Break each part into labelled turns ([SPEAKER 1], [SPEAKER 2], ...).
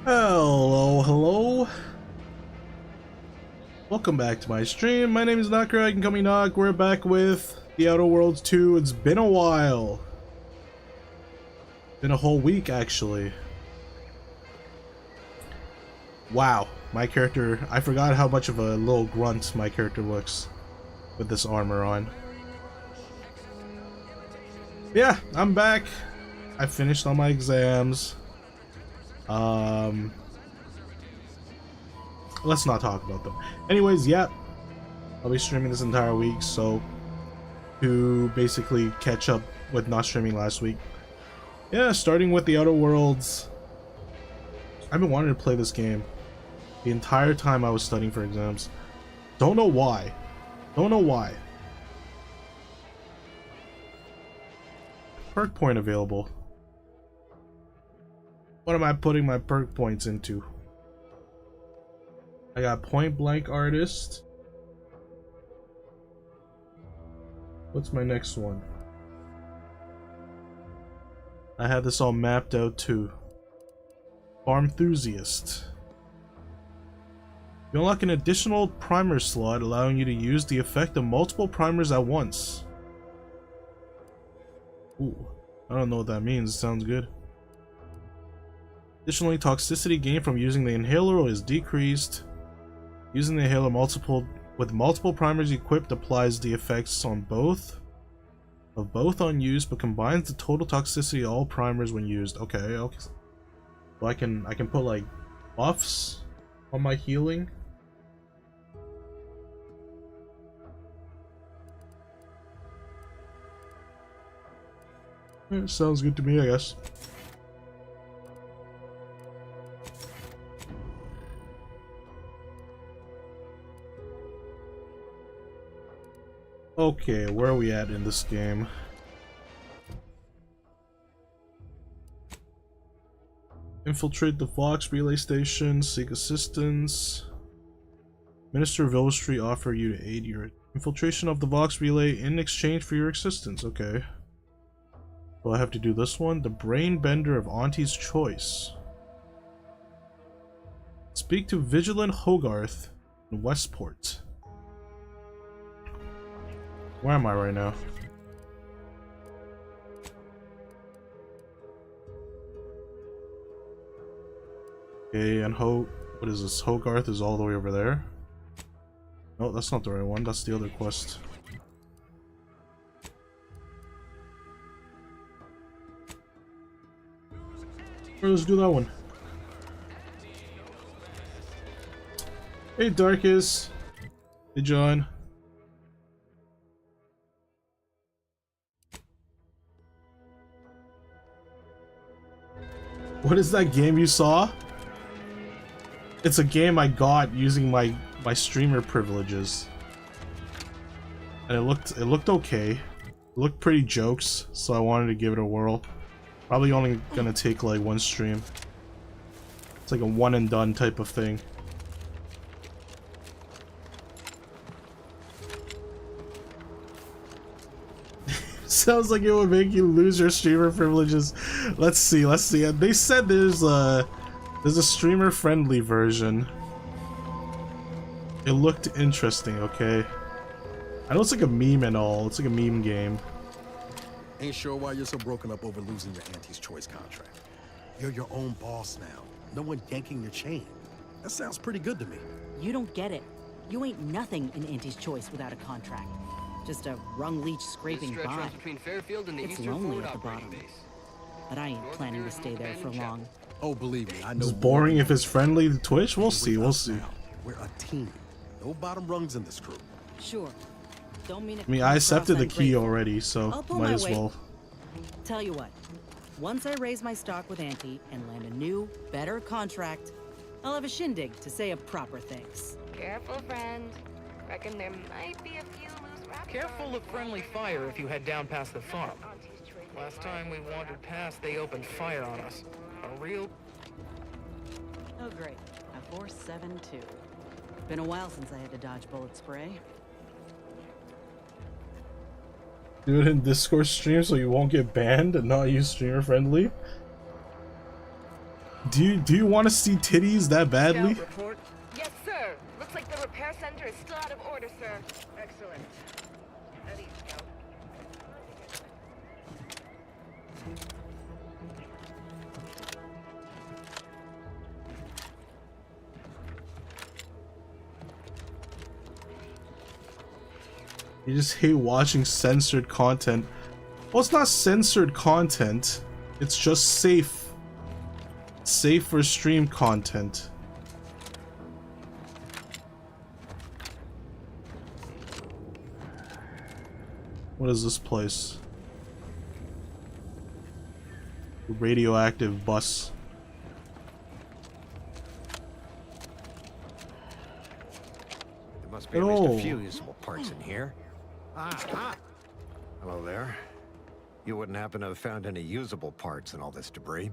[SPEAKER 1] Hello. Welcome back to my stream. My name is Knocker. You can call me Knock. We're back with The Outer Worlds 2. It's been a while. Been a whole week, actually. Wow. My character... I forgot how much of a little grunt my character looks with this armor on. Yeah, I'm back. I finished all my exams. Let's not talk about them. Anyways, yeah, I'll be streaming this entire week, so to basically catch up with not streaming last week. Yeah, starting with The Outer Worlds. I've been wanting to play this game the entire time I was studying for exams. Don't know why. Don't know why. Perk point available. What am I putting my perk points into? I got Point Blank Artist. What's my next one? I have this all mapped out too. Farm Enthusiast. You unlock an additional primer slot, allowing you to use the effect of multiple primers at once. Ooh, I don't know what that means. It sounds good. Additionally, toxicity gained from using the inhaler is decreased. Using the inhaler with multiple primers equipped applies the effects on both on use, but combines the total toxicity of all primers when used. Okay. So I can put like buffs on my healing. Sounds good to me, I guess. Okay, where are we at in this game? Infiltrate the Vox relay station, seek assistance. Minister of Illustree offer you to aid your infiltration of the Vox relay in exchange for your assistance. Okay. So I have to do this one. The Brain Bender of Auntie's Choice. Speak to Vigilant Hogarth in Westport. Where am I right now? Okay, and what is this? Hogarth is all the way over there. No, that's not the right one. That's the other quest. Let's do that one. Hey, Darkus. Hey, John. What is that game you saw? It's a game I got using my streamer privileges. And it looked okay. It looked pretty jokes, so I wanted to give it a whirl. Probably only gonna take like one stream. It's like a one and done type of thing. Sounds like it would make you lose your streamer privileges. Let's see. They said there's a streamer friendly version. It looked interesting, okay? I know it's like a meme and all. It's like a meme game.
[SPEAKER 2] Ain't sure why you're so broken up over losing your Auntie's Choice contract. You're your own boss now. No one yanking your chain. That sounds pretty good to me.
[SPEAKER 3] You don't get it. You ain't nothing in Auntie's Choice without a contract. Just a rung leech scraping by. It's lonely at the bottom. But I ain't planning to stay there for long.
[SPEAKER 2] Oh, believe me, I know.
[SPEAKER 1] It's boring if it's friendly to Twitch. We'll see.
[SPEAKER 2] We're a team. No bottom rungs in this crew.
[SPEAKER 3] Sure. Don't mean it.
[SPEAKER 1] I mean, I accepted the key already, so might as well.
[SPEAKER 3] Tell you what. Once I raise my stock with Auntie and land a new, better contract, I'll have a shindig to say a proper thanks.
[SPEAKER 4] Careful, friend. Reckon there might be a few loose rabbits.
[SPEAKER 5] Careful of friendly fire if you head down past the farm. Last time we wandered past, they opened fire on us. A real...
[SPEAKER 3] Oh, great. A 4.72. Been a while since I had to dodge bullet spray.
[SPEAKER 1] Do it in Discord stream so you won't get banned and not use streamer friendly. Do you want to see titties that badly?
[SPEAKER 4] Scout report. Yes, sir. Looks like the repair center is still out of order, sir. Excellent. Ready, Scout.
[SPEAKER 1] You just hate watching censored content. Well, it's not censored content. It's just safe. Safe for stream content. What is this place? Radioactive bus.
[SPEAKER 6] There must be at least a few usable parts in here. Hello there. You wouldn't happen to have found any usable parts in all this debris?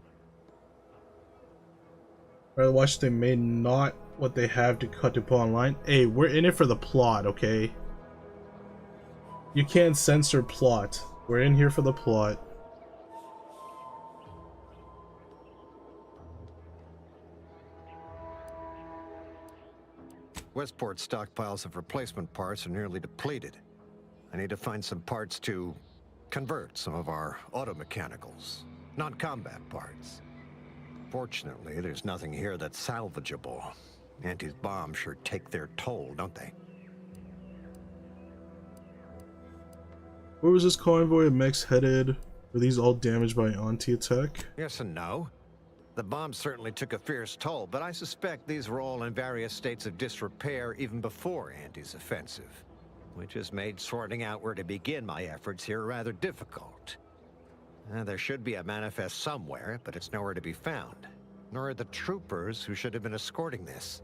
[SPEAKER 1] Rather watch they may not what they have to cut to put online. Hey, we're in it for the plot, okay? You can't censor plot. We're in here for the plot.
[SPEAKER 6] Westport's stockpiles of replacement parts are nearly depleted. I need to find some parts to convert some of our auto-mechanicals, non-combat parts. Fortunately, there's nothing here that's salvageable. Auntie's bombs sure take their toll, don't they?
[SPEAKER 1] Where was this convoy of mechs headed? Were these all damaged by Auntie attack?
[SPEAKER 6] Yes and no. The bombs certainly took a fierce toll, but I suspect these were all in various states of disrepair even before Auntie's offensive, which has made sorting out where to begin my efforts here rather difficult. There should be a manifest somewhere, but it's nowhere to be found. Nor are the troopers who should have been escorting this.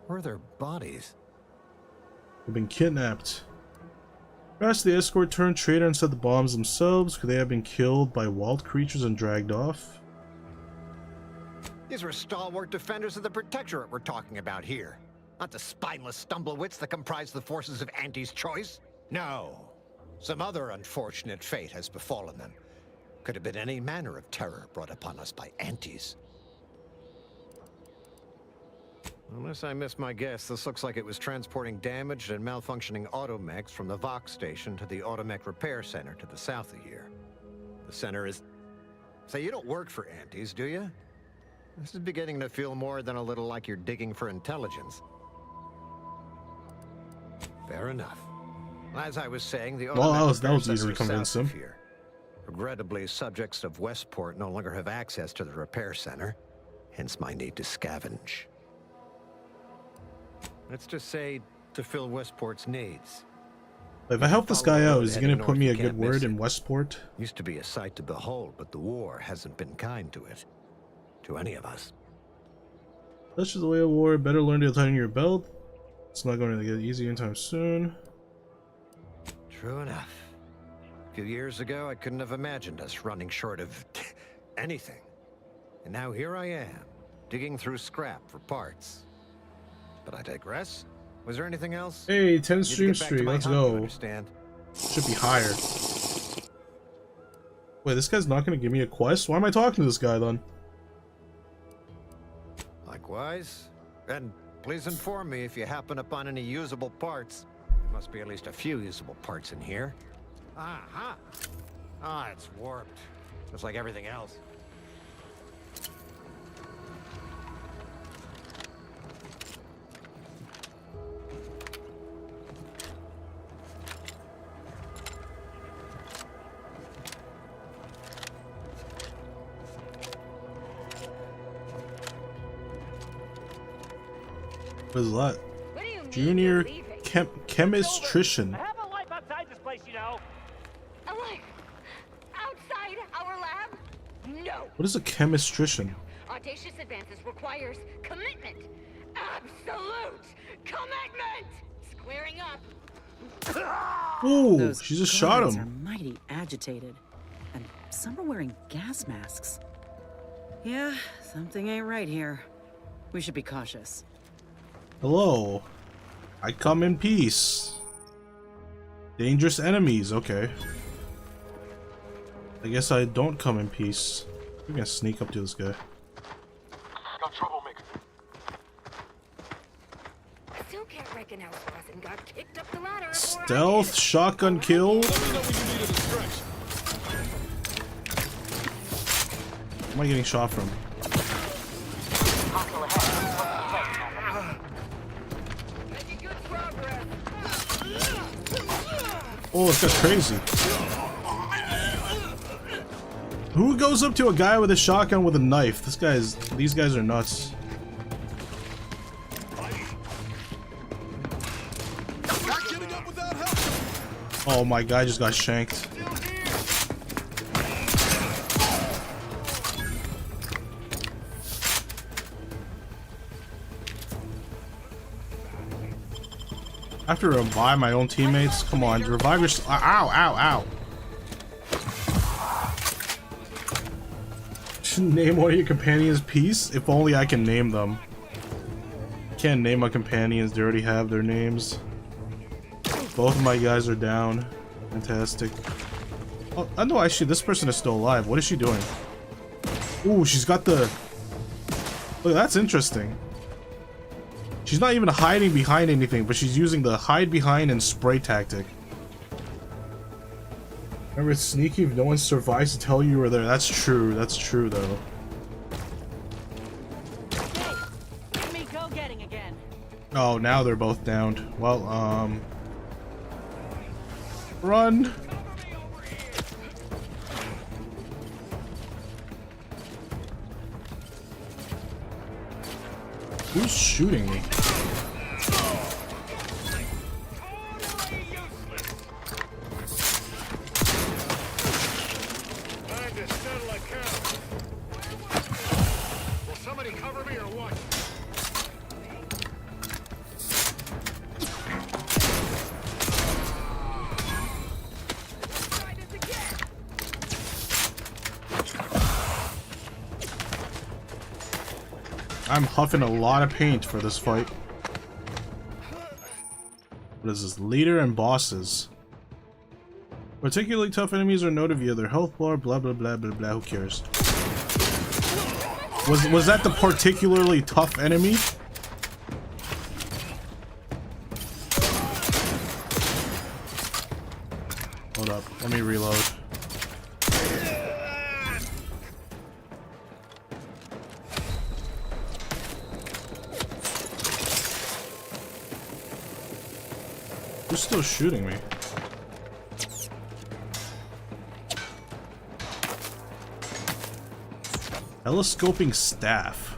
[SPEAKER 6] Where are their bodies?
[SPEAKER 1] They've been kidnapped. Perhaps the escort turned traitor and set the bombs themselves. Could they have been killed by wild creatures and dragged off?
[SPEAKER 6] These were stalwart defenders of the Protectorate we're talking about here. Not the spineless stumblewits that comprise the forces of Auntie's choice. No. Some other unfortunate fate has befallen them. Could have been any manner of terror brought upon us by Aunties. Unless I missed my guess, this looks like it was transporting damaged and malfunctioning automechs from the Vox station to the Automech Repair Center to the south of here. The center is... Say, you don't work for Aunties, do you? This is beginning to feel more than a little like you're digging for intelligence. Fair enough. As I was saying, the
[SPEAKER 1] Well,
[SPEAKER 6] Automech
[SPEAKER 1] that was
[SPEAKER 6] Repair
[SPEAKER 1] easy
[SPEAKER 6] Center
[SPEAKER 1] to
[SPEAKER 6] is
[SPEAKER 1] convince
[SPEAKER 6] south of
[SPEAKER 1] him.
[SPEAKER 6] here. Regrettably, subjects of Westport no longer have access to the repair center, hence my need to scavenge. Let's just say to fill Westport's needs.
[SPEAKER 1] If I help this guy out, is he gonna
[SPEAKER 6] Heading
[SPEAKER 1] put
[SPEAKER 6] north,
[SPEAKER 1] me
[SPEAKER 6] you
[SPEAKER 1] a good
[SPEAKER 6] can't miss
[SPEAKER 1] word in
[SPEAKER 6] it.
[SPEAKER 1] Westport?
[SPEAKER 6] Used to be a sight to behold, but the war hasn't been kind to it. To any of us.
[SPEAKER 1] Such is the way of war. Better learn to tighten your belt. It's not going to get easy anytime soon.
[SPEAKER 6] True enough. A few years ago, I couldn't have imagined us running short of anything. And now here I am, digging through scrap for parts. But I digress. Was there anything else?
[SPEAKER 1] Hey, 10
[SPEAKER 6] Need to
[SPEAKER 1] stream
[SPEAKER 6] get back to
[SPEAKER 1] streak.
[SPEAKER 6] my
[SPEAKER 1] Let's
[SPEAKER 6] hunt, you
[SPEAKER 1] go.
[SPEAKER 6] understand?
[SPEAKER 1] Should be higher. Wait, this guy's not going to give me a quest? Why am I talking to this guy then?
[SPEAKER 6] Likewise. And please inform me if you happen upon any usable parts. There must be at least a few usable parts in here. Aha! Ah, it's warped. Just like everything else.
[SPEAKER 1] What is that?
[SPEAKER 4] What do you mean
[SPEAKER 1] Junior
[SPEAKER 4] you're leaving?
[SPEAKER 1] chemistrician.
[SPEAKER 7] I have a life outside this place, you know.
[SPEAKER 4] I'm like, outside our lab? No.
[SPEAKER 1] What is a chemistrician?
[SPEAKER 4] Audacious advances requires commitment. Absolute commitment. Squaring up.
[SPEAKER 1] Ooh,
[SPEAKER 3] Those
[SPEAKER 1] she just shot
[SPEAKER 3] guards
[SPEAKER 1] him.
[SPEAKER 3] are mighty agitated, and some are wearing gas masks. Yeah, something ain't right here. We should be cautious.
[SPEAKER 1] Hello. I come in peace. Dangerous enemies, okay. I guess I don't come in peace. I'm gonna sneak up to this guy.
[SPEAKER 4] chicken house boss and got kicked up the ladder. before I
[SPEAKER 1] Stealth
[SPEAKER 4] did.
[SPEAKER 1] shotgun kill. Where am I getting shot from?
[SPEAKER 4] Making good progress.
[SPEAKER 1] Oh, this guy's crazy. Who goes up to a guy with a shotgun with a knife? These guys are nuts. Oh my guy just got shanked. I have to revive my own teammates. Come on, revive your. Ow, ow, ow. Name one of your companions' piece? If only I can name them. Can't name my companions, they already have their names. Both of my guys are down. Fantastic. Oh, I know actually this person is still alive. What is she doing? Ooh, she's got the... Look, that's interesting. She's not even hiding behind anything, but she's using the hide behind and spray tactic. Remember, it's sneaky if no one survives to tell you were there. That's true though.
[SPEAKER 3] Hey, get me go-getting again.
[SPEAKER 1] Oh, now they're both downed. Well, run! Who's shooting me?
[SPEAKER 2] Will somebody cover me or what?
[SPEAKER 1] I'm huffing a lot of paint for this fight. What is this? Leader and bosses. Particularly tough enemies are noted via their health bar, blah blah blah blah blah, who cares? Was that the particularly tough enemy? Hold up, let me reload. Who's still shooting me? Telescoping staff.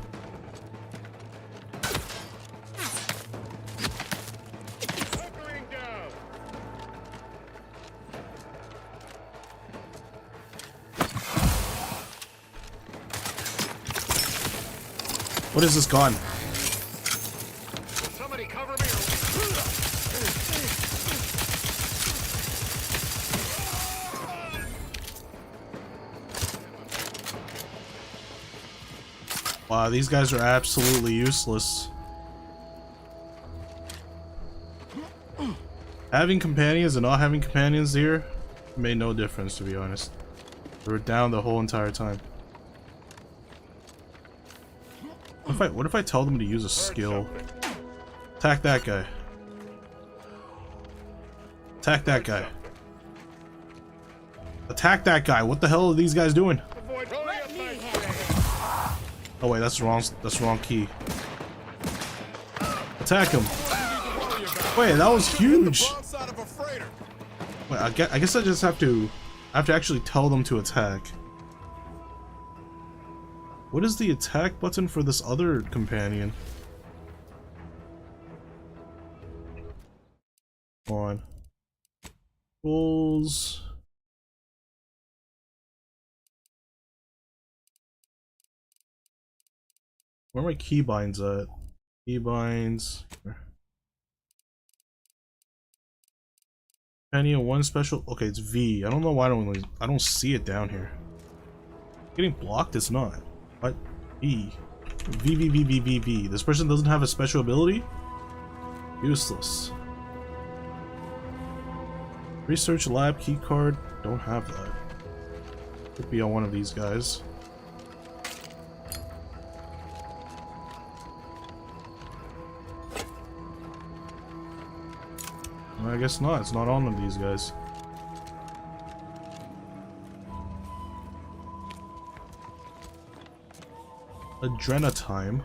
[SPEAKER 1] What is this gun?
[SPEAKER 2] Somebody cover me or...
[SPEAKER 1] Wow, these guys are absolutely useless. Having companions and not having companions here made no difference, to be honest. They were down the whole entire time. What if I tell them to use a skill? Attack that guy. Attack that guy. Attack that guy. What the hell are these guys doing? Oh wait, that's wrong. That's wrong key. Attack him. Wait, that was huge. Wait, I guess I just have to. I have to actually tell them to attack. What is the attack button for this other companion? Come on. Tools. Where are my keybinds at? Keybinds. Companion one special. Okay, it's V. I don't know why I don't see it down here. Getting blocked is not. What? V. V V V V V V. This person doesn't have a special ability? Useless. Research lab keycard. Don't have that. Could be on one of these guys. I guess not. It's not on these guys. Adrenatime.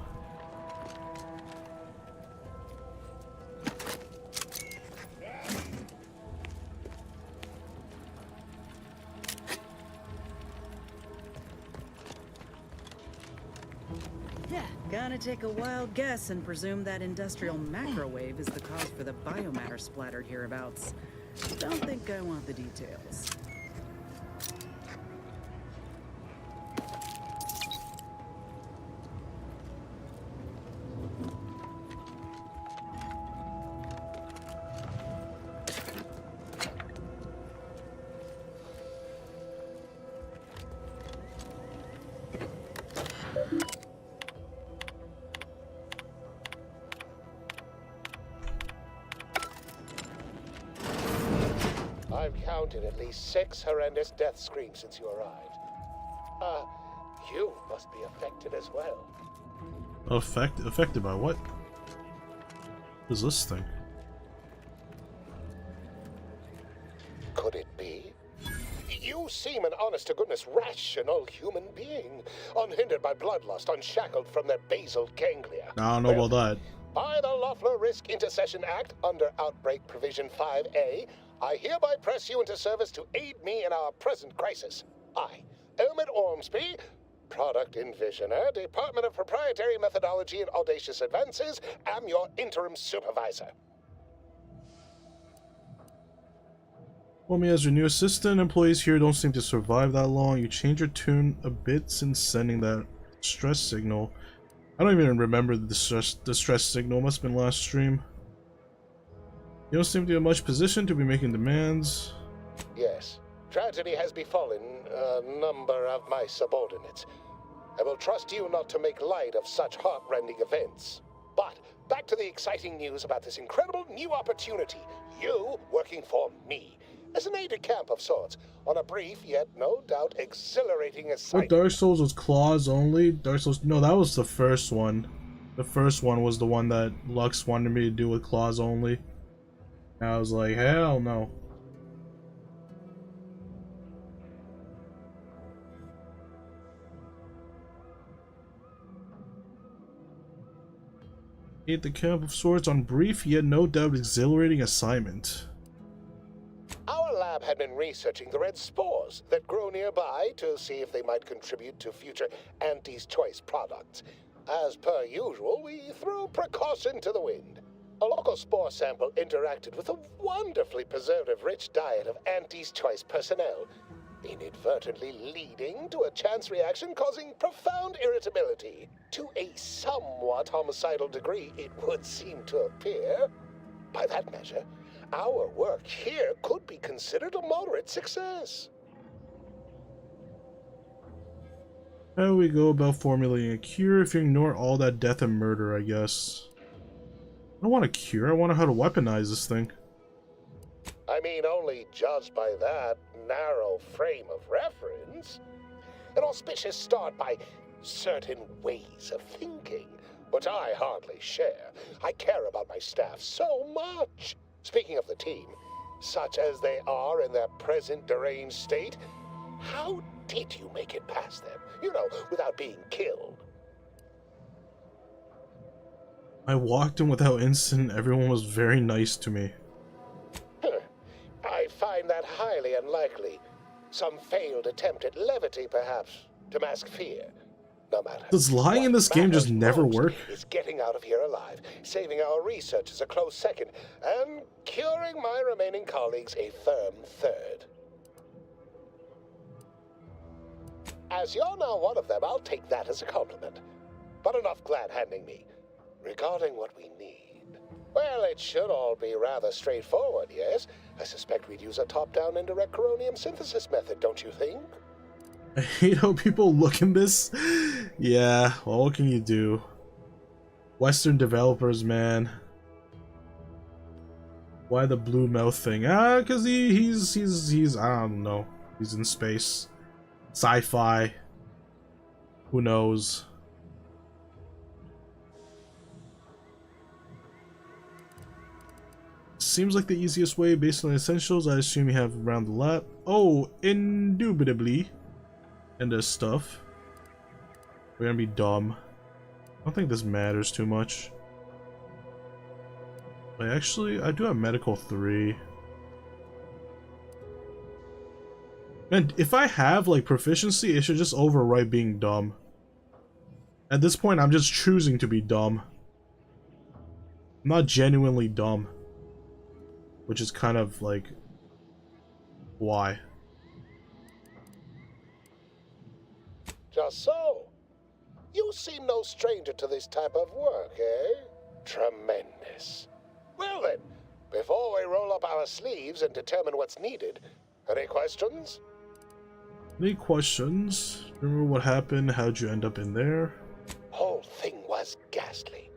[SPEAKER 3] Yeah, gonna take a wild guess and presume that industrial macrowave is the cause for the biomatter splattered hereabouts. Don't think I want the details.
[SPEAKER 8] I've counted at least 6 horrendous death screams since you arrived. You must be affected as well.
[SPEAKER 1] Affected by what? What is this thing?
[SPEAKER 8] Could it be? You seem an honest-to-goodness rational human being, unhindered by bloodlust, unshackled from their basal ganglia.
[SPEAKER 1] I don't know about that.
[SPEAKER 8] By the Loeffler Risk Intercession Act, under Outbreak Provision 5A, I hereby press you into service to aid me in our present crisis. I, Elmet Ormsby, Product Envisioner, Department of Proprietary Methodology and Audacious Advances, am your interim supervisor.
[SPEAKER 1] Well, me as your new assistant, employees here don't seem to survive that long. You change your tune a bit since sending that stress signal. I don't even remember the distress signal. Must have been last stream. You don't seem to be in much position to be making demands.
[SPEAKER 8] Yes, tragedy has befallen a number of my subordinates. I will trust you not to make light of such heart-rending events. But back to the exciting news about this incredible new opportunity. You working for me, as an aide-de-camp of sorts, on a brief yet no doubt exhilarating assignment.
[SPEAKER 1] What Dark Souls was claws only? Dark Souls? No, that was the first one. The first one was the one that Lux wanted me to do with claws only. And I was like, hell no. Aid the camp of sorts on brief yet no doubt exhilarating assignment.
[SPEAKER 8] Our lab had been researching the red spores that grow nearby to see if they might contribute to future Auntie's Choice products. As per usual, we threw precaution to the wind. A local spore sample interacted with a wonderfully preservative-rich diet of Auntie's Choice personnel, inadvertently leading to a chance reaction causing profound irritability. To a somewhat homicidal degree, it would seem to appear. By that measure, our work here could be considered a moderate success.
[SPEAKER 1] How do we go about formulating a cure if you ignore all that death and murder, I guess? I don't want a cure, I want to know how to weaponize this thing.
[SPEAKER 8] I mean, only judged by that narrow frame of reference. An auspicious start by certain ways of thinking, which I hardly share. I care about my staff so much. Speaking of the team, such as they are in their present deranged state, how did you make it past them? You know, without being killed.
[SPEAKER 1] I walked in without incident, everyone was very nice to me.
[SPEAKER 8] I find that highly unlikely. Some failed attempt at levity, perhaps, to mask fear. No matter.
[SPEAKER 1] Does lying in this game just never work?
[SPEAKER 8] Is getting out of here alive, saving our researchers a close second, and curing my remaining colleagues a firm third. As you're now one of them, I'll take that as a compliment. But enough glad-handing me. Regarding what we need, well, it should all be rather straightforward, yes? I suspect we'd use a top-down indirect coronium synthesis method, don't you think?
[SPEAKER 1] I hate how people look in this. Yeah, well, what can you do? Western developers, man. Why the blue mouth thing? Cause he's I don't know. He's in space. Sci-fi. Who knows? seems like the easiest way based on the essentials. I assume you have around the lab. Oh, indubitably. And this stuff. We're gonna be dumb. I don't think this matters too much. Wait, actually, I do have medical 3. And if I have like proficiency, it should just overwrite being dumb. At this point, I'm just choosing to be dumb. I'm not genuinely dumb. Which is kind of like... why?
[SPEAKER 8] Just so. You seem no stranger to this type of work, eh? Tremendous. Well then, before we roll up our sleeves and determine what's needed, any questions?
[SPEAKER 1] Any questions? Remember what happened? How'd you end up in there?
[SPEAKER 8] Whole thing was ghastly.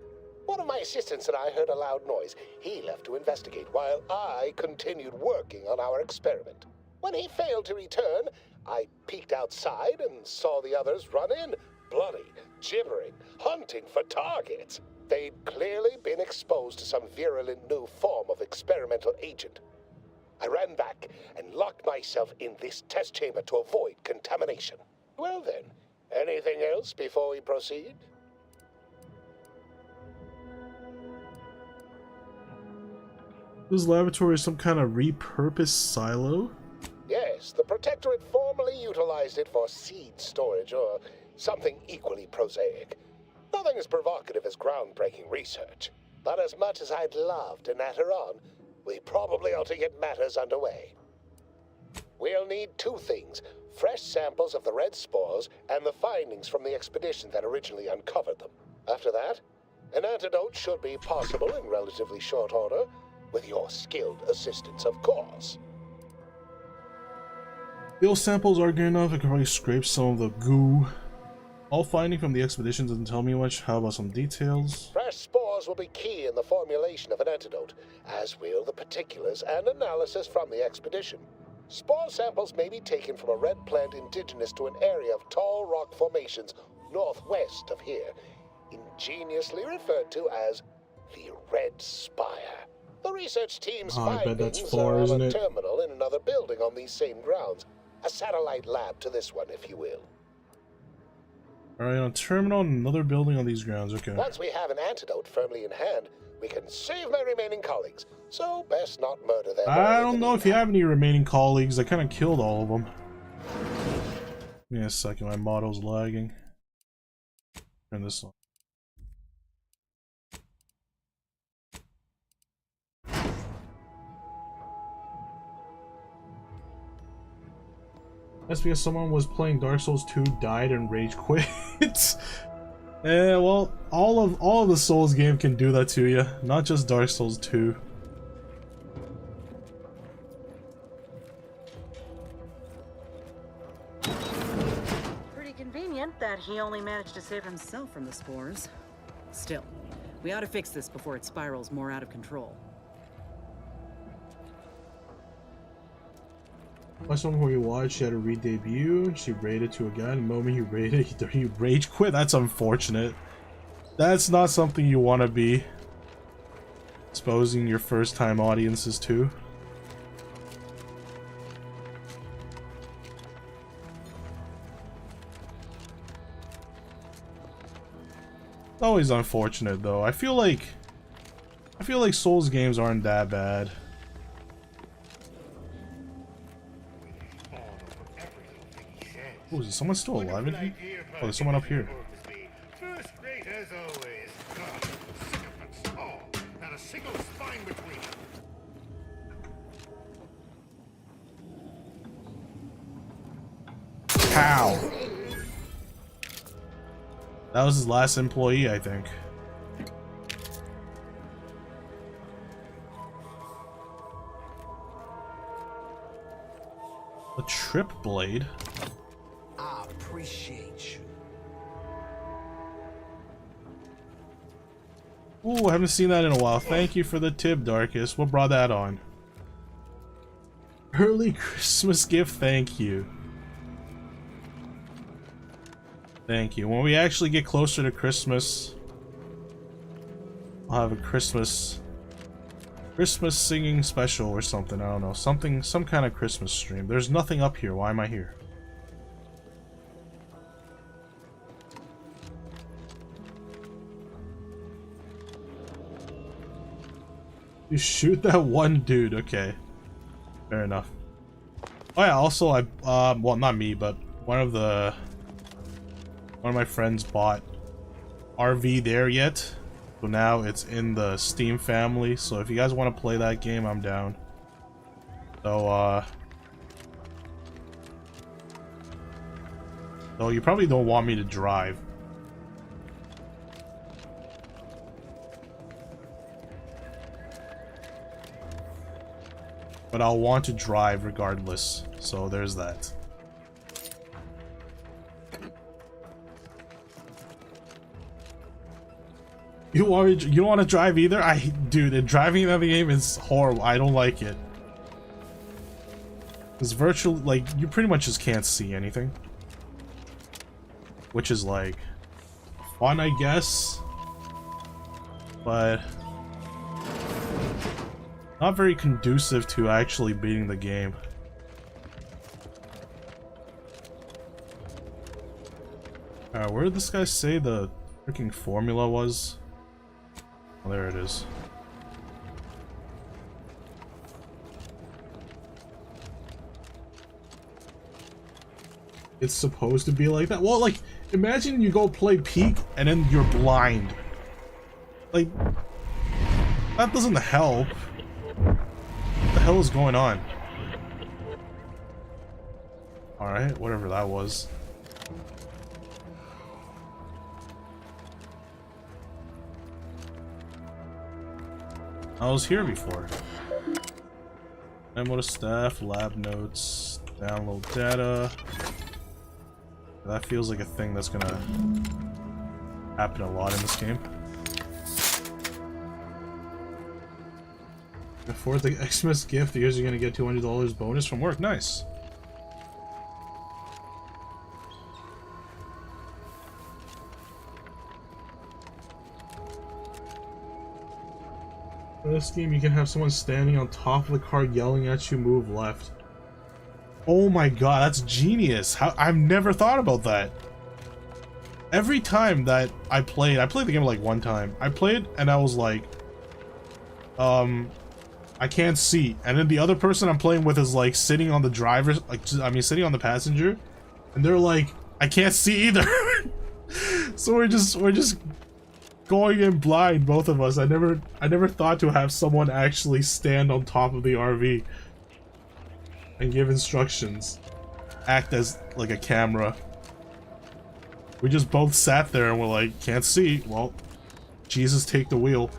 [SPEAKER 8] One of my assistants and I heard a loud noise. He left to investigate while I continued working on our experiment. When he failed to return, I peeked outside and saw the others run in, bloody, gibbering, hunting for targets. They'd clearly been exposed to some virulent new form of experimental agent. I ran back and locked myself in this test chamber to avoid contamination. Well then, anything else before we proceed?
[SPEAKER 1] This laboratory is some kind of repurposed silo?
[SPEAKER 8] Yes, the Protectorate formerly utilized it for seed storage or something equally prosaic. Nothing as provocative as groundbreaking research. But as much as I'd love to natter on, we probably ought to get matters underway. We'll need 2 things: fresh samples of the red spores and the findings from the expedition that originally uncovered them. After that, an antidote should be possible in relatively short order, with your skilled assistance, of course.
[SPEAKER 1] Bill samples are good enough. I can probably scrape some of the goo. All finding from the expedition doesn't tell me much. How about some details?
[SPEAKER 8] Fresh spores will be key in the formulation of an antidote, as will the particulars and analysis from the expedition. Spore samples may be taken from a red plant indigenous to an area of tall rock formations northwest of here, ingeniously referred to as the Red Spire. The research team's
[SPEAKER 1] I bet that's
[SPEAKER 8] findings
[SPEAKER 1] far,
[SPEAKER 8] are
[SPEAKER 1] isn't
[SPEAKER 8] on a
[SPEAKER 1] it?
[SPEAKER 8] terminal in another building on these same grounds. A satellite lab to this one, if you will.
[SPEAKER 1] Alright, on a terminal in another building on these grounds, okay.
[SPEAKER 8] Once we have an antidote firmly in hand, we can save my remaining colleagues. So best not murder them.
[SPEAKER 1] I don't know if you have any remaining colleagues. I kind of killed all of them. Give me a second, my model's lagging. Turn this on. That's because someone was playing Dark Souls 2, died, and rage quit. Well, all of the Souls game can do that to you, not just Dark Souls 2.
[SPEAKER 3] Pretty convenient that he only managed to save himself from the spores. Still, we ought to fix this before it spirals more out of control.
[SPEAKER 1] Watch someone who you watched, she had a re-debut, she raided to a guy, the moment he raided, he rage quit. That's unfortunate. That's not something you want to be exposing your first time audiences to. Always unfortunate though. I feel like Souls games aren't that bad. Oh, is someone still alive in here? Oh, there's someone up here.
[SPEAKER 9] First rate as always. Sycophants all. Not a single spine between them.
[SPEAKER 1] Pow! That was his last employee, I think. A trip blade?
[SPEAKER 2] I appreciate you.
[SPEAKER 1] Ooh, I haven't seen that in a while. Thank you for the tip, Darkest. What brought that on? Early Christmas gift, thank you. Thank you. When we actually get closer to Christmas, I'll have a Christmas Christmas singing special or something. I don't know. Some kind of Christmas stream. There's nothing up here. Why am I here? You shoot that one dude. Okay. Fair enough. Oh yeah, also well, not me, but one of my friends bought RV There Yet. So now it's in the Steam family. So if you guys want to play that game, I'm down. So so you probably don't want me to drive. But I'll want to drive regardless. So there's that. You don't want to drive either? Dude, driving in the game is horrible. I don't like it. It's virtually, like, you pretty much just can't see anything. Which is, like, fun, I guess. But not very conducive to actually beating the game. Where did this guy say the freaking formula was? Oh, there it is. It's supposed to be like that? Well, like, imagine you go play Peak and then you're blind. Like, that doesn't help. What the hell is going on? Alright, whatever that was. I was here before. Memo to staff, lab notes, download data. That feels like a thing that's gonna happen a lot in this game. Afford the Xmas gift, you guys are gonna get $200 bonus from work. Nice. In this game, you can have someone standing on top of the car yelling at you, move left. Oh my god, that's genius. I've never thought about that. Every time that I played the game like one time. I played and I was like, I can't see. And then the other person I'm playing with is like sitting on the driver's, sitting on the passenger. And they're like, I can't see either. So we're just going in blind, both of us. I never thought to have someone actually stand on top of the RV and give instructions, act as like a camera. We just both sat there and we're like, can't see. Well, Jesus, take the wheel.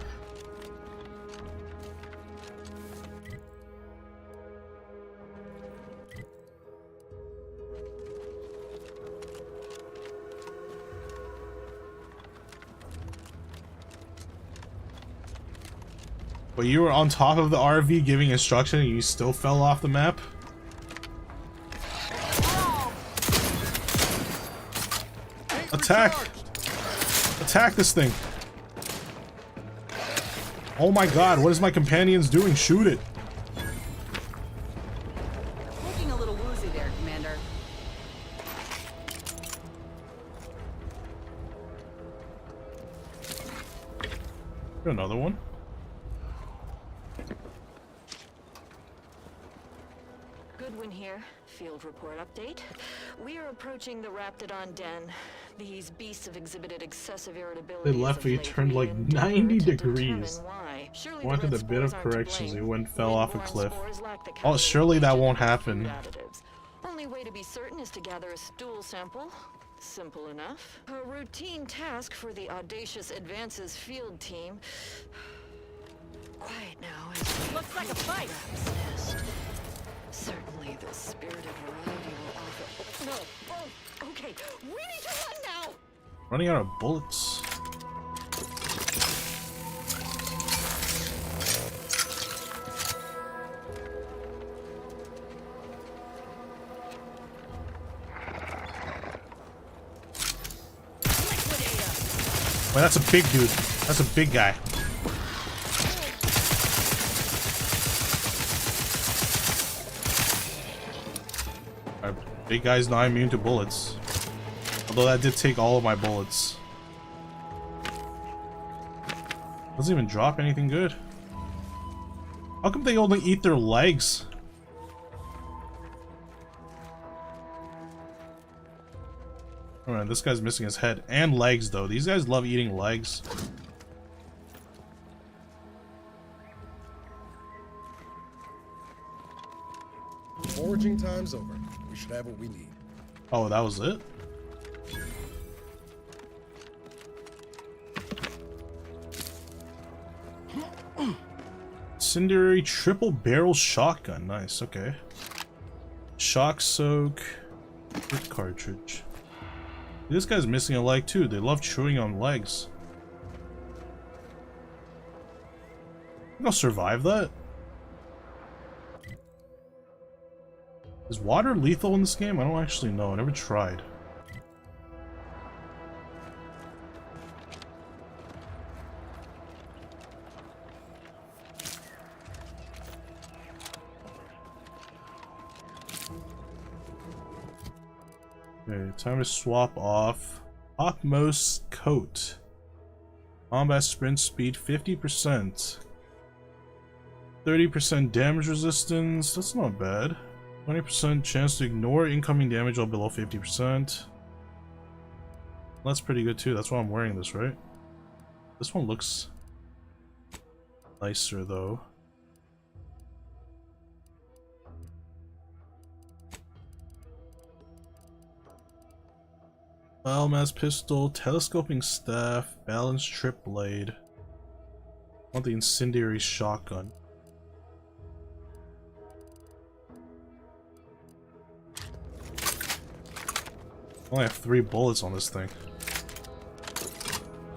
[SPEAKER 1] But you were on top of the RV giving instruction and you still fell off the map? Attack! Attack this thing! Oh my god, what is my companions doing? Shoot it!
[SPEAKER 3] Looking a little woozy there, Commander.
[SPEAKER 1] Another one?
[SPEAKER 10] Goodwin here. Field report update. We are approaching the Raptidon den. These beasts have exhibited excessive irritability.
[SPEAKER 1] They left, we turned like 90 degrees. Wanted a bit of corrections, we went fell off a cliff. Oh, surely that won't happen.
[SPEAKER 10] Only way to be certain is to gather a stool sample. Simple enough. A routine task for the audacious advances field team. Quiet now.
[SPEAKER 3] Looks like a fight.
[SPEAKER 10] Certainly the spirited variety will offer. No. Oh, okay. We need to run now.
[SPEAKER 1] Running out of bullets. Well, that's a big dude. That's a big guy. Big guy's not immune to bullets. Although that did take all of my bullets. Doesn't even drop anything good. How come they only eat their legs? Alright, this guy's missing his head and legs though. These guys love eating legs.
[SPEAKER 2] Foraging time's over. We should have what we need.
[SPEAKER 1] Oh, that was it? Incendiary triple barrel shotgun. Nice, okay. Shock soak. Quick cartridge. This guy's missing a leg too. They love chewing on legs. I think I'll survive that. Is water lethal in this game? I don't actually know. I never tried. Okay, time to swap off topmost coat. Combat sprint speed 50%. 30% damage resistance. That's not bad. 20% chance to ignore incoming damage while below 50%. That's pretty good too. That's why I'm wearing this, right? This one looks nicer though. Biomass pistol, telescoping staff, balanced trip blade. I want the incendiary shotgun. I only have 3 bullets on this thing.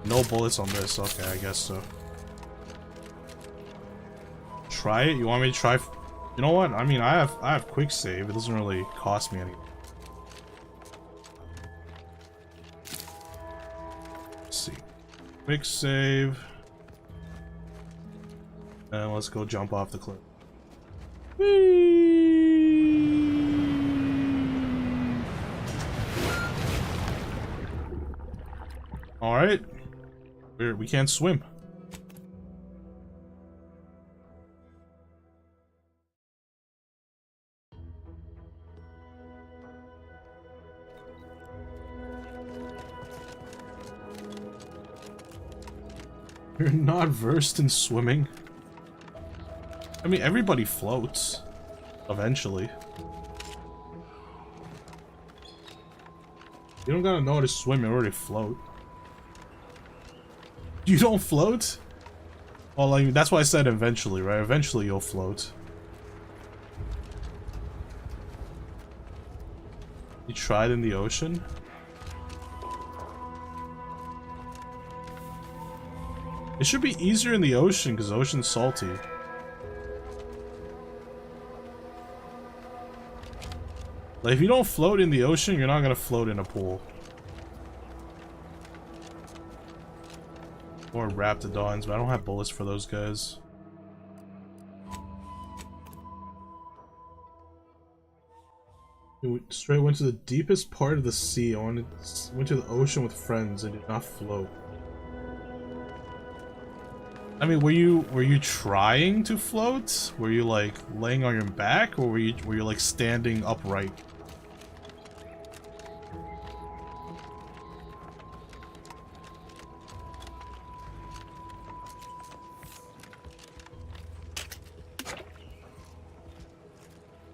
[SPEAKER 1] No bullets on this. Okay, I guess so. Try it? You want me to try? You know what? I mean, I have quick save. It doesn't really cost me anything. Let's see. Quick save. And let's go jump off the cliff. Whee! Alright. We can't swim. You're not versed in swimming. I mean, everybody floats. Eventually. You don't gotta know how to swim, you already float. You don't float? Well, like, that's why I said eventually, right? Eventually you'll float. You tried in the ocean? It should be easier in the ocean because the ocean's salty. Like, if you don't float in the ocean, you're not gonna float in a pool. Or raptidons, but I don't have bullets for those guys. Straight went to the deepest part of the sea. I went to the ocean with friends and did not float. I mean, were you trying to float? Were you like laying on your back, or were you like standing upright?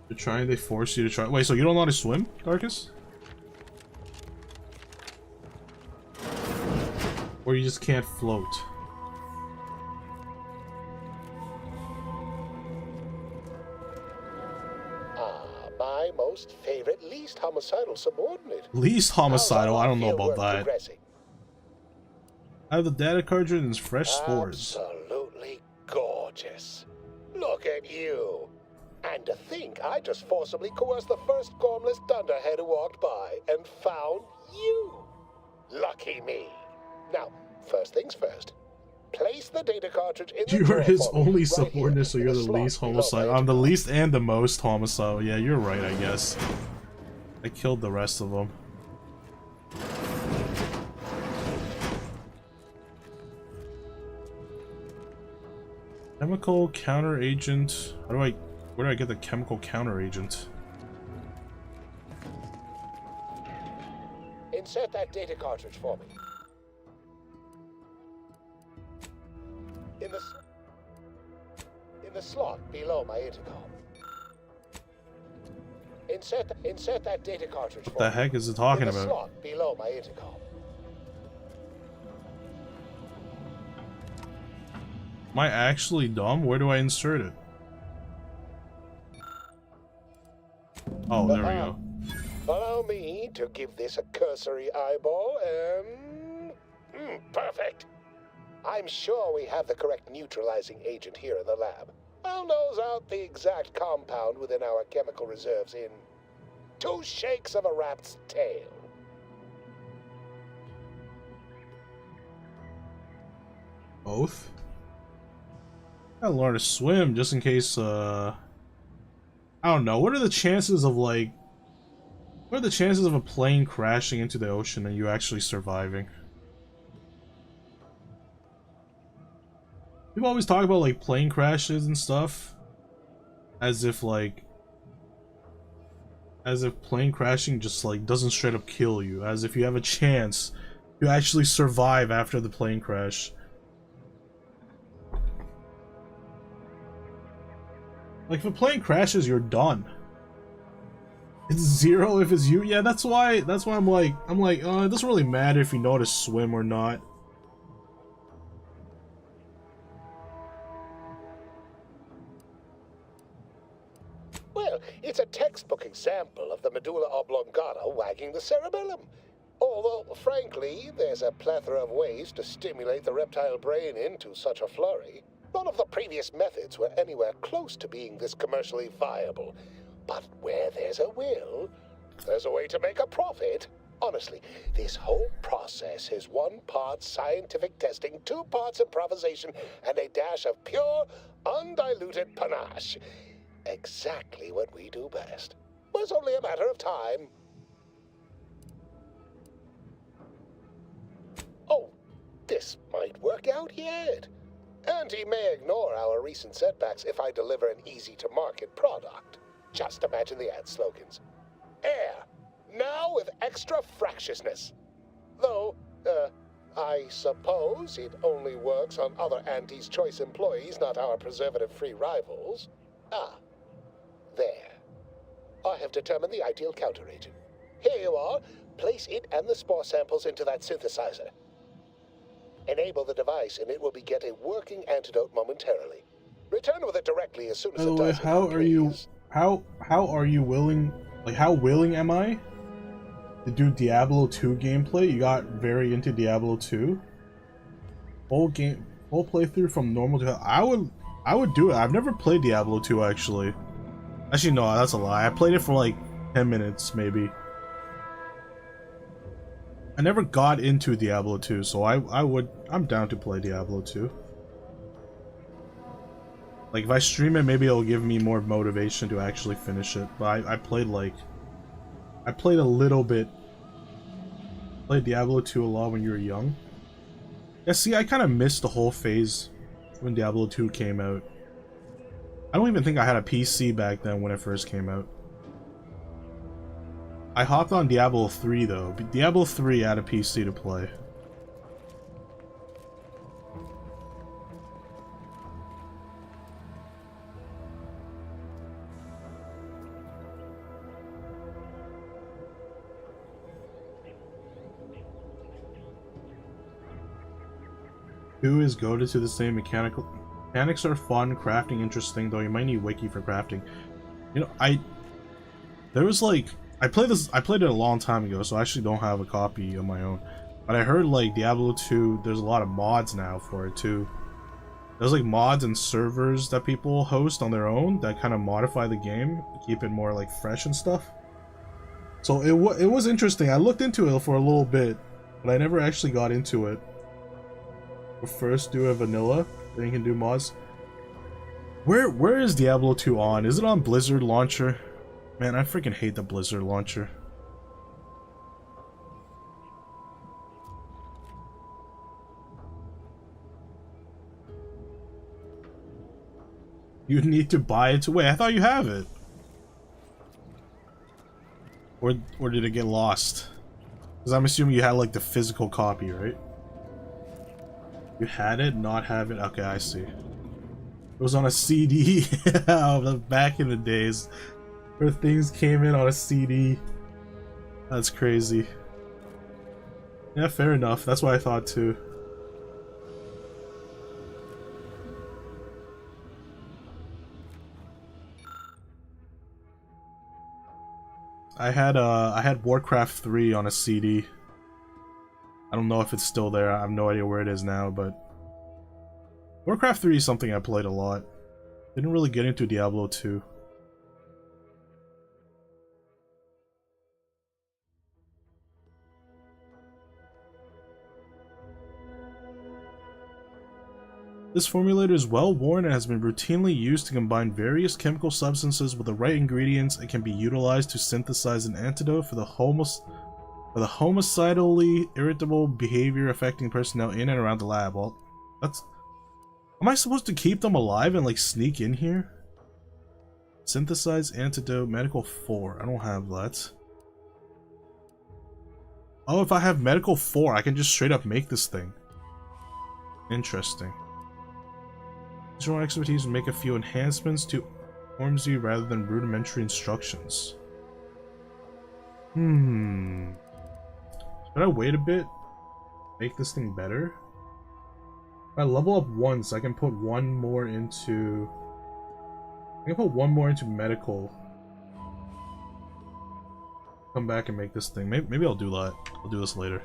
[SPEAKER 1] They're trying. They force you to try. Wait, so you don't know how to swim, Darkus? Or you just can't float?
[SPEAKER 8] My most favorite, least homicidal subordinate.
[SPEAKER 1] Least homicidal? I don't know about that.
[SPEAKER 8] Progressing.
[SPEAKER 1] I have the data cartridge and fresh spores.
[SPEAKER 8] Absolutely gorgeous. Look at you. And to think I just forcibly coerced the first gormless dunderhead who walked by and found you. Lucky me. Now, first things first. Place the data cartridge in the
[SPEAKER 1] You're his
[SPEAKER 8] drawer for me,
[SPEAKER 1] only
[SPEAKER 8] right
[SPEAKER 1] subordinate,
[SPEAKER 8] here,
[SPEAKER 1] so
[SPEAKER 8] in
[SPEAKER 1] you're
[SPEAKER 8] the
[SPEAKER 1] the
[SPEAKER 8] slot
[SPEAKER 1] least
[SPEAKER 8] below
[SPEAKER 1] homicidal.
[SPEAKER 8] my
[SPEAKER 1] I'm the least and the most homicidal. Yeah, you're right, I guess. I killed the rest of them. Chemical counter agent. Where do I get the chemical counter agent?
[SPEAKER 8] Insert that data cartridge for me. In the slot below my intercom. Insert that data cartridge for me.
[SPEAKER 1] What the heck is it talking about?
[SPEAKER 8] In the slot below my intercom.
[SPEAKER 1] Am I actually dumb? Where do I insert it? Oh, there we go.
[SPEAKER 8] Allow me to give this a cursory eyeball and... perfect. I'm sure we have the correct neutralizing agent here in the lab. I'll nose out the exact compound within our chemical reserves in 2 shakes of a rat's tail.
[SPEAKER 1] Both? I gotta learn to swim just in case, I don't know. What are the chances of, like... What are the chances of a plane crashing into the ocean and you actually surviving? People always talk about, like, plane crashes and stuff. As if, like... As if plane crashing just, like, doesn't straight up kill you. As if you have a chance to actually survive after the plane crash. Like, if a plane crashes, you're done. It's 0 if it's you. Yeah, that's why I'm like, it doesn't really matter if you know how to swim or not.
[SPEAKER 8] Well, it's a textbook example of the medulla oblongata wagging the cerebellum. Although, frankly, there's a plethora of ways to stimulate the reptile brain into such a flurry. None of the previous methods were anywhere close to being this commercially viable. But where there's a will, there's a way to make a profit. Honestly, this whole process is 1 part scientific testing, 2 parts improvisation, and a dash of pure, undiluted panache. Exactly what we do best. But it's only a matter of time. Oh, this might work out yet. And he may ignore our recent setbacks if I deliver an easy-to-market product. Just imagine the ad slogans. Air, now with extra fractiousness. Though, I suppose it only works on other Auntie's Choice employees, not our preservative-free rivals. Ah, there. I have determined the ideal counteragent. Here you are. Place it and the spore samples into that synthesizer. Enable the device and it will beget a working antidote momentarily. Return with it directly as soon as it does.
[SPEAKER 1] How are you willing, like, how willing am I to do Diablo 2 gameplay? You got very into Diablo 2? Full playthrough from normal to... I would do it. I've never played Diablo 2 actually. Actually no, that's a lie. I played it for like 10 minutes maybe. I never got into Diablo 2, so I'm down to play Diablo 2. Like, if I stream it, maybe it'll give me more motivation to actually finish it. But I played a little bit. Played Diablo 2 a lot when you were young. Yeah, see, I kind of missed the whole phase when Diablo 2 came out. I don't even think I had a PC back then when it first came out. I hopped on Diablo 3 though. Diablo 3 had a PC to play. Two is goaded to the same mechanical. Mechanics are fun, crafting interesting, though you might need wiki for crafting. You know, there was like, I played it a long time ago, so I actually don't have a copy of my own. But I heard like Diablo 2, there's a lot of mods now for it too. There's like mods and servers that people host on their own that kind of modify the game to keep it more like fresh and stuff. So it was interesting. I looked into it for a little bit, but I never actually got into it. We'll first do a vanilla, then you can do mods. Where is Diablo 2 on? Is it on Blizzard launcher? Man, I freaking hate the Blizzard launcher. You need to buy it to wait. I thought you have it. Or did it get lost? Because I'm assuming you had like the physical copy, right? You had it, not have it. Okay, I see. It was on a CD. Back in the days where things came in on a CD. That's crazy. Yeah, fair enough. That's what I thought too. I had Warcraft 3 on a CD. I don't know if it's still there. I have no idea where it is now, but Warcraft 3 is something I played a lot. Didn't really get into Diablo 2. This formulator is well worn and has been routinely used to combine various chemical substances with the right ingredients and can be utilized to synthesize an antidote for the homicidally irritable behavior affecting personnel in and around the lab. Well, that's... Am I supposed to keep them alive and like sneak in here? Synthesize antidote medical 4. I don't have that. Oh, if I have medical 4, I can just straight up make this thing. Interesting. Use your own expertise and make a few enhancements to Ormsy rather than rudimentary instructions. Should I wait a bit? Make this thing better? If I level up once, I can put one more into... I can put one more into medical. Come back and make this thing. Maybe I'll do that. I'll do this later.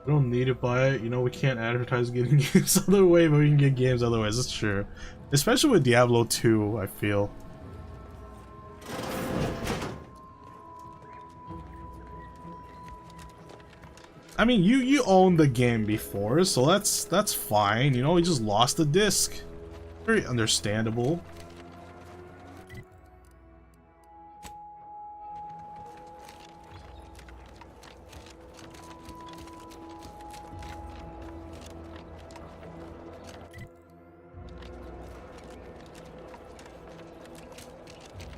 [SPEAKER 1] We don't need to buy it. You know, we can't advertise getting games other way, but we can get games otherwise. That's true. Especially with Diablo 2, I feel. I mean, you owned the game before, so that's fine. You know, we just lost the disc. Very understandable.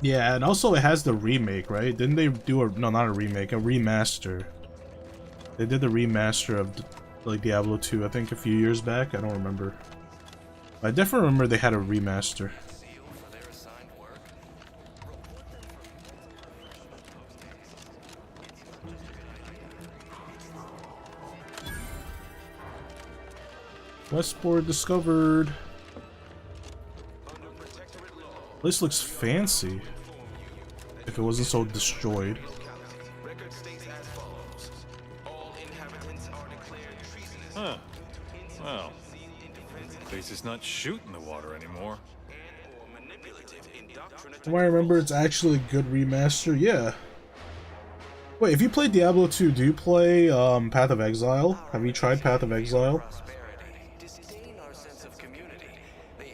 [SPEAKER 1] Yeah, and also it has the remake, right? Didn't they do a... No, not a remake, a remaster. They did the remaster of, like, Diablo 2, I think, a few years back. I don't remember. I definitely remember they had a remaster. Westport discovered. This looks fancy. If it wasn't so destroyed.
[SPEAKER 11] Huh. Well, at least it's not shooting the water anymore.
[SPEAKER 1] Do I remember it's actually a good remaster? Yeah. Wait, if you play Diablo 2, do you play Path of Exile? Have you tried Path of Exile?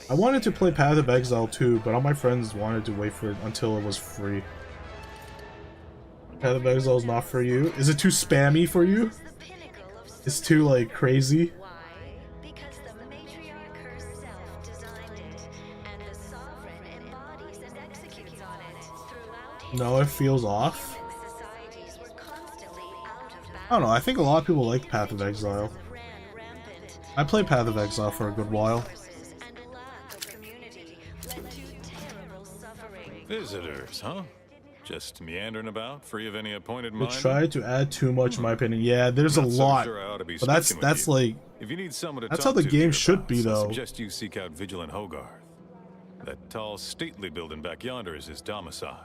[SPEAKER 1] I wanted to play Path of Exile too, but all my friends wanted to wait for it until it was free. Path of Exile is not for you? Is it too spammy for you? It's too, like, crazy? No, it feels off. I don't know, I think a lot of people like Path of Exile. I played Path of Exile for a good while.
[SPEAKER 11] Visitors, huh? Just meandering about, free of any appointed
[SPEAKER 1] They
[SPEAKER 11] mind.
[SPEAKER 1] tried to add too much, in my opinion. Yeah, there's a lot, but that's like,
[SPEAKER 11] if you need someone to
[SPEAKER 1] that's
[SPEAKER 11] talk
[SPEAKER 1] how the
[SPEAKER 11] to
[SPEAKER 1] game should be,
[SPEAKER 11] nearby, I
[SPEAKER 1] though.
[SPEAKER 11] suggest you seek out Vigilant Hogarth. That tall, stately building back yonder is his domicile.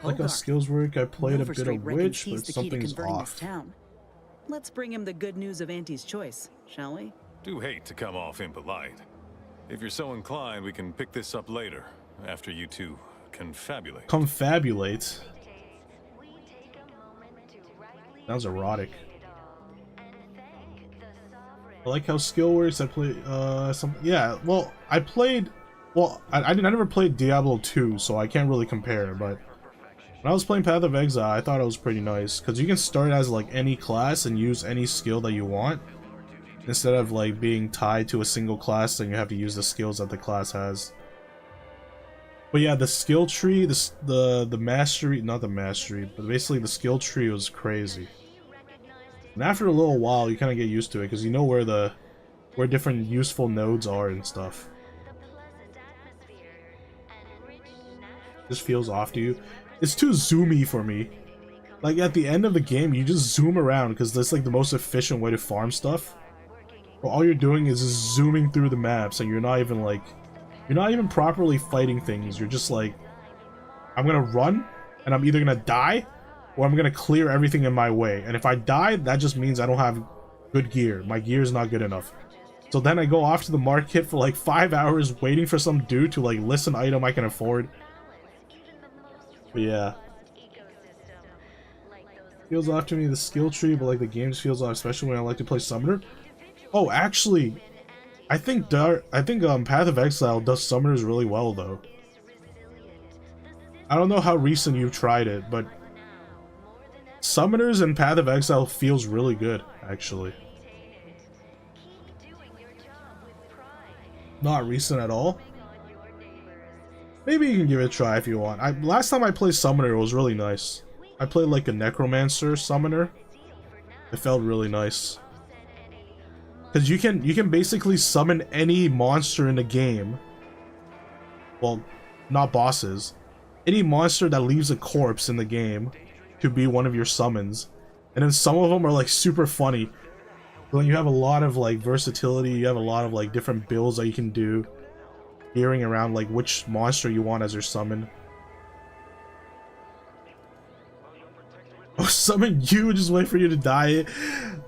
[SPEAKER 1] I like how skills work. I played a
[SPEAKER 3] Milford
[SPEAKER 1] bit
[SPEAKER 3] Street
[SPEAKER 1] of
[SPEAKER 3] reckons
[SPEAKER 1] Witch,
[SPEAKER 3] he's
[SPEAKER 1] but
[SPEAKER 3] the key to
[SPEAKER 1] something's
[SPEAKER 3] converting
[SPEAKER 1] off.
[SPEAKER 3] this town. Let's bring him the good news of Auntie's choice, shall we?
[SPEAKER 11] Do hate to come off impolite. If you're so inclined, we can pick this up later, after you two confabulate.
[SPEAKER 1] Confabulate? Sounds erotic. I like how skill works. I play, yeah, well, I never played Diablo 2, so I can't really compare, but when I was playing Path of Exile, I thought it was pretty nice, because you can start as, like, any class and use any skill that you want. instead of like being tied to a single class, then you have to use the skills that the class has. But yeah, the skill tree, the mastery, not the mastery, but basically the skill tree was crazy. And after a little while, you kind of get used to it because you know where different useful nodes are and stuff. Just feels off to you. It's too zoomy for me. Like at the end of the game, you just zoom around because that's like the most efficient way to farm stuff. But all you're doing is just zooming through the maps, and you're not even properly fighting things. You're just like, I'm gonna run, and I'm either gonna die, or I'm gonna clear everything in my way. And if I die, that just means I don't have good gear. My gear is not good enough. So then I go off to the market for like 5 hours waiting for some dude to like list an item I can afford. But yeah. Feels off to me, the skill tree, but like the games feels off, especially when I like to play Summoner. Oh, actually, I think Path of Exile does Summoners really well though. I don't know how recent you've tried it, but Summoners and Path of Exile feels really good, actually. Not recent at all? Maybe you can give it a try if you want. Last time I played Summoner, it was really nice. I played like a Necromancer Summoner. It felt really nice. Because you can basically summon any monster in the game. Well, not bosses. Any monster that leaves a corpse in the game could be one of your summons. And then some of them are like super funny. But you have a lot of like versatility, you have a lot of like different builds that you can do. Gearing around like which monster you want as your summon. Oh, summon you and just wait for you to die.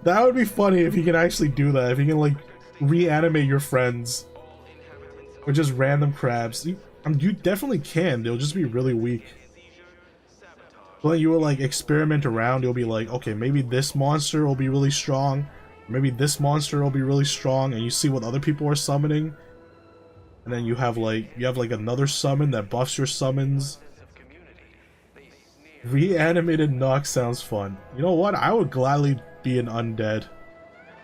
[SPEAKER 1] That would be funny if you can actually do that. If you can like reanimate your friends. Or just random crabs. You definitely can. They'll just be really weak. But then you will like experiment around. You'll be like, okay, maybe this monster will be really strong. Maybe this monster will be really strong. And you see what other people are summoning. And then you have like another summon that buffs your summons. Reanimated Nox sounds fun. You know what? I would gladly be an undead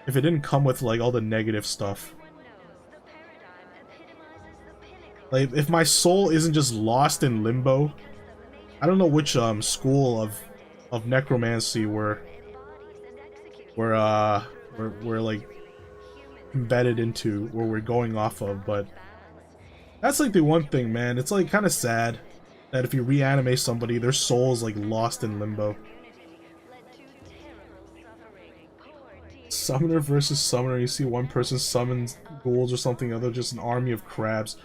[SPEAKER 1] if it didn't come with like all the negative stuff. Like if my soul isn't just lost in limbo. I don't know which school of necromancy we're like embedded into, where we're going off of, but that's like the one thing, man. It's like kind of sad that if you reanimate somebody, their soul is like lost in limbo. Summoner versus Summoner. You see one person summons ghouls or something, the other just an army of crabs.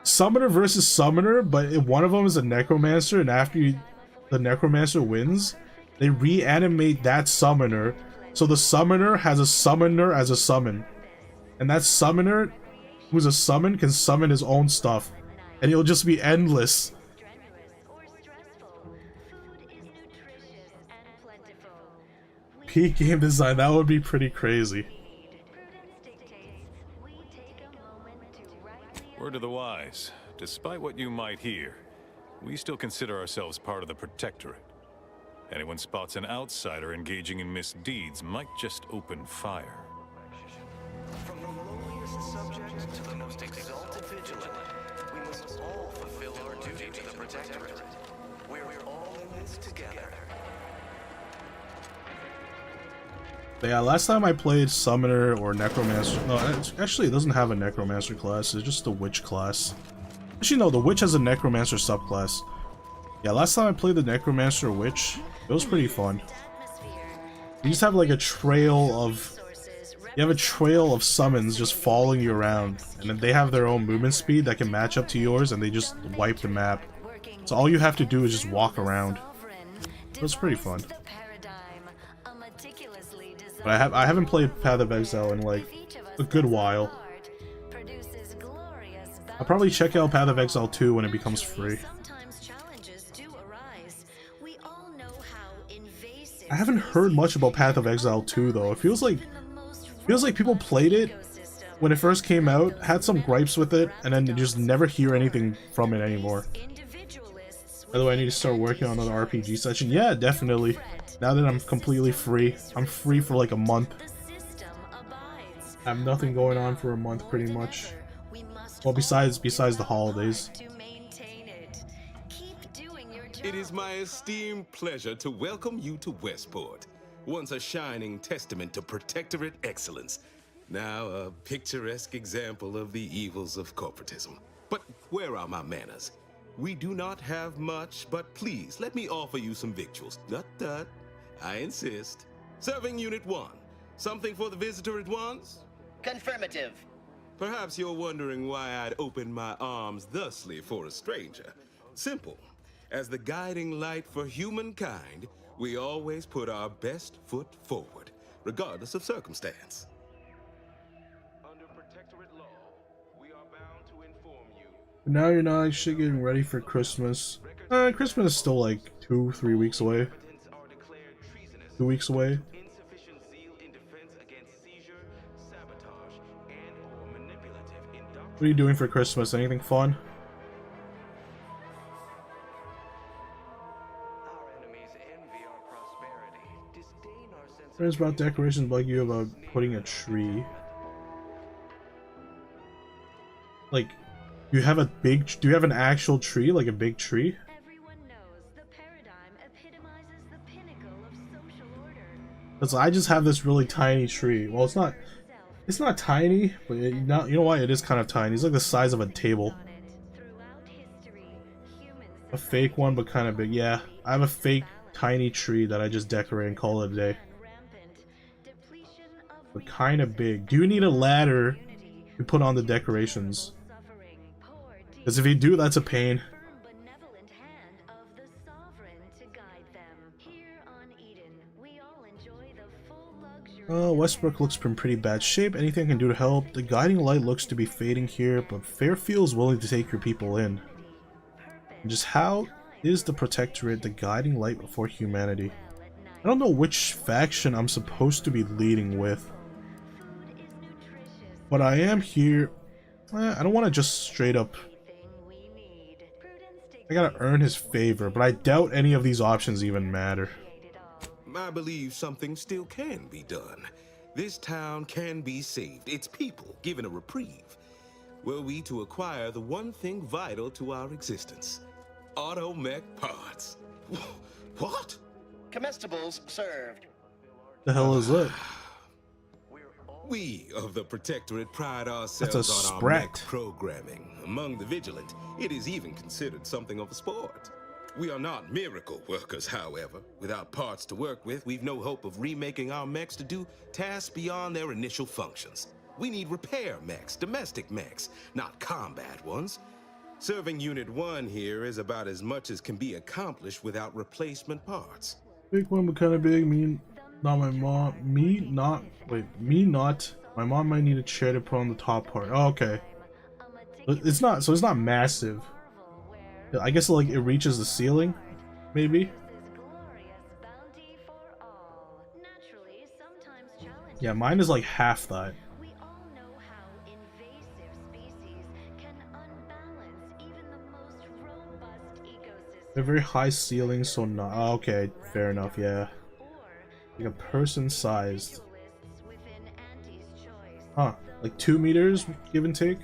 [SPEAKER 1] Summoner versus Summoner, but if one of them is a Necromancer, and after the Necromancer wins, they reanimate that Summoner, so the Summoner has a Summoner as a summon. And that Summoner, who's a summon, can summon his own stuff. And it'll just be endless. Peak game design, that would be pretty crazy.
[SPEAKER 11] Word to the wise, despite what you might hear, we still consider ourselves part of the Protectorate. Anyone spots an outsider engaging in misdeeds might just open fire.
[SPEAKER 12] From the lowliest subject to the most exalted vigilant, we must all fulfill our duty to the Protectorate. We're all in this together.
[SPEAKER 1] But yeah, last time I played Summoner or Necromancer... No, actually it doesn't have a Necromancer class, it's just a Witch class. Actually no, the Witch has a Necromancer subclass. Yeah, last time I played the Necromancer Witch, it was pretty fun. You just have like a trail of... You have a trail of summons just following you around, and then they have their own movement speed that can match up to yours, and they just wipe the map. So all you have to do is just walk around. It was pretty fun. But I haven't played Path of Exile in like a good while. I'll probably check out Path of Exile 2 when it becomes free. I haven't heard much about Path of Exile 2 though. It feels like people played it when it first came out, had some gripes with it, and then you just never hear anything from it anymore. By the way, I need to start working on another RPG session. Yeah, definitely. Now that I'm completely free. I'm free for like a month. I have nothing going on for a month pretty much. Well, besides the holidays.
[SPEAKER 13] It is my esteemed pleasure to welcome you to Westport, once a shining testament to Protectorate excellence, now a picturesque example of the evils of corporatism. But where are my manners? We do not have much, but please let me offer you some victuals. Tut. I insist. Serving Unit 1. Something for the visitor at once?
[SPEAKER 14] Confirmative.
[SPEAKER 13] Perhaps you're wondering why I'd open my arms thusly for a stranger. Simple. As the guiding light for humankind, we always put our best foot forward, regardless of circumstance. Under Protectorate law, we are bound to inform you.
[SPEAKER 1] Now you're not actually getting ready for Christmas. Christmas is still like 2-3 weeks away. 2 weeks away. What are you doing for Christmas? Anything fun? Friends about decorations bug you about putting a tree. Like, do you have an actual tree? Like a big tree? Because I just have this really tiny tree. Well, it's not tiny, but you know what? It is kind of tiny. It's like the size of a table. A fake one, but kind of big. Yeah, I have a fake tiny tree that I just decorate and call it a day. But kind of big. Do you need a ladder to put on the decorations? Because if you do, that's a pain. Westbrook looks in pretty bad shape. Anything I can do to help? The guiding light looks to be fading here, but Fairfield is willing to take your people in. And just how is the Protectorate the guiding light before humanity? I don't know which faction I'm supposed to be leading with. But I am here. I don't want to just straight up. I gotta earn his favor, but I doubt any of these options even matter.
[SPEAKER 13] I believe something still can be done. This town can be saved, its people given a reprieve. Were we to acquire the one thing vital to our existence: automech parts. What?
[SPEAKER 14] Comestibles served.
[SPEAKER 1] The hell is it?
[SPEAKER 13] We of the Protectorate pride ourselves on our mech programming. Among the vigilant, it is even considered something of a sport. We are not miracle workers, however. Without parts to work with, we've no hope of remaking our mechs to do tasks beyond their initial functions. We need repair mechs, domestic mechs, not combat ones. Serving Unit 1 here is about as much as can be accomplished without replacement parts.
[SPEAKER 1] Big one, but kind of big. Not my mom. Me not. My mom might need a chair to put on the top part. Oh, okay. It's not. So it's not massive. I guess like it reaches the ceiling, maybe. Yeah, mine is like half that. They're very high ceilings, so not. Oh, okay, fair enough. Yeah, like a person sized. Huh? Like 2 meters, give and take.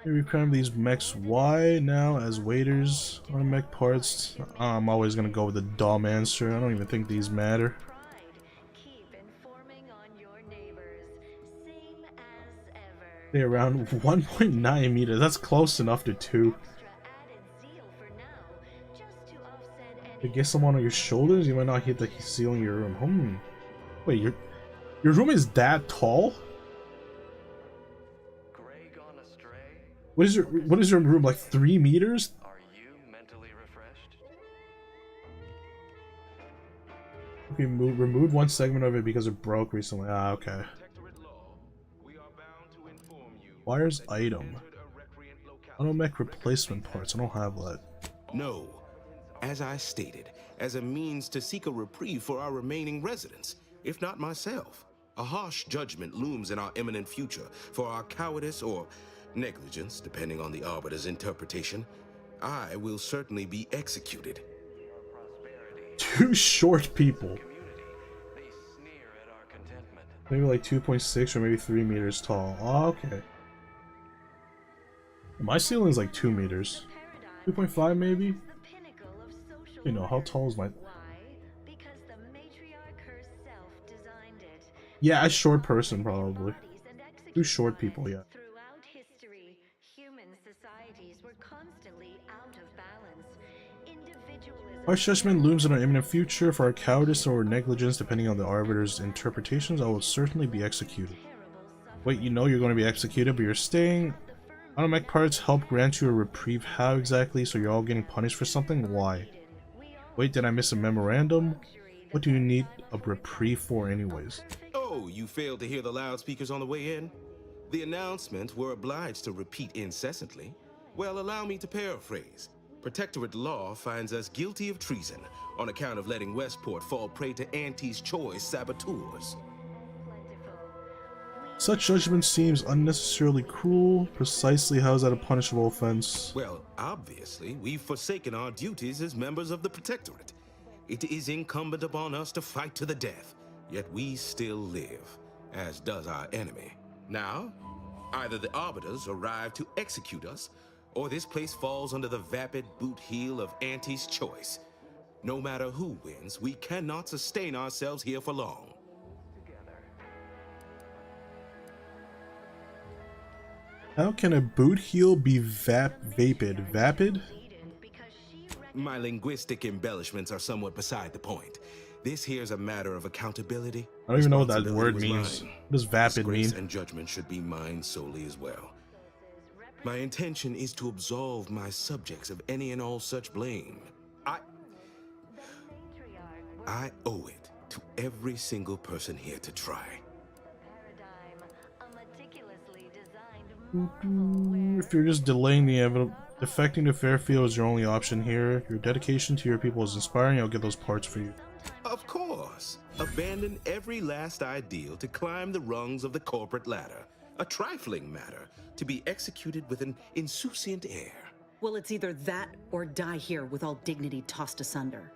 [SPEAKER 1] We cram these mechs wide now as waiters on mech parts. I'm always gonna go with the dumb answer. I don't even think these matter. They're around 1.9 meters. That's close enough to 2. To get someone on your shoulders, you might not hit the ceiling of your room. Wait, your room is that tall? What is your room, like 3 meters?
[SPEAKER 12] Are you mentally refreshed?
[SPEAKER 1] Okay, removed one segment of it because it broke recently. Ah, okay. Wires item. Automech replacement parts. I don't have that.
[SPEAKER 13] No. As I stated, as a means to seek a reprieve for our remaining residents, if not myself. A harsh judgment looms in our imminent future for our cowardice or negligence, depending on the Arbiter's interpretation. I will certainly be executed.
[SPEAKER 1] 2 short people. Maybe like 2.6 or maybe 3 meters tall. Oh, okay. My ceiling is like 2 meters. 2.5 maybe? You know, how tall is my... Yeah, a short person probably. 2 short people, yeah.
[SPEAKER 15] Throughout history, human societies were constantly out of balance. Individualism.
[SPEAKER 1] Our judgment looms in our imminent future. For our cowardice or negligence, depending on the arbiter's interpretations, I will certainly be executed. Wait, you know you're going to be executed, but you're staying? Automech parts help grant you a reprieve. How exactly? So you're all getting punished for something? Why? Wait, did I miss a memorandum? What do you need a reprieve for anyways?
[SPEAKER 13] Oh, you failed to hear the loudspeakers on the way in? The announcement we're obliged to repeat incessantly. Well, allow me to paraphrase. Protectorate law finds us guilty of treason on account of letting Westport fall prey to Auntie's choice saboteurs.
[SPEAKER 1] Such judgment seems unnecessarily cruel. Precisely how is that a punishable offense?
[SPEAKER 13] Well, obviously, we've forsaken our duties as members of the Protectorate. It is incumbent upon us to fight to the death, yet we still live, as does our enemy. Now, either the Arbiters arrive to execute us, or this place falls under the vapid boot heel of Auntie's choice. No matter who wins, we cannot sustain ourselves here for long.
[SPEAKER 1] How can a boot heel be vapid? Vapid?
[SPEAKER 13] My linguistic embellishments are somewhat beside the point. This here's a matter of accountability.
[SPEAKER 1] I don't even know what that word means. What does vapid mean?
[SPEAKER 13] Disgrace and judgment should be mine solely as well. My intention is to absolve my subjects of any and all such blame. I owe it to every single person here to try.
[SPEAKER 1] If you're just delaying the inevitable, defecting to Fairfield is your only option here. Your dedication to your people is inspiring. I'll get those parts for you.
[SPEAKER 13] Of course. Abandon every last ideal to climb the rungs of the corporate ladder. A trifling matter to be executed with an insouciant air.
[SPEAKER 3] Well, it's either that or die here with all dignity tossed asunder.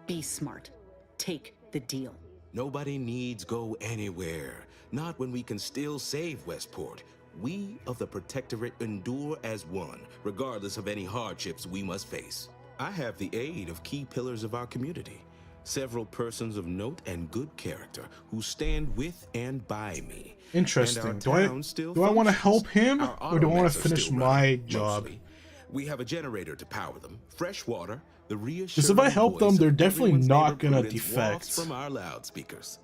[SPEAKER 3] Be smart. Take the deal.
[SPEAKER 13] Nobody needs go anywhere. Not when we can still save Westport. We of the Protectorate endure as one, regardless of any hardships we must face. I have the aid of key pillars of our community. Several persons of note and good character who stand with and by me.
[SPEAKER 1] Interesting. Do I want to help him, or do I want to finish my job?
[SPEAKER 13] Mostly. We have a generator to power them, fresh water, the reassuring
[SPEAKER 1] because if I help them, they're definitely not gonna defect.
[SPEAKER 13] From our loudspeakers.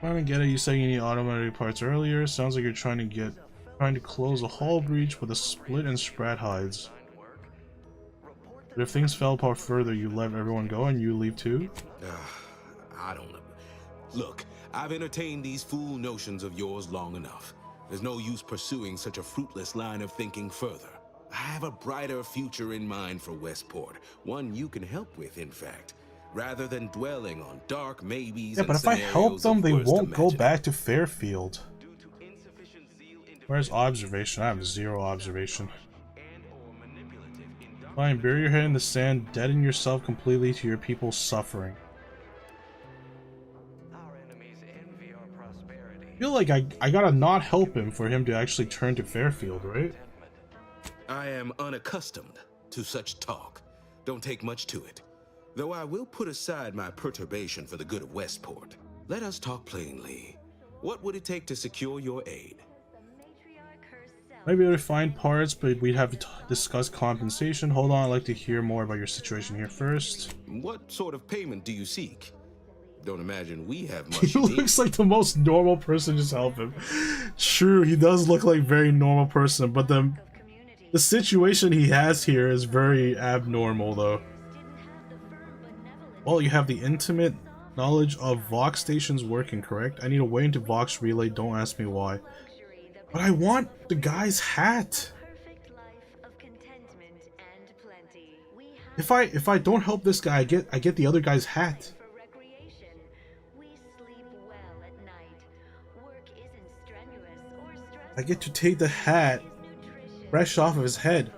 [SPEAKER 1] I don't get it. You said you need automatic parts earlier. Sounds like you're trying to close a hull breach with a split and spread hides. But if things fell apart further, you let everyone go and you leave too?
[SPEAKER 13] I don't know. Look, I've entertained these fool notions of yours long enough. There's no use pursuing such a fruitless line of thinking further. I have a brighter future in mind for Westport, one you can help with, in fact, rather than dwelling on dark maybes.
[SPEAKER 1] Yeah, but if I help them, they won't go back to Fairfield. Where's observation? I have 0 observation. Fine, bury your head in the sand, deaden yourself completely to your people's suffering. I feel like I gotta not help him for him to actually turn to Fairfield, right?
[SPEAKER 13] I am unaccustomed to such talk. Don't take much to it. Though I will put aside my perturbation for the good of Westport. Let us talk plainly. What would it take to secure your aid?
[SPEAKER 1] Might be able to find parts, but we'd have to discuss compensation. Hold on, I'd like to hear more about your situation here first.
[SPEAKER 13] What sort of payment do you seek? Don't imagine we have much.
[SPEAKER 1] He looks like the most normal person, just help him. True, he does look like a very normal person, but the situation he has here is very abnormal, though. Well, you have the intimate knowledge of Vox stations working, correct? I need a way into Vox Relay, don't ask me why. But I want the guy's hat. If I don't help this guy, I get the other guy's hat. I get to take the hat fresh off of his head.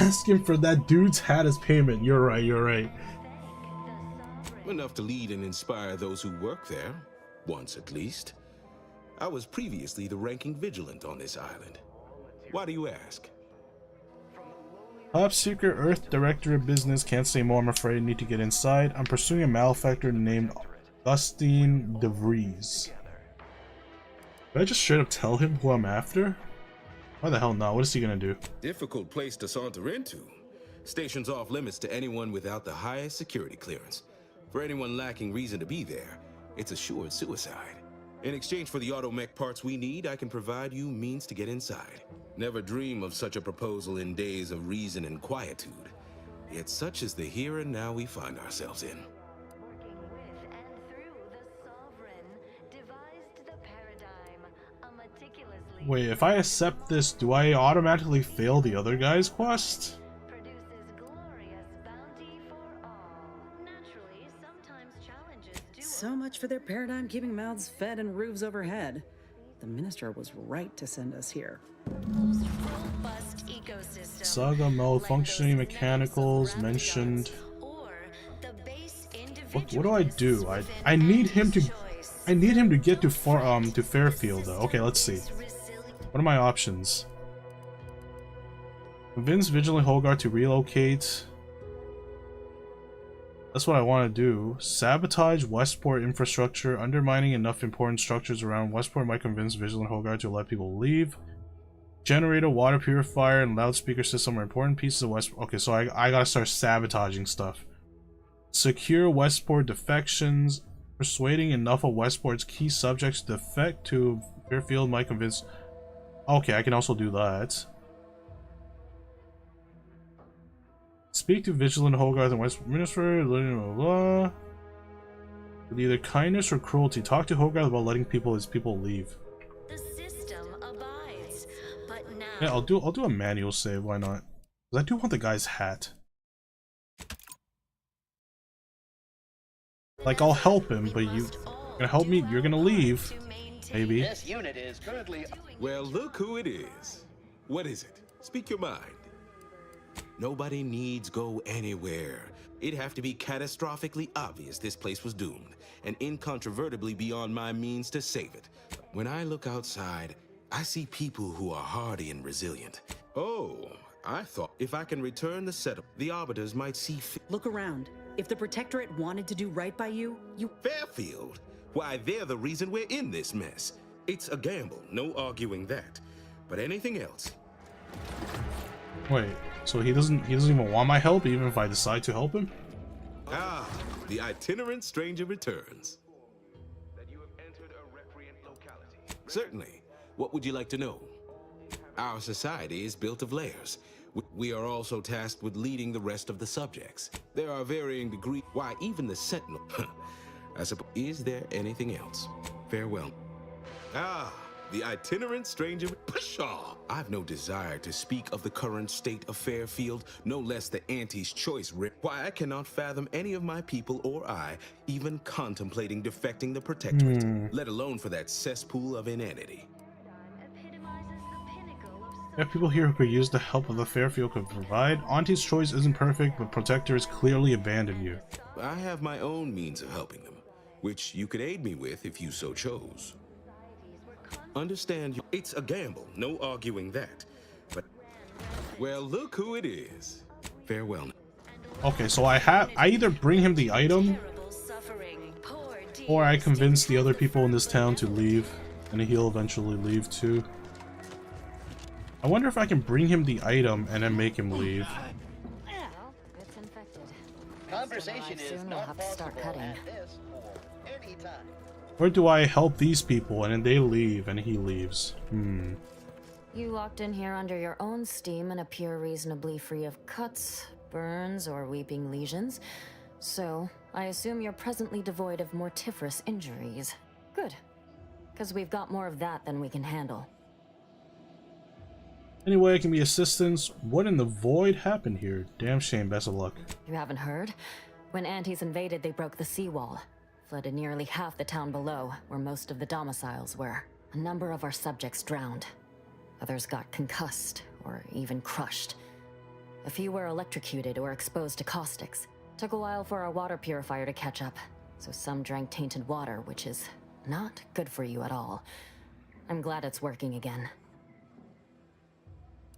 [SPEAKER 1] ask him for that dude's hat as payment. You're right, you're right.
[SPEAKER 13] Enough to lead and inspire those who work there, once at least. I was previously the ranking vigilant on this island. Why do you ask?
[SPEAKER 1] Top secret Earth Director of Business. Can't say more, I'm afraid. Need to get inside. I'm pursuing a malefactor named Augustine DeVries. Did I just straight up tell him who I'm after? Why the hell not? What is he gonna do?
[SPEAKER 13] Difficult place to saunter into. Station's off limits to anyone without the highest security clearance. For anyone lacking reason to be there, it's assured suicide. In exchange for the automech parts we need, I can provide you means to get inside. Never dream of such a proposal in days of reason and quietude. Yet such is the here and now we find ourselves in.
[SPEAKER 15] Working with and through the Sovereign, devised the paradigm, a meticulously
[SPEAKER 1] Wait, if I accept this, do I automatically fail the other guy's quest?
[SPEAKER 15] produces glorious bounty for all. Naturally, sometimes challenges do
[SPEAKER 3] So much for their paradigm keeping mouths fed and roofs overhead. The minister was right to send us here.
[SPEAKER 15] robust ecosystem.
[SPEAKER 1] Saga mode, functioning mechanicals mentioned.
[SPEAKER 15] Or the base
[SPEAKER 1] What do I do? I need him to get to Fairfield though. Okay, let's see. What are my options? Convince Vigilant Hogarth to relocate. That's what I want to do. Sabotage Westport infrastructure. Undermining enough important structures around Westport might convince Vigilant Hogarth to let people leave. Generate a water purifier and loudspeaker system are important pieces of Westport. Okay, so I gotta start sabotaging stuff. Secure Westport defections. Persuading enough of Westport's key subjects to defect to Fairfield might convince... Okay, I can also do that. Speak to Vigilant Hogarth and Westminster, blah, blah, blah. With either kindness or cruelty. Talk to Hogarth about letting his people leave.
[SPEAKER 15] The system abides, but now
[SPEAKER 1] Yeah, I'll do a manual save, why not? Because I do want the guy's hat. Like, I'll help him, but you're gonna help me, you're gonna leave. Maybe.
[SPEAKER 14] This unit is currently...
[SPEAKER 13] Well, look who it is. What is it? Speak your mind. Nobody needs go anywhere. It'd have to be catastrophically obvious this place was doomed, and incontrovertibly beyond my means to save it. When I look outside, I see people who are hardy and resilient. Oh, I thought if I can return the setup, the arbiters might see
[SPEAKER 3] Look around. If the Protectorate wanted to do right by you,
[SPEAKER 13] Fairfield? Why, they're the reason we're in this mess. It's a gamble, no arguing that. But anything else?
[SPEAKER 1] Wait, so he doesn't even want my help even if I decide to help him?
[SPEAKER 13] Ah, the itinerant stranger returns. Certainly. What would you like to know? Our society is built of layers. We are also tasked with leading the rest of the subjects. There are varying degrees. Why, even the Sentinel. I suppose. Is there anything else? Farewell. Ah, the itinerant stranger. Pshaw! I've no desire to speak of the current state of Fairfield, no less the Auntie's choice. Why, I cannot fathom any of my people or I even contemplating defecting the Protectorate, let alone for that cesspool of inanity.
[SPEAKER 1] We have people here who could use the help of the Fairfield could provide. Auntie's choice isn't perfect, but Protector has clearly abandoned you.
[SPEAKER 13] I have my own means of helping them, which you could aid me with if you so chose. Understand, it's a gamble, no arguing that. But, well, look who it is. Farewell.
[SPEAKER 1] Okay, so I either bring him the item, or I convince the other people in this town to leave, and he'll eventually leave too. I wonder if I can bring him the item and then make him leave.
[SPEAKER 15] it's infected.
[SPEAKER 14] Conversation is
[SPEAKER 15] Soon we'll
[SPEAKER 14] not
[SPEAKER 15] have to start
[SPEAKER 14] possible
[SPEAKER 15] cutting.
[SPEAKER 14] at this or any time.
[SPEAKER 1] Or do I help these people and then they leave and he leaves?
[SPEAKER 10] You locked in here under your own steam and appear reasonably free of cuts, burns, or weeping lesions. So, I assume you're presently devoid of mortiferous injuries. Good. Because we've got more of that than we can handle.
[SPEAKER 1] Anyway, I can be assistance. What in the void happened here? Damn shame, best of luck.
[SPEAKER 10] You haven't heard? When Antes invaded, they broke the seawall. Flooded nearly half the town below, where most of the domiciles were. A number of our subjects drowned. Others got concussed, or even crushed. A few were electrocuted or exposed to caustics. Took a while for our water purifier to catch up, so some drank tainted water, which is not good for you at all. I'm glad it's working again.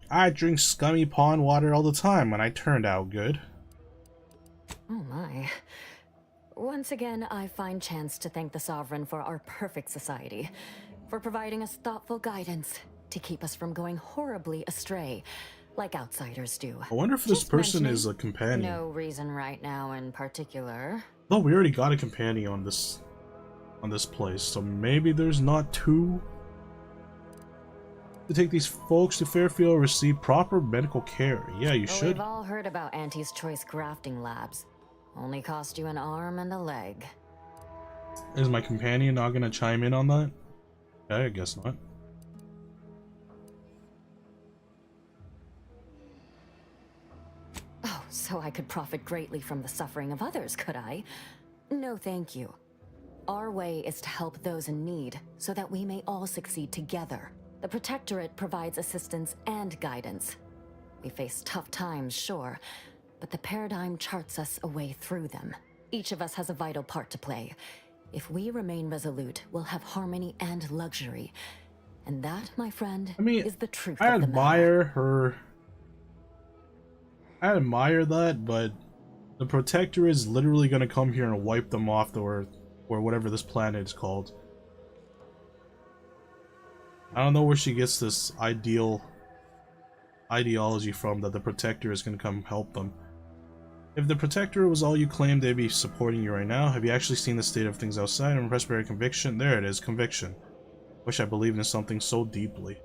[SPEAKER 1] I drink scummy pond water all the time, and I turned out good.
[SPEAKER 10] Oh my. Once again, I find chance to thank the Sovereign for our perfect society, for providing us thoughtful guidance to keep us from going horribly astray, like outsiders do.
[SPEAKER 1] I wonder if this person is a companion.
[SPEAKER 10] No reason right now in particular.
[SPEAKER 1] No, we already got a companion on this place, so maybe there's not two. To take these folks to Fairfield, receive proper medical care. Yeah, you should.
[SPEAKER 10] We've all heard about Auntie's Choice grafting labs. Only cost you an arm and a leg.
[SPEAKER 1] Is my companion not gonna chime in on that? Okay, I guess not.
[SPEAKER 10] Oh, so I could profit greatly from the suffering of others, could I? No, thank you. Our way is to help those in need, so that we may all succeed together. The Protectorate provides assistance and guidance. We face tough times, sure, but the paradigm charts us a way through them. Each of us has a vital part to play. If we remain resolute, we'll have harmony and luxury. And that, my friend, is the truth of the matter.
[SPEAKER 1] I admire that, but the Protectorate is literally gonna come here and wipe them off the Earth, or whatever this planet is called. I don't know where she gets this ideology from, that the Protector is going to come help them. If the Protector was all you claimed, they'd be supporting you right now. Have you actually seen the state of things outside? I'm impressed by your conviction. There it is, conviction. Wish I believed in something so deeply.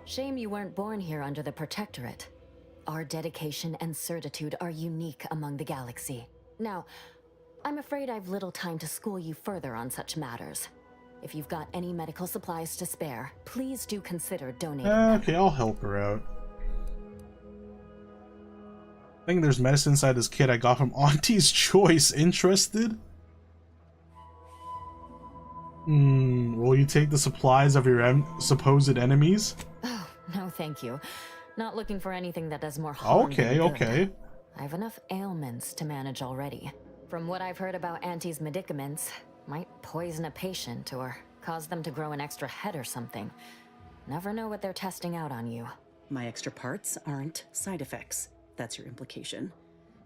[SPEAKER 10] Shame you weren't born here under the Protectorate. Our dedication and certitude are unique among the galaxy. Now, I'm afraid I've little time to school you further on such matters. If you've got any medical supplies to spare, please do consider donating them.
[SPEAKER 1] Okay, I'll help her out. I think there's medicine inside this kit I got from Auntie's Choice. Interested? Will you take the supplies of your supposed enemies?
[SPEAKER 10] Oh, no thank you. Not looking for anything that does more harm than good.
[SPEAKER 1] Okay.
[SPEAKER 10] I have enough ailments to manage already. From what I've heard about Auntie's medicaments, might poison a patient or cause them to grow an extra head or something. Never know what they're testing out on you.
[SPEAKER 3] My extra parts aren't side effects. That's your implication.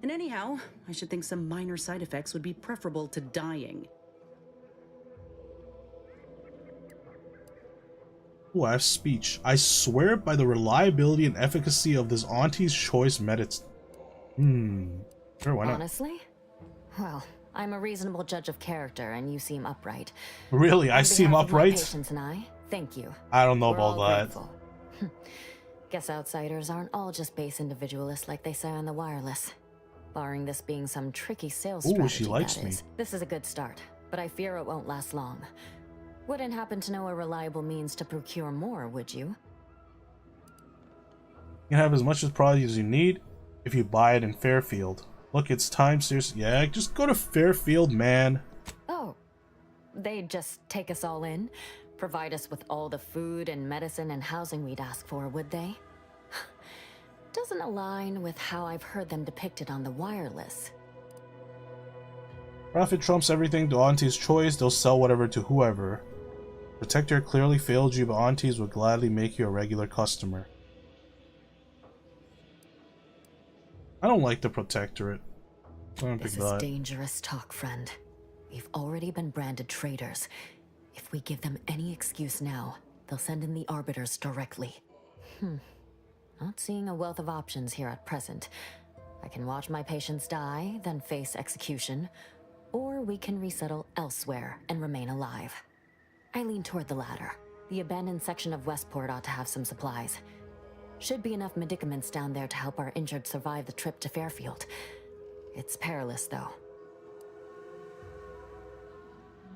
[SPEAKER 3] And anyhow, I should think some minor side effects would be preferable to dying.
[SPEAKER 1] Ooh, I have speech. I swear by the reliability and efficacy of this Auntie's Choice medicine. Sure, why not?
[SPEAKER 10] Honestly? Well, I'm a reasonable judge of character, and you seem upright.
[SPEAKER 1] Really? I seem upright?
[SPEAKER 10] Patients and I, thank you.
[SPEAKER 1] I don't know about that.
[SPEAKER 10] Guess outsiders aren't all just base individualists like they say on the wireless. Barring this being some tricky sales strategy,
[SPEAKER 1] she likes me.
[SPEAKER 10] This is a good start, but I fear it won't last long. Wouldn't happen to know a reliable means to procure more, would you?
[SPEAKER 1] You can have as much product as you need if you buy it in Fairfield. Look, it's time, seriously. Yeah, just go to Fairfield, man.
[SPEAKER 10] Oh, they'd just take us all in? Provide us with all the food and medicine and housing we'd ask for, would they? Doesn't align with how I've heard them depicted on the wireless.
[SPEAKER 1] Profit trumps everything to Auntie's Choice. They'll sell whatever to whoever. Protector clearly failed you, but Auntie's would gladly make you a regular customer. I don't like the Protectorate. I don't
[SPEAKER 10] This
[SPEAKER 1] pick
[SPEAKER 10] is
[SPEAKER 1] that.
[SPEAKER 10] dangerous talk, friend. We've already been branded traitors. If we give them any excuse now, they'll send in the Arbiters directly. Not seeing a wealth of options here at present. I can watch my patients die, then face execution, or we can resettle elsewhere and remain alive. I lean toward the latter. The abandoned section of Westport ought to have some supplies. Should be enough medicaments down there to help our injured survive the trip to Fairfield. It's perilous, though.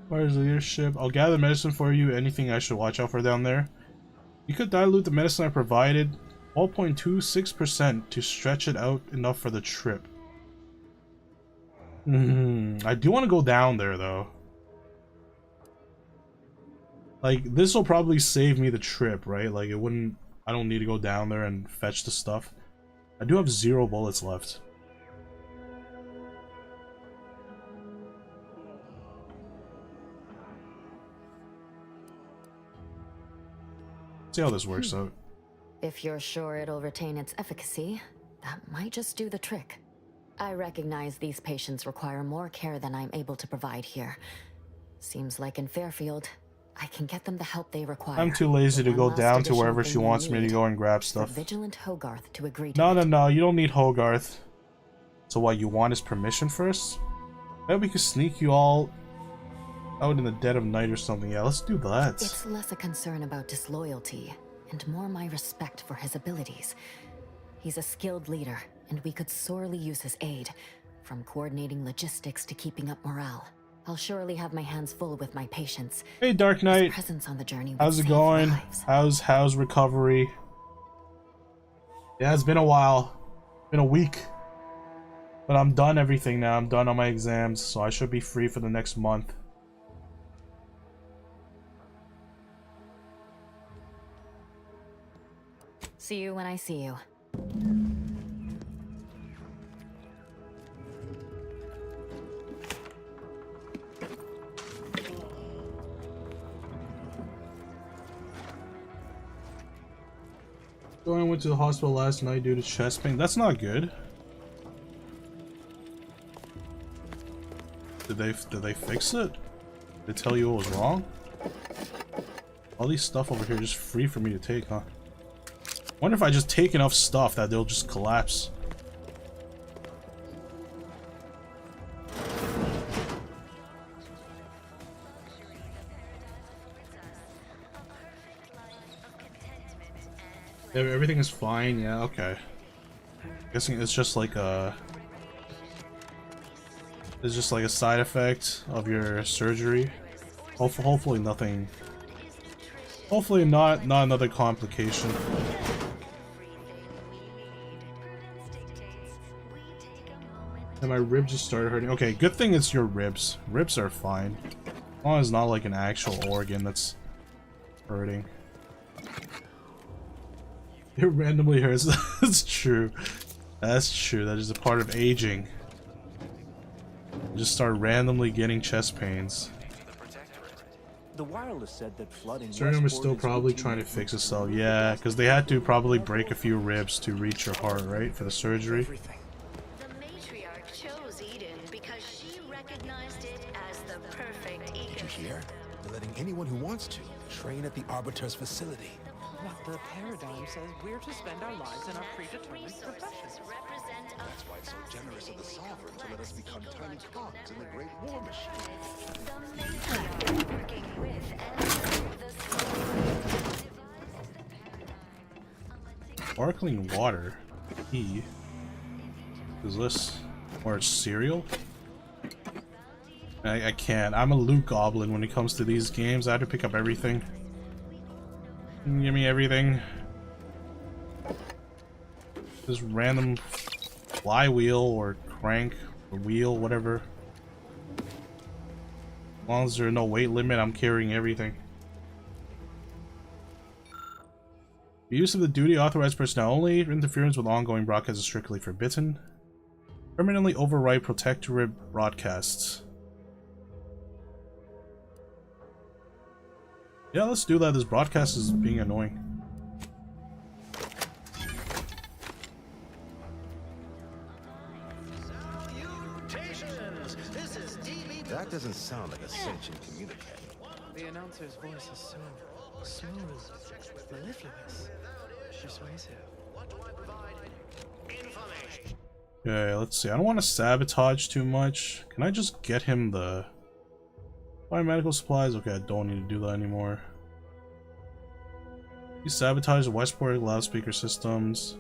[SPEAKER 1] Where's leadership? I'll gather medicine for you. Anything I should watch out for down there? You could dilute the medicine I provided 12.26% to stretch it out enough for the trip. I do want to go down there though. Like, this will probably save me the trip, right? Like, I don't need to go down there and fetch the stuff. I do have 0 bullets left. See how this works out.
[SPEAKER 10] If you're sure it'll retain its efficacy, that might just do the trick. I recognize these patients require more care than I'm able to provide here. Seems like in Fairfield, I can get them the help they require.
[SPEAKER 1] I'm too lazy to
[SPEAKER 10] One
[SPEAKER 1] go
[SPEAKER 10] last
[SPEAKER 1] down to
[SPEAKER 10] additional
[SPEAKER 1] wherever
[SPEAKER 10] thing
[SPEAKER 1] she
[SPEAKER 10] I
[SPEAKER 1] wants me to
[SPEAKER 10] need
[SPEAKER 1] go and grab
[SPEAKER 10] for
[SPEAKER 1] stuff.
[SPEAKER 10] Vigilant Hogarth to agree to
[SPEAKER 1] No,
[SPEAKER 10] it.
[SPEAKER 1] no, no, you don't need Hogarth. So what, you want his permission first? Maybe we could sneak you all out in the dead of night or something. Yeah, let's do that.
[SPEAKER 10] It's less a concern about disloyalty and more my respect for his abilities. He's a skilled leader, and we could sorely use his aid, from coordinating logistics to keeping up morale. I'll surely have my hands full with my patients.
[SPEAKER 1] Hey, Dark Knight.
[SPEAKER 10] His presence on the journey would
[SPEAKER 1] How's it
[SPEAKER 10] save
[SPEAKER 1] going?
[SPEAKER 10] lives.
[SPEAKER 1] How's recovery? Yeah, it's been a while. Been a week. But I'm done everything now. I'm done on my exams, so I should be free for the next month.
[SPEAKER 10] See you when I see you.
[SPEAKER 1] I went to the hospital last night due to chest pain. That's not good. Did they fix it? Did they tell you what was wrong? All these stuff over here just free for me to take, huh? Wonder if I just take enough stuff that they'll just collapse. Everything is fine, yeah, okay. Guessing it's just like a... It's just like a side effect of your surgery. Hopefully nothing... Hopefully not another complication. And my ribs just started hurting. Okay, good thing it's your ribs. Ribs are fine. As long as it's not like an actual organ that's hurting. It randomly hurts. That's true. That's true. That is a part of aging. You just start randomly getting chest pains.
[SPEAKER 16] The wireless said that flooding.
[SPEAKER 1] Sternum is still probably trying to fix itself. Yeah, because they had to probably break a few ribs to reach your heart, right? For the surgery.
[SPEAKER 15] The matriarch chose Eden because she recognized it as the perfect ecosystem.
[SPEAKER 2] Did you hear? They're letting anyone who wants to train at the Arbiter's facility.
[SPEAKER 5] But the paradigm says we're to spend our lives in our predetermined professions.
[SPEAKER 2] That's why it's so generous of the Sovereign to let us become tiny cogs in the Great War Machine.
[SPEAKER 15] Working with
[SPEAKER 1] Sparkling water. E. Is this? Or it's cereal? I can't. I'm a loot goblin when it comes to these games. I have to pick up everything. Give me everything. This random flywheel or crank or wheel, whatever. As long as there's no weight limit, I'm carrying everything. The use of the duty authorized personnel only. Interference with ongoing broadcasts is strictly forbidden. Permanently override protectorate broadcasts. Yeah, let's do that. This broadcast is being annoying.
[SPEAKER 2] That doesn't sound like a sentient communicator.
[SPEAKER 5] The announcer's voice is so smooth, mellifluous, persuasive.
[SPEAKER 1] Okay, let's see. I don't want to sabotage too much. Can I just get him the biomedical supplies? Okay, I don't need to do that anymore. You sabotage the Westport loudspeaker systems.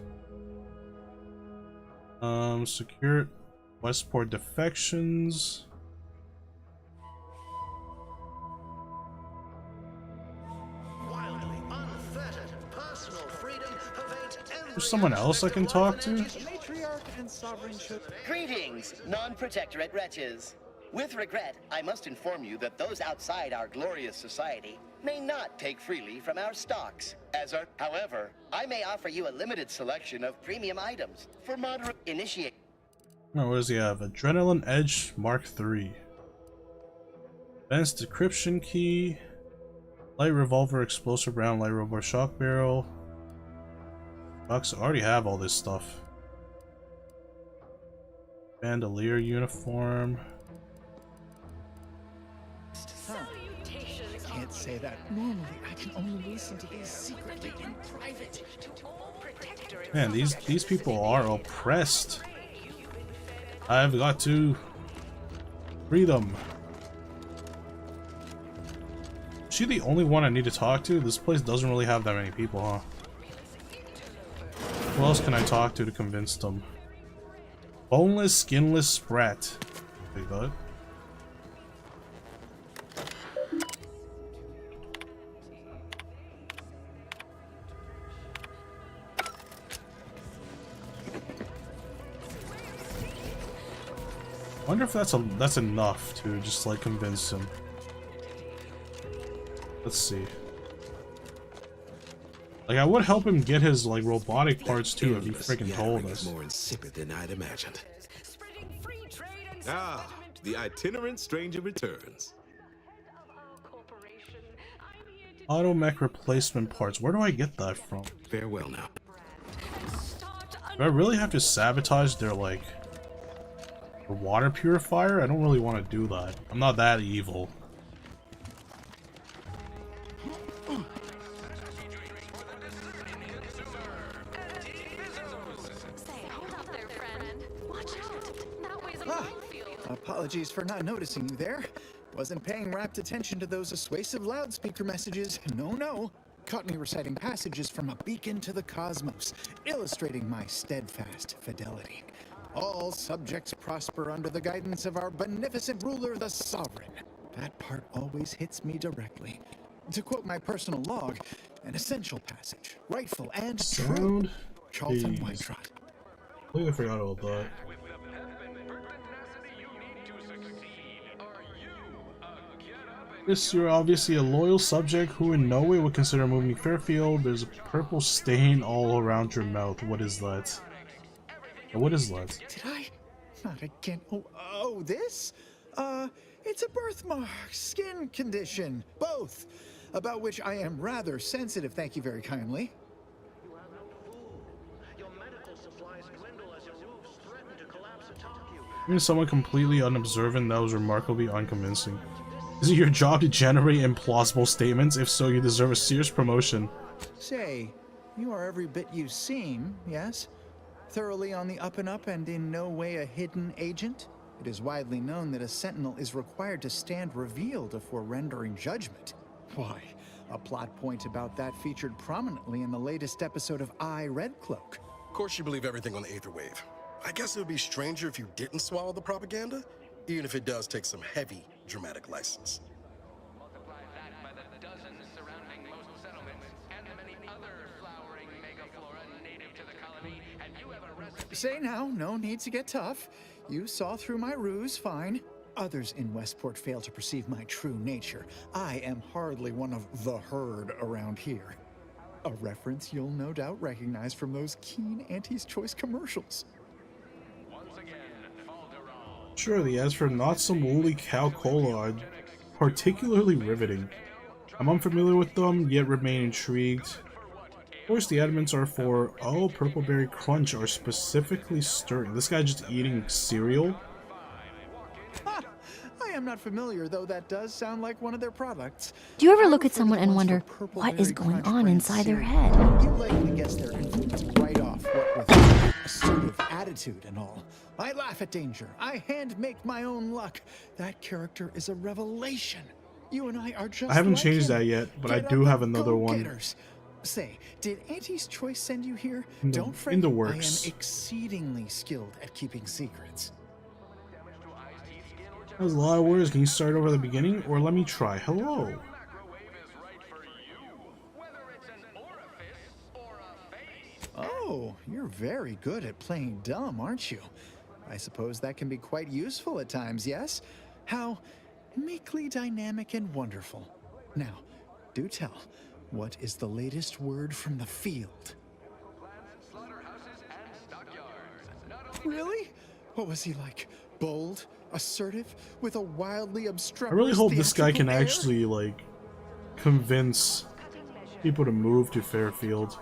[SPEAKER 1] Secure Westport defections. There's someone else I can talk to?
[SPEAKER 14] Greetings, non-protectorate wretches. With regret, I must inform you that those outside our glorious society may not take freely from our stocks. However, I may offer you a limited selection of premium items for moderate initiate.
[SPEAKER 1] Oh, what does he have? Adrenaline Edge Mark III. Advanced Decryption Key. Light Revolver, Explosive Round, Light Revolver, Shock Barrel. Bucks already have all this stuff. Bandolier Uniform.
[SPEAKER 17] I can't say that. Normally, I can only listen to these secretly in private.
[SPEAKER 1] Man, these people are oppressed. I've got to free them. Is she the only one I need to talk to? This place doesn't really have that many people, huh? Who else can I talk to convince them? Boneless, skinless sprat. Big bud. I wonder if that's enough to just like convince him. Let's see. Like, I would help him get his like robotic parts too if he freaking told us.
[SPEAKER 13] More insipid than I'd imagined. Ah, the itinerant stranger returns.
[SPEAKER 1] Auto mech replacement parts. Where do I get that from?
[SPEAKER 13] Farewell now.
[SPEAKER 1] Do I really have to sabotage their like the water purifier? I don't really want to do that. I'm not that evil.
[SPEAKER 17] Apologies for not noticing you there. Wasn't paying rapt attention to those assuasive loudspeaker messages. No. Caught me reciting passages from a beacon to the cosmos, illustrating my steadfast fidelity. All subjects prosper under the guidance of our beneficent ruler, the sovereign. That part always hits me directly. To quote my personal log, an essential passage, rightful and true. Charlton Whitetrot.
[SPEAKER 1] I completely forgot about that. Yes, you're obviously a loyal subject who in no way would consider moving Fairfield. There's a purple stain all around your mouth. What is that? What is that?
[SPEAKER 17] Did I? Not again. Oh, this? It's a birthmark, skin condition, both, about which I am rather sensitive, thank you very kindly.
[SPEAKER 1] Even someone completely unobservant, that was remarkably unconvincing. Is it your job to generate implausible statements? If so, you deserve a serious promotion.
[SPEAKER 17] Say, you are every bit you seem, yes? Thoroughly on the up and up and in no way a hidden agent? It is widely known that a sentinel is required to stand revealed before rendering judgment. Why, a plot point about that featured prominently in the latest episode of I, Red Cloak.
[SPEAKER 2] Of course you believe everything on the Aether Wave. I guess it would be stranger if you didn't swallow the propaganda, even if it does take some heavy dramatic license.
[SPEAKER 17] Say now, no need to get tough. You saw through my ruse, fine. Others in Westport fail to perceive my true nature. I am hardly one of the herd around here. A reference you'll no doubt recognize from those keen Auntie's Choice commercials.
[SPEAKER 1] Surely, as for not some woolly cow cola are particularly riveting. I'm unfamiliar with them, yet remain intrigued. Of course, the admins are for, oh, Purple Berry Crunch are specifically stirring. This guy just eating cereal?
[SPEAKER 17] Ha! I am not familiar, though that does sound like one of their products.
[SPEAKER 18] Do you ever look at someone and wonder what is going on inside their head?
[SPEAKER 17] You likely guess their influence right off, what with assertive attitude and all. I laugh at danger. I hand make my own luck. That character is a revelation. You and I are just
[SPEAKER 1] I haven't
[SPEAKER 17] like
[SPEAKER 1] changed
[SPEAKER 17] him.
[SPEAKER 1] that yet, but
[SPEAKER 17] Get
[SPEAKER 1] I do
[SPEAKER 17] up
[SPEAKER 1] have
[SPEAKER 17] and
[SPEAKER 1] another
[SPEAKER 17] go
[SPEAKER 1] one.
[SPEAKER 17] getters. Say, did Auntie's Choice send you here?
[SPEAKER 1] In
[SPEAKER 17] Don't
[SPEAKER 1] the
[SPEAKER 17] fret.
[SPEAKER 1] works.
[SPEAKER 17] I am exceedingly skilled at keeping secrets.
[SPEAKER 1] That was a lot of words. Can you start over the beginning? Or let me try. Hello.
[SPEAKER 17] Oh, you're very good at playing dumb, aren't you? I suppose that can be quite useful at times, yes? How meekly dynamic and wonderful. Now, Do tell, what is the latest word from the field? Really? What was he like? Bold, assertive, with a wildly
[SPEAKER 1] I
[SPEAKER 17] obstreperous
[SPEAKER 1] really hope this guy can
[SPEAKER 17] theatrical air?
[SPEAKER 1] actually, like, convince people to move to Fairfield.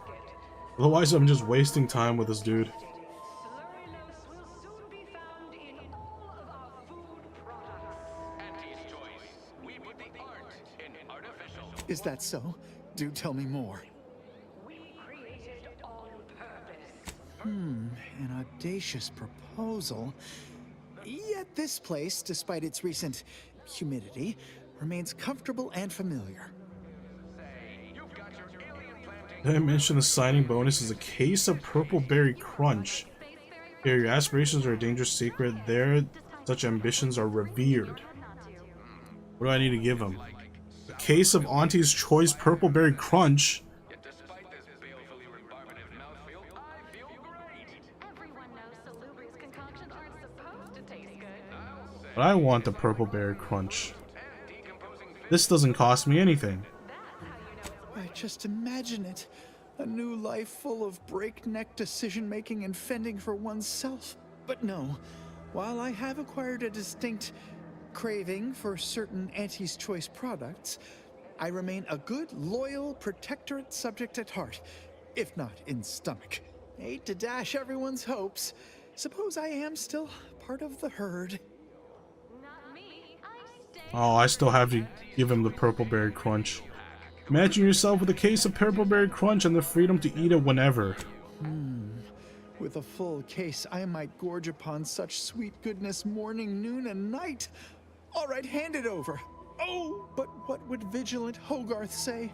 [SPEAKER 1] Otherwise, I'm just wasting time with this dude.
[SPEAKER 17] Is that so? Do tell me more. An audacious proposal. Yet this place, despite its recent humidity, remains comfortable and familiar.
[SPEAKER 1] Did I mention the signing bonus is a case of Purple Berry Crunch? Here, your aspirations are a dangerous secret. There, such ambitions are revered. What do I need to give him? A case of Auntie's Choice Purple Berry Crunch? But I want the Purple Berry Crunch. This doesn't cost me anything.
[SPEAKER 17] I just imagine it. A new life full of breakneck decision-making and fending for oneself. But no, while I have acquired a distinct craving for certain Auntie's Choice products, I remain a good, loyal Protectorate subject at heart, if not in stomach. Hate to dash everyone's hopes. Suppose I am still part of the herd.
[SPEAKER 1] Oh, I still have to give him the Purple Berry Crunch. Imagine yourself with a case of Purple Berry Crunch and the freedom to eat it whenever.
[SPEAKER 17] With a full case, I might gorge upon such sweet goodness morning, noon, and night. All right, hand it over. Oh, but what would Vigilant Hogarth say?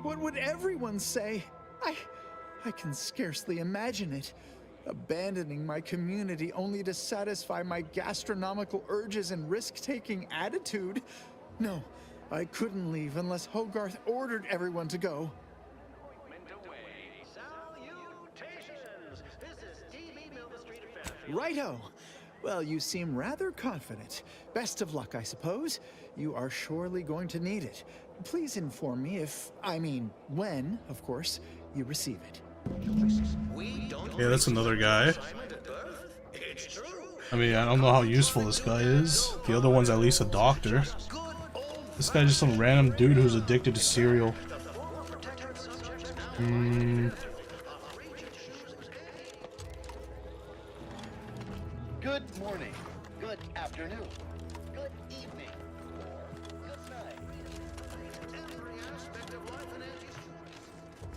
[SPEAKER 17] What would everyone say? I can scarcely imagine it. Abandoning my community only to satisfy my gastronomical urges and risk-taking attitude. No, I couldn't leave unless Hogarth ordered everyone to go. Righto! Well, you seem rather confident. Best of luck, I suppose. You are surely going to need it. Please inform me when, of course, you receive it.
[SPEAKER 1] Yeah, that's another guy. I mean, I don't know how useful this guy is. The other one's at least a doctor. This guy's just some random dude who's addicted to cereal.
[SPEAKER 14] Good morning, good afternoon, good evening, or good night. Every aspect of life and Auntie's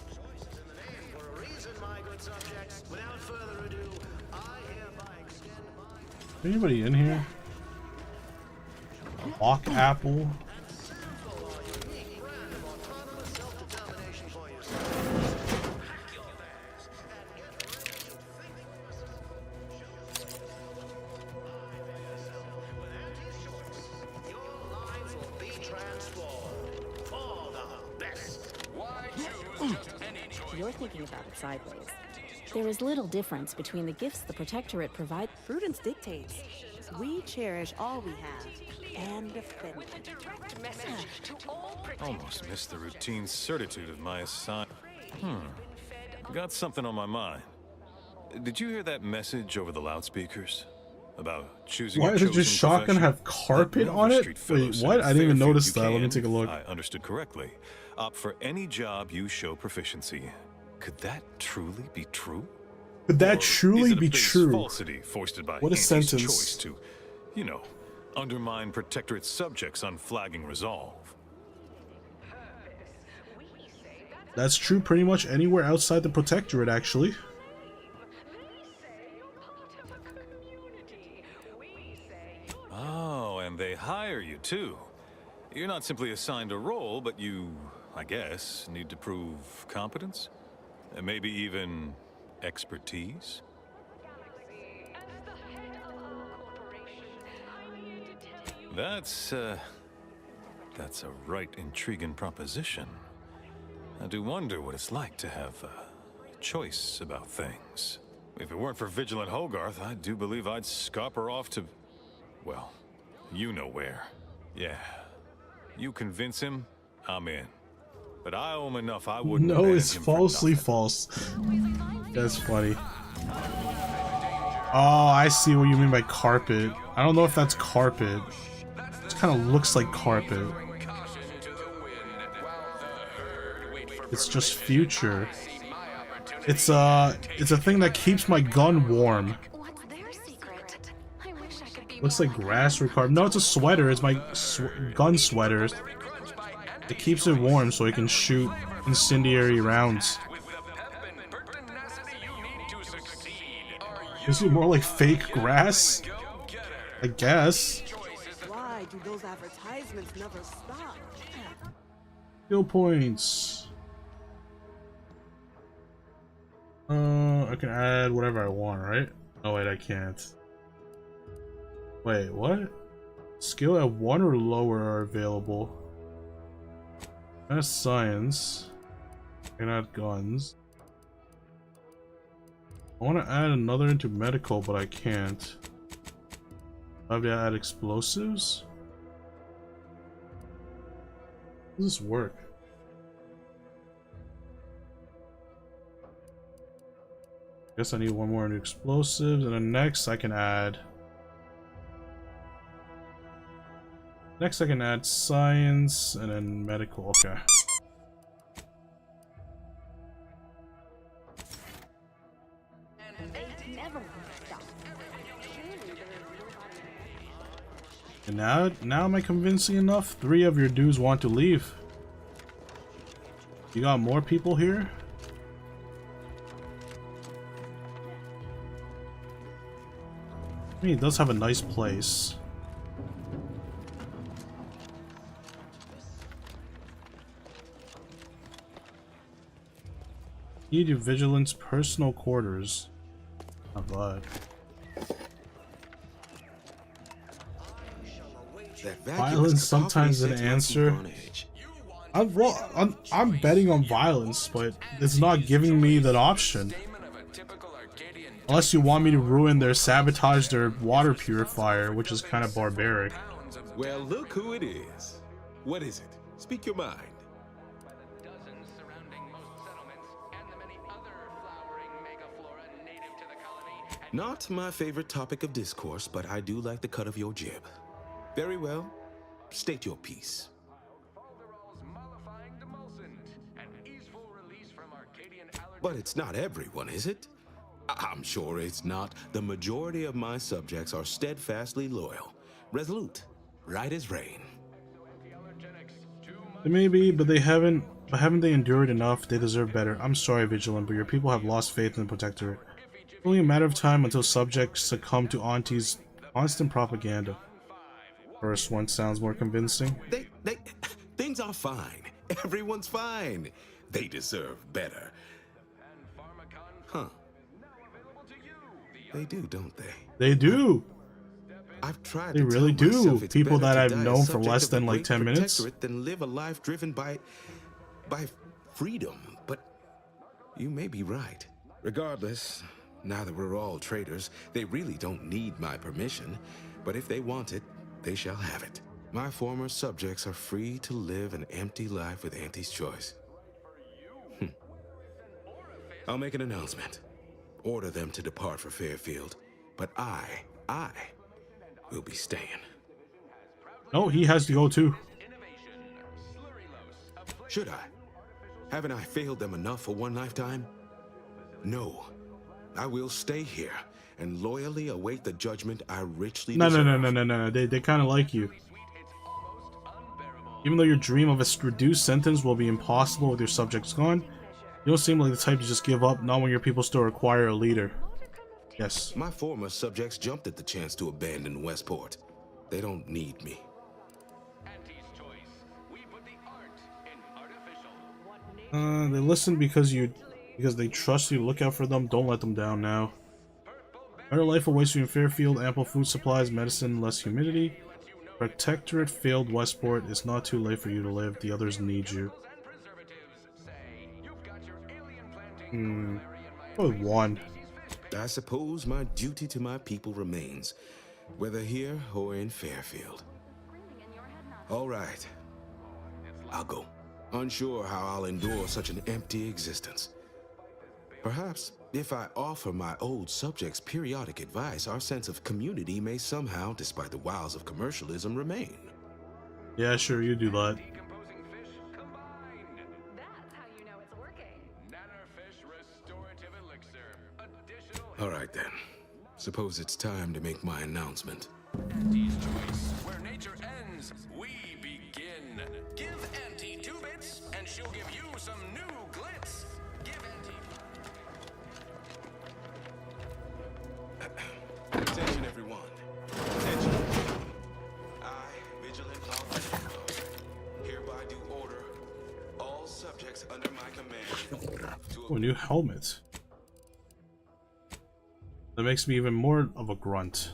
[SPEAKER 14] choice is in the name for a reason, my good subjects. Without further ado, I hereby extend my...
[SPEAKER 1] Anybody in here? Hawk apple.
[SPEAKER 19] You're thinking about it sideways. There is little difference between the gifts the Protectorate provide.
[SPEAKER 3] Prudence dictates. We cherish all we have and defend it.
[SPEAKER 11] Almost missed the routine certitude of my assignment. Got something on my mind. Did you hear that message over the loudspeakers? About choosing
[SPEAKER 1] Why
[SPEAKER 11] your
[SPEAKER 1] is it
[SPEAKER 11] chosen
[SPEAKER 1] just shotgun
[SPEAKER 11] profession?
[SPEAKER 1] have carpet
[SPEAKER 11] That
[SPEAKER 1] on
[SPEAKER 11] Nova
[SPEAKER 1] it?
[SPEAKER 11] Street fellow
[SPEAKER 1] Wait,
[SPEAKER 11] said
[SPEAKER 1] what?
[SPEAKER 11] at
[SPEAKER 1] I didn't even
[SPEAKER 11] Fairfield
[SPEAKER 1] notice
[SPEAKER 11] you
[SPEAKER 1] that. Let me
[SPEAKER 11] can,
[SPEAKER 1] take a look.
[SPEAKER 11] I understood correctly. Opt for any job you show proficiency. Could that truly be true?
[SPEAKER 1] Could that
[SPEAKER 11] Or
[SPEAKER 1] truly
[SPEAKER 11] is it a
[SPEAKER 1] be
[SPEAKER 11] base
[SPEAKER 1] true?
[SPEAKER 11] falsity foisted by
[SPEAKER 1] What a
[SPEAKER 11] Auntie's
[SPEAKER 1] sentence.
[SPEAKER 11] choice to, you know, undermine Protectorate subjects' unflagging resolve?
[SPEAKER 1] That's true pretty much anywhere outside the Protectorate, actually.
[SPEAKER 11] Oh, and they hire you too. You're not simply assigned a role, but you, I guess, need to prove competence? And maybe even expertise? That's a right intriguing proposition. I do wonder what it's like to have a choice about things. If it weren't for Vigilant Hogarth, I do believe I'd scupper off to... well, you know where. Yeah. You convince him, I'm in. but I owe him enough I wouldn't
[SPEAKER 1] No,
[SPEAKER 11] abandon
[SPEAKER 1] it's
[SPEAKER 11] him for
[SPEAKER 1] falsely
[SPEAKER 11] nothing.
[SPEAKER 1] false. That's funny. Oh, I see what you mean by carpet. I don't know if that's carpet. It kind of looks like carpet. It's just future. It's a thing that keeps my gun warm. Looks like grass or carpet. No, it's a sweater. It's my gun sweater. It keeps it warm so it can shoot incendiary rounds. Is it more like fake grass? I guess.
[SPEAKER 20] Why do those advertisements never stop?
[SPEAKER 1] Skill points. I can add whatever I want, right? Oh wait, I can't. Wait, what? Skill at 1 or lower are available. That's science. I can add guns. I want to add another into medical, but I can't. I have to add explosives? How does this work? Guess I need one more into explosives, and then next I can add... Next I can add science, and then medical, okay. And now am I convincing enough? 3 of your dudes want to leave. You got more people here? I mean, it does have a nice place. Need your vigilance personal quarters. Not bad. Violence sometimes an answer. I'm betting on violence, but it's not giving me that option. Unless you want me to ruin their sabotage their water purifier, which is kind of barbaric.
[SPEAKER 13] Well, look who it is. What is it? Speak your mind. Not my favorite topic of discourse, but I do like the cut of your jib. Very well. State your piece. But it's not everyone, is it? I'm sure it's not. The majority of my subjects are steadfastly loyal, resolute, right as rain.
[SPEAKER 1] Maybe, but they haven't. But haven't they endured enough? They deserve better. I'm sorry, Vigilant, but your people have lost faith in the Protectorate. It's only a matter of time until subjects succumb to Auntie's constant propaganda. First one sounds more convincing.
[SPEAKER 13] Things are fine. Everyone's fine. They deserve better. Huh. They do, don't they?
[SPEAKER 1] They do.
[SPEAKER 13] I've tried
[SPEAKER 1] they
[SPEAKER 13] to
[SPEAKER 1] really
[SPEAKER 13] tell
[SPEAKER 1] do.
[SPEAKER 13] myself it's
[SPEAKER 1] People
[SPEAKER 13] better
[SPEAKER 1] that
[SPEAKER 13] to
[SPEAKER 1] I've
[SPEAKER 13] die a
[SPEAKER 1] known for
[SPEAKER 13] subject
[SPEAKER 1] less
[SPEAKER 13] of the
[SPEAKER 1] than like
[SPEAKER 13] great
[SPEAKER 1] 10 minutes.
[SPEAKER 13] Protectorate than live a life driven by freedom. But you may be right. Regardless, now that we're all traitors, they really don't need my permission. But if they want it, they shall have it. My former subjects are free to live an empty life with Auntie's choice. I'll make an announcement. Order them to depart for Fairfield. But I will be staying.
[SPEAKER 1] No, he has to go too.
[SPEAKER 13] Should I? Haven't I failed them enough for one lifetime? No. I will stay here and loyally await the judgment I richly deserve.
[SPEAKER 1] No. They kind of like you. Even though your dream of a reduced sentence will be impossible with your subjects gone, you don't seem like the type to just give up, not when your people still require a leader. Yes.
[SPEAKER 13] My former subjects jumped at the chance to abandon Westport. They don't need me.
[SPEAKER 1] They listen because they trust you. Look out for them. Don't let them down now. Better life awaits you in Fairfield. Ample food supplies, medicine, less humidity. Protectorate failed Westport. It's not too late for you to live. The others need you. Oh, 1.
[SPEAKER 13] I suppose my duty to my people remains, whether here or in Fairfield. All right. I'll go. unsure how I'll endure such an empty existence. Perhaps, if I offer my old subjects periodic advice, our sense of community may somehow, despite the wiles of commercialism, remain.
[SPEAKER 1] Yeah, sure, you do that.
[SPEAKER 13] All right then. Suppose it's time to make my announcement.
[SPEAKER 12] Auntie's Choice, where nature ends, we begin. Give Auntie 2 bits, and she'll give you some new glitz. Give Auntie.
[SPEAKER 13] Attention, everyone. Attention. I, Vigilant Officer, hereby do order all subjects under my command to...
[SPEAKER 1] Oh, a new helmet. That makes me even more of a grunt.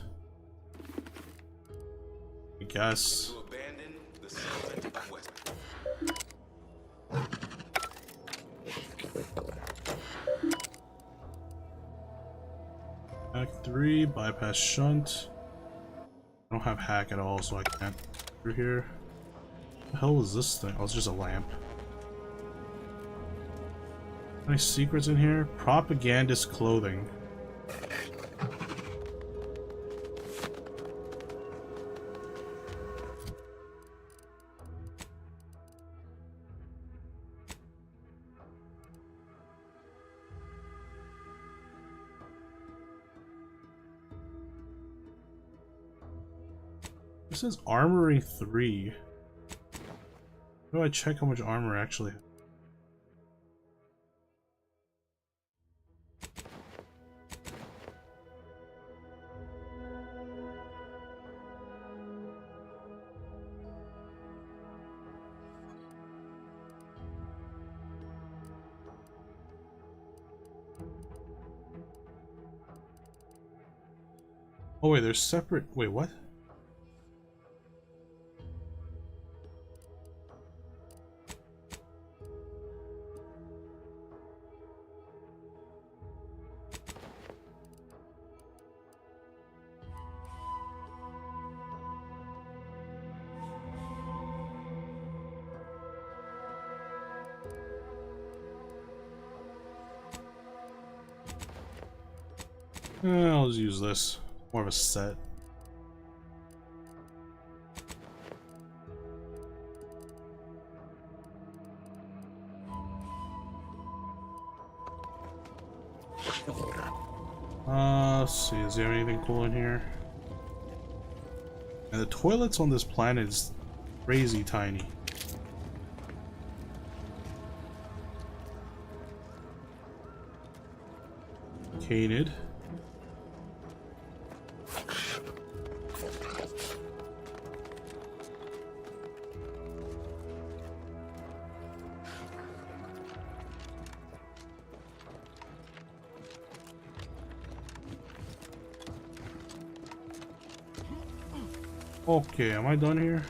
[SPEAKER 1] I guess.
[SPEAKER 13] To abandon the settlement of West.
[SPEAKER 1] Hack 3, bypass shunt. I don't have hack at all, so I can't through here. What the hell is this thing? Oh, it's just a lamp. Any secrets in here? Propagandist clothing. This is armory 3. How do I check how much armor I actually have? Oh wait, they're separate. Wait, what? I'll just use this. More of a set. Let's see, is there anything cool in here? And the toilets on this planet is crazy tiny. Canid. Okay, am I done here?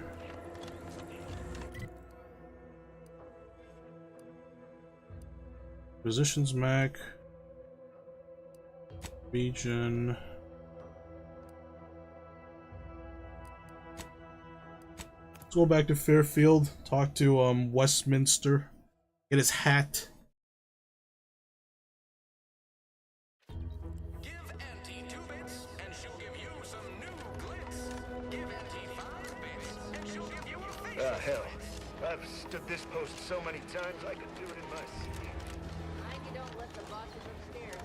[SPEAKER 1] Positions Mac. Region. Let's go back to Fairfield, talk to Westminster, get his hat.
[SPEAKER 12] Give Auntie 2 bits, and she'll give you some new glitz. Give Auntie 5 bits, and she'll give you a face.
[SPEAKER 14] Hell. I've stood this post so many times I could do it in my sleep.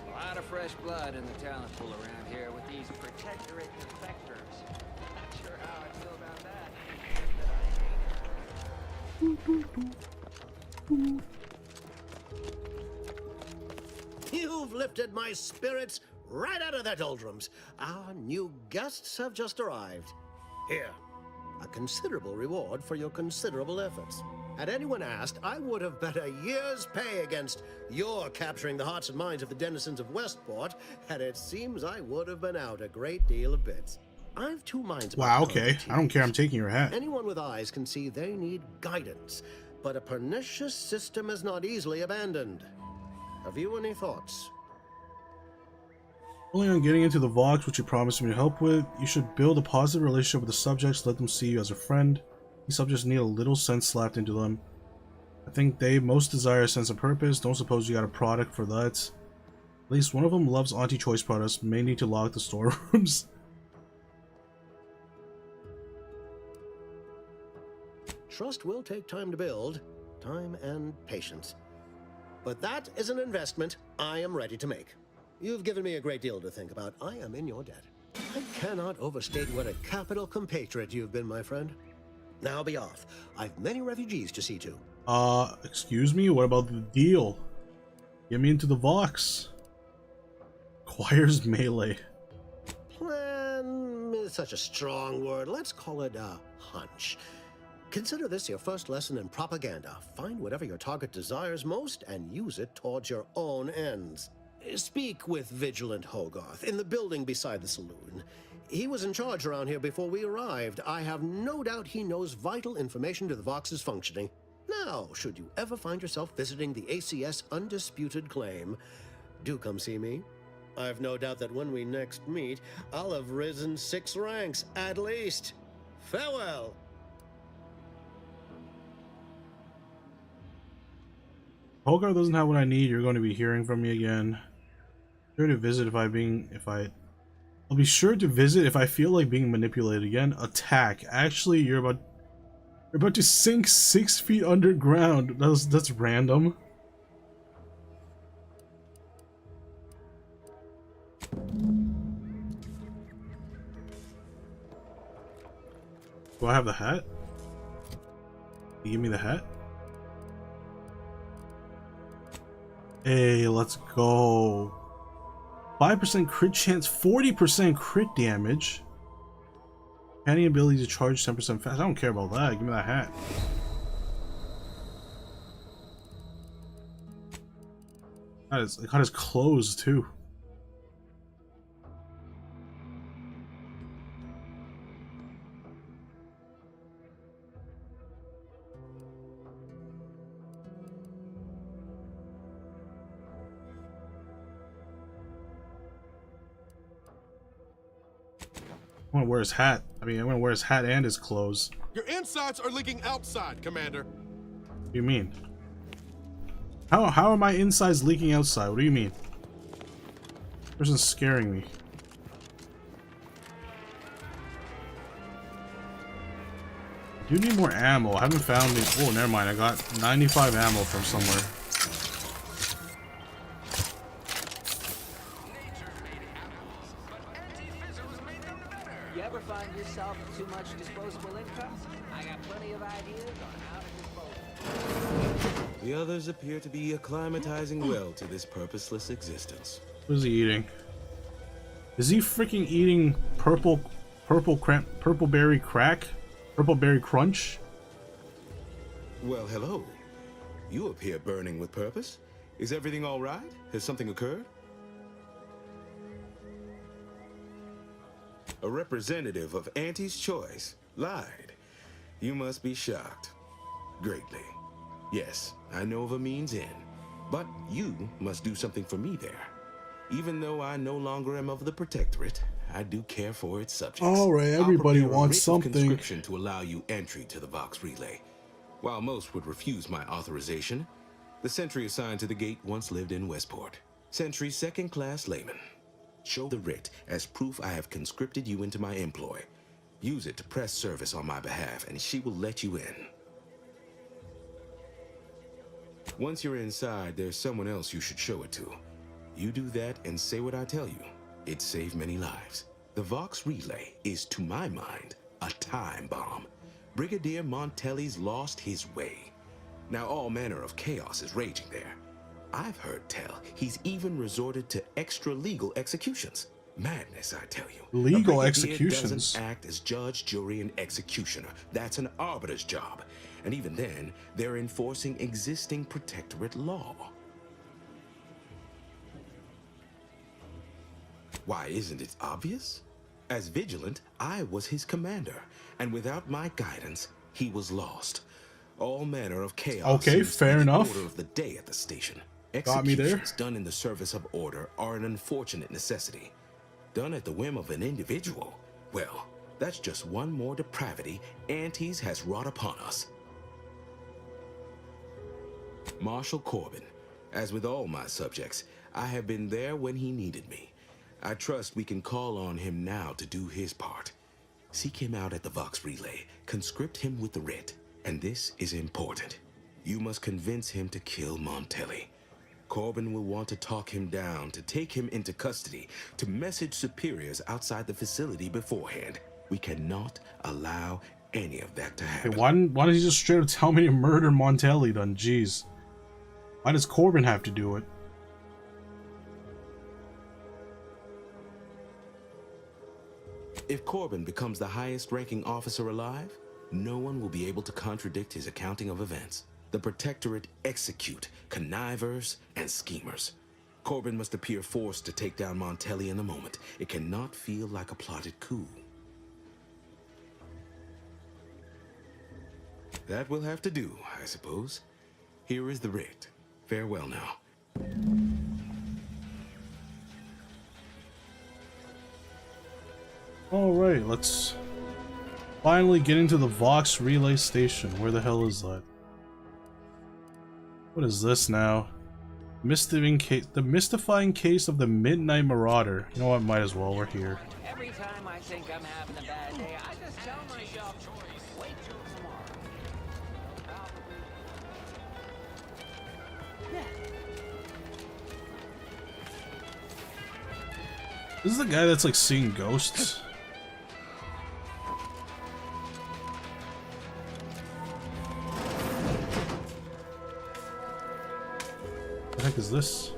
[SPEAKER 21] A lot of fresh blood in the talent pool around here with these protectorate defectors. Not sure how I feel about that.
[SPEAKER 8] You've lifted my spirits right out of their doldrums. Our new guests have just arrived. Here, a considerable reward for your considerable efforts. Had anyone asked, I would have bet a year's pay against your capturing the hearts and minds of the denizens of Westport, and it seems I would have been out a great deal of bits. I've two minds about
[SPEAKER 1] Wow, okay. I don't care, I'm taking your hat.
[SPEAKER 8] Anyone with eyes can see they need guidance, but a pernicious system is not easily abandoned. Have you any thoughts?
[SPEAKER 1] Only on getting into the Vox, which you promised me to help with, you should build a positive relationship with the subjects, let them see you as a friend. These subjects need a little sense slapped into them. I think they most desire a sense of purpose. Don't suppose you got a product for that. At least one of them loves anti-choice products. May need to lock the storerooms.
[SPEAKER 8] Trust will take time to build. Time and patience. But that is an investment I am ready to make. You've given me a great deal to think about. I am in your debt. I cannot overstate what a capital compatriot you've been, my friend. Now be off. I've many refugees to see to.
[SPEAKER 1] Excuse me? What about the deal? Get me into the Vox. Acquires melee.
[SPEAKER 8] Plan is such a strong word. Let's call it a hunch. Consider this your first lesson in propaganda. Find whatever your target desires most and use it towards your own ends. Speak with Vigilant Hogarth in the building beside the saloon. He was in charge around here before we arrived. I have no doubt he knows vital information to the Vox's functioning. Now, should you ever find yourself visiting the ACS Undisputed Claim, do come see me. I've no doubt that when we next meet, I'll have risen 6 ranks, at least. Farewell!
[SPEAKER 1] Hogarth doesn't have what I need. You're going to be hearing from me again. Sure to visit I'll be sure to visit if I feel like being manipulated again. Attack. Actually, you're about to sink 6 feet underground. That's random. Do I have the hat? You give me the hat? Hey, let's go. 5% crit chance, 40% crit damage. Any ability to charge 10% fast. I don't care about that. Give me that hat. It got his clothes too. I want to wear his hat. I'm going to wear his hat and his clothes.
[SPEAKER 6] Your insides are leaking outside, Commander.
[SPEAKER 1] What do you mean? How are my insides leaking outside? What do you mean? This person's scaring me. I do need more ammo. I haven't found any. Oh, never mind. I got 95 ammo from somewhere.
[SPEAKER 21] You ever find yourself with too much disposable income? I got plenty of ideas on how to dispose.
[SPEAKER 13] The others appear to be acclimatizing well to this purposeless existence.
[SPEAKER 1] What is he eating? Is he freaking eating purple berry crack? Purple berry crunch?
[SPEAKER 13] Well, hello. You appear burning with purpose. Is everything all right? Has something occurred? A representative of Auntie's Choice lied. You must be shocked. Greatly. Yes, I know of a means in. But you must do something for me there. Even though I no longer am of the Protectorate, I do care for its subjects.
[SPEAKER 1] Alright, everybody wants something.
[SPEAKER 13] Conscription to allow you entry to the Vox Relay. While most would refuse my authorization, the sentry assigned to the gate once lived in Westport. Sentry second-class layman. Show the writ as proof I have conscripted you into my employ. Use it to press service on my behalf, and she will let you in. Once you're inside, there's someone else you should show it to. You do that and say what I tell you. It saved many lives. The Vox Relay is, to my mind, a time bomb. Brigadier Montelli's lost his way. Now all manner of chaos is raging there. I've heard tell he's even resorted to extra-legal executions. Madness, I tell you.
[SPEAKER 1] Legal
[SPEAKER 13] executions? Doesn't act as judge, jury, and executioner. That's an arbiter's job. And even then, they're enforcing existing Protectorate law. Why, isn't it obvious? As Vigilant, I was his commander, and without my guidance, he was lost. All manner of chaos.
[SPEAKER 1] Okay, fair enough.
[SPEAKER 13] Order of the day at the station.
[SPEAKER 1] Got me there.
[SPEAKER 13] Executions done in the service of order are an unfortunate necessity. Done at the whim of an individual, well, that's just one more depravity Antes has wrought upon us. Marshal Corbin. As with all my subjects, I have been there when he needed me. I trust we can call on him now to do his part. Seek him out at the Vox Relay, conscript him with the writ, and this is important. You must convince him to kill Montelli. Corbin will want to talk him down, to take him into custody, to message superiors outside the facility beforehand. We cannot allow any of that to happen.
[SPEAKER 1] Hey, why don't you just straight up tell me to murder Montelli then? Jeez. Why does Corbin have to do it?
[SPEAKER 13] If Corbin becomes the highest ranking officer alive, no one will be able to contradict his accounting of events. The Protectorate execute connivers and schemers. Corbin must appear forced to take down Montelli in the moment. It cannot feel like a plotted coup. That will have to do, I suppose. Here is the writ. Farewell now.
[SPEAKER 1] Alright, let's finally get into the Vox Relay Station. Where the hell is that? What is this now? The mystifying case of the Midnight Marauder. You know what, might as well, we're here.
[SPEAKER 21] Every time I think I'm having a bad day, I just tell myself, wait till tomorrow.
[SPEAKER 1] This is the guy that's like seeing ghosts. What the heck is this?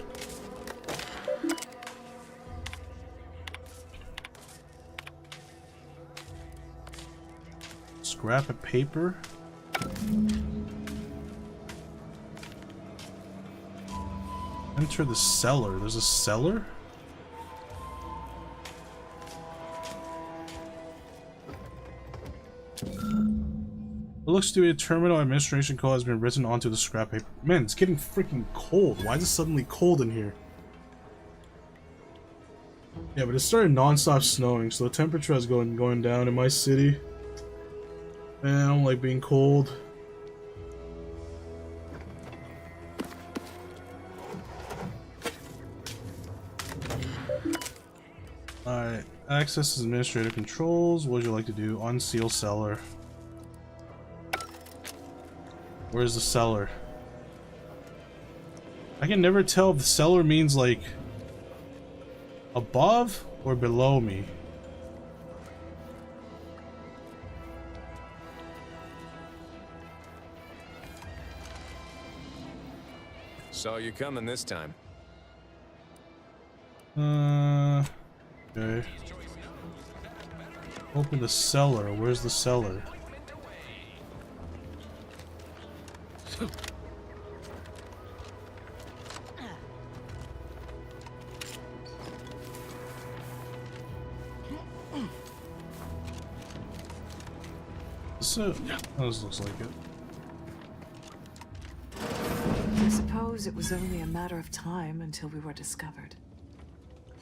[SPEAKER 1] Scrap of paper. Enter the cellar. There's a cellar? It looks to be a terminal administration code has been written onto the scrap paper. Man, it's getting freaking cold. Why is it suddenly cold in here? Yeah, but it started non-stop snowing, so the temperature is going down in my city. Man, I don't like being cold. Alright, access administrative controls. What would you like to do? Unseal cellar. Where's the cellar? I can never tell if the cellar means like above or below me.
[SPEAKER 7] Saw you coming this time.
[SPEAKER 1] Okay. Open the cellar. Where's the cellar? So, this looks like it.
[SPEAKER 22] I suppose it was only a matter of time until we were discovered.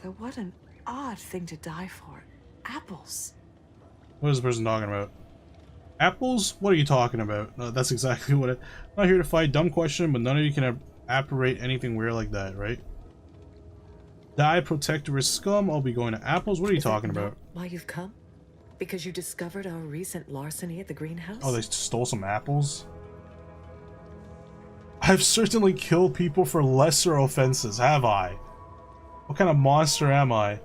[SPEAKER 22] Though what an odd thing to die for. Apples.
[SPEAKER 1] What is the person talking about? Apples? What are you talking about? No, that's exactly what I'm not here to fight. Dumb question, but none of you can apparate anything weird like that, right? Die, Protectorate scum. I'll be going to apples. What are you talking about?
[SPEAKER 22] Why you've come? Because you discovered our recent larceny at the greenhouse?
[SPEAKER 1] Oh, they stole some apples? I've certainly killed people for lesser offenses, have I? What kind of monster am I?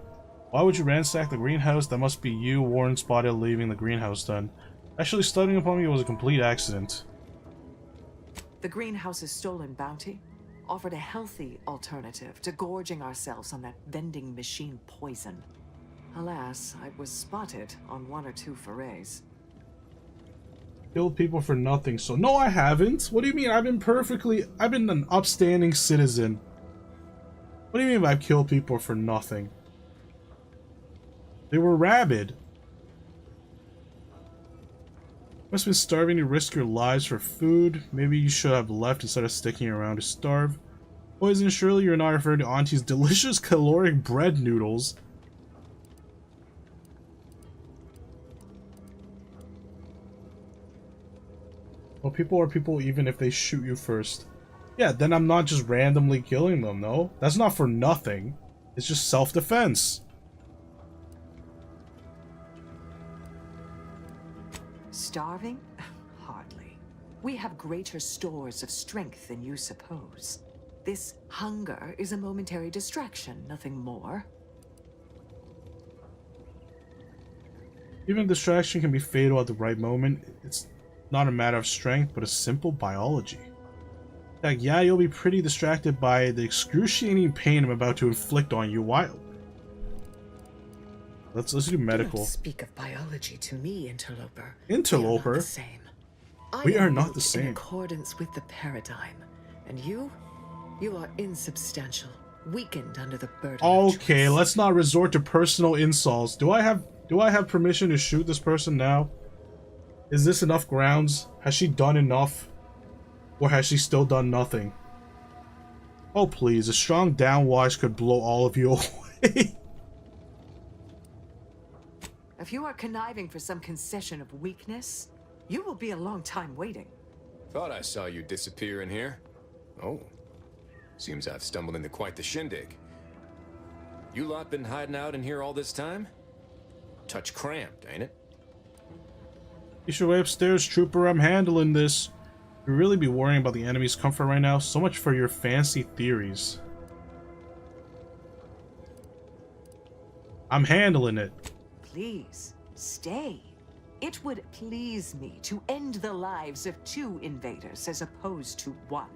[SPEAKER 1] Why would you ransack the greenhouse? That must be you, Warren spotted leaving the greenhouse then. Actually, stumbling upon me was a complete accident.
[SPEAKER 22] The greenhouse's stolen bounty offered a healthy alternative to gorging ourselves on that vending machine poison. Alas, I was spotted on 1 or 2 forays.
[SPEAKER 1] Killed people for nothing, so no, I haven't. What do you mean? I've been an upstanding citizen. What do you mean I've killed people for nothing? They were rabid. Must have been starving to risk your lives for food. Maybe you should have left instead of sticking around to starve. Poison, surely you're not referring to Auntie's delicious caloric bread noodles. Well, people are people even if they shoot you first. Yeah, then I'm not just randomly killing them, no? That's not for nothing. It's just self-defense.
[SPEAKER 22] Starving? Hardly. We have greater stores of strength than you suppose. This hunger is a momentary distraction, nothing more.
[SPEAKER 1] Even distraction can be fatal at the right moment. It's not a matter of strength, but a simple biology. Like, yeah, you'll be pretty distracted by the excruciating pain I'm about to inflict on you. Why? Let's do medical.
[SPEAKER 22] Don't speak of biology to me, interloper.
[SPEAKER 1] Interloper?
[SPEAKER 22] We
[SPEAKER 1] are not the same.
[SPEAKER 22] In accordance with the paradigm, and you are insubstantial, weakened under the burden.
[SPEAKER 1] Okay, let's not resort to personal insults. Do I have permission to shoot this person now? Is this enough grounds? Has she done enough? Or has she still done nothing? Oh please, a strong downwash could blow all of you away.
[SPEAKER 22] If you are conniving for some concession of weakness, you will be a long time waiting.
[SPEAKER 7] Thought I saw you disappear in here. Oh. Seems I've stumbled into quite the shindig. You lot been hiding out in here all this time? Touch cramped, ain't it?
[SPEAKER 1] You should way upstairs, trooper. I'm handling this. You really be worrying about the enemy's comfort right now? So much for your fancy theories. I'm handling it.
[SPEAKER 22] Please, stay. It would please me to end the lives of 2 invaders as opposed to 1.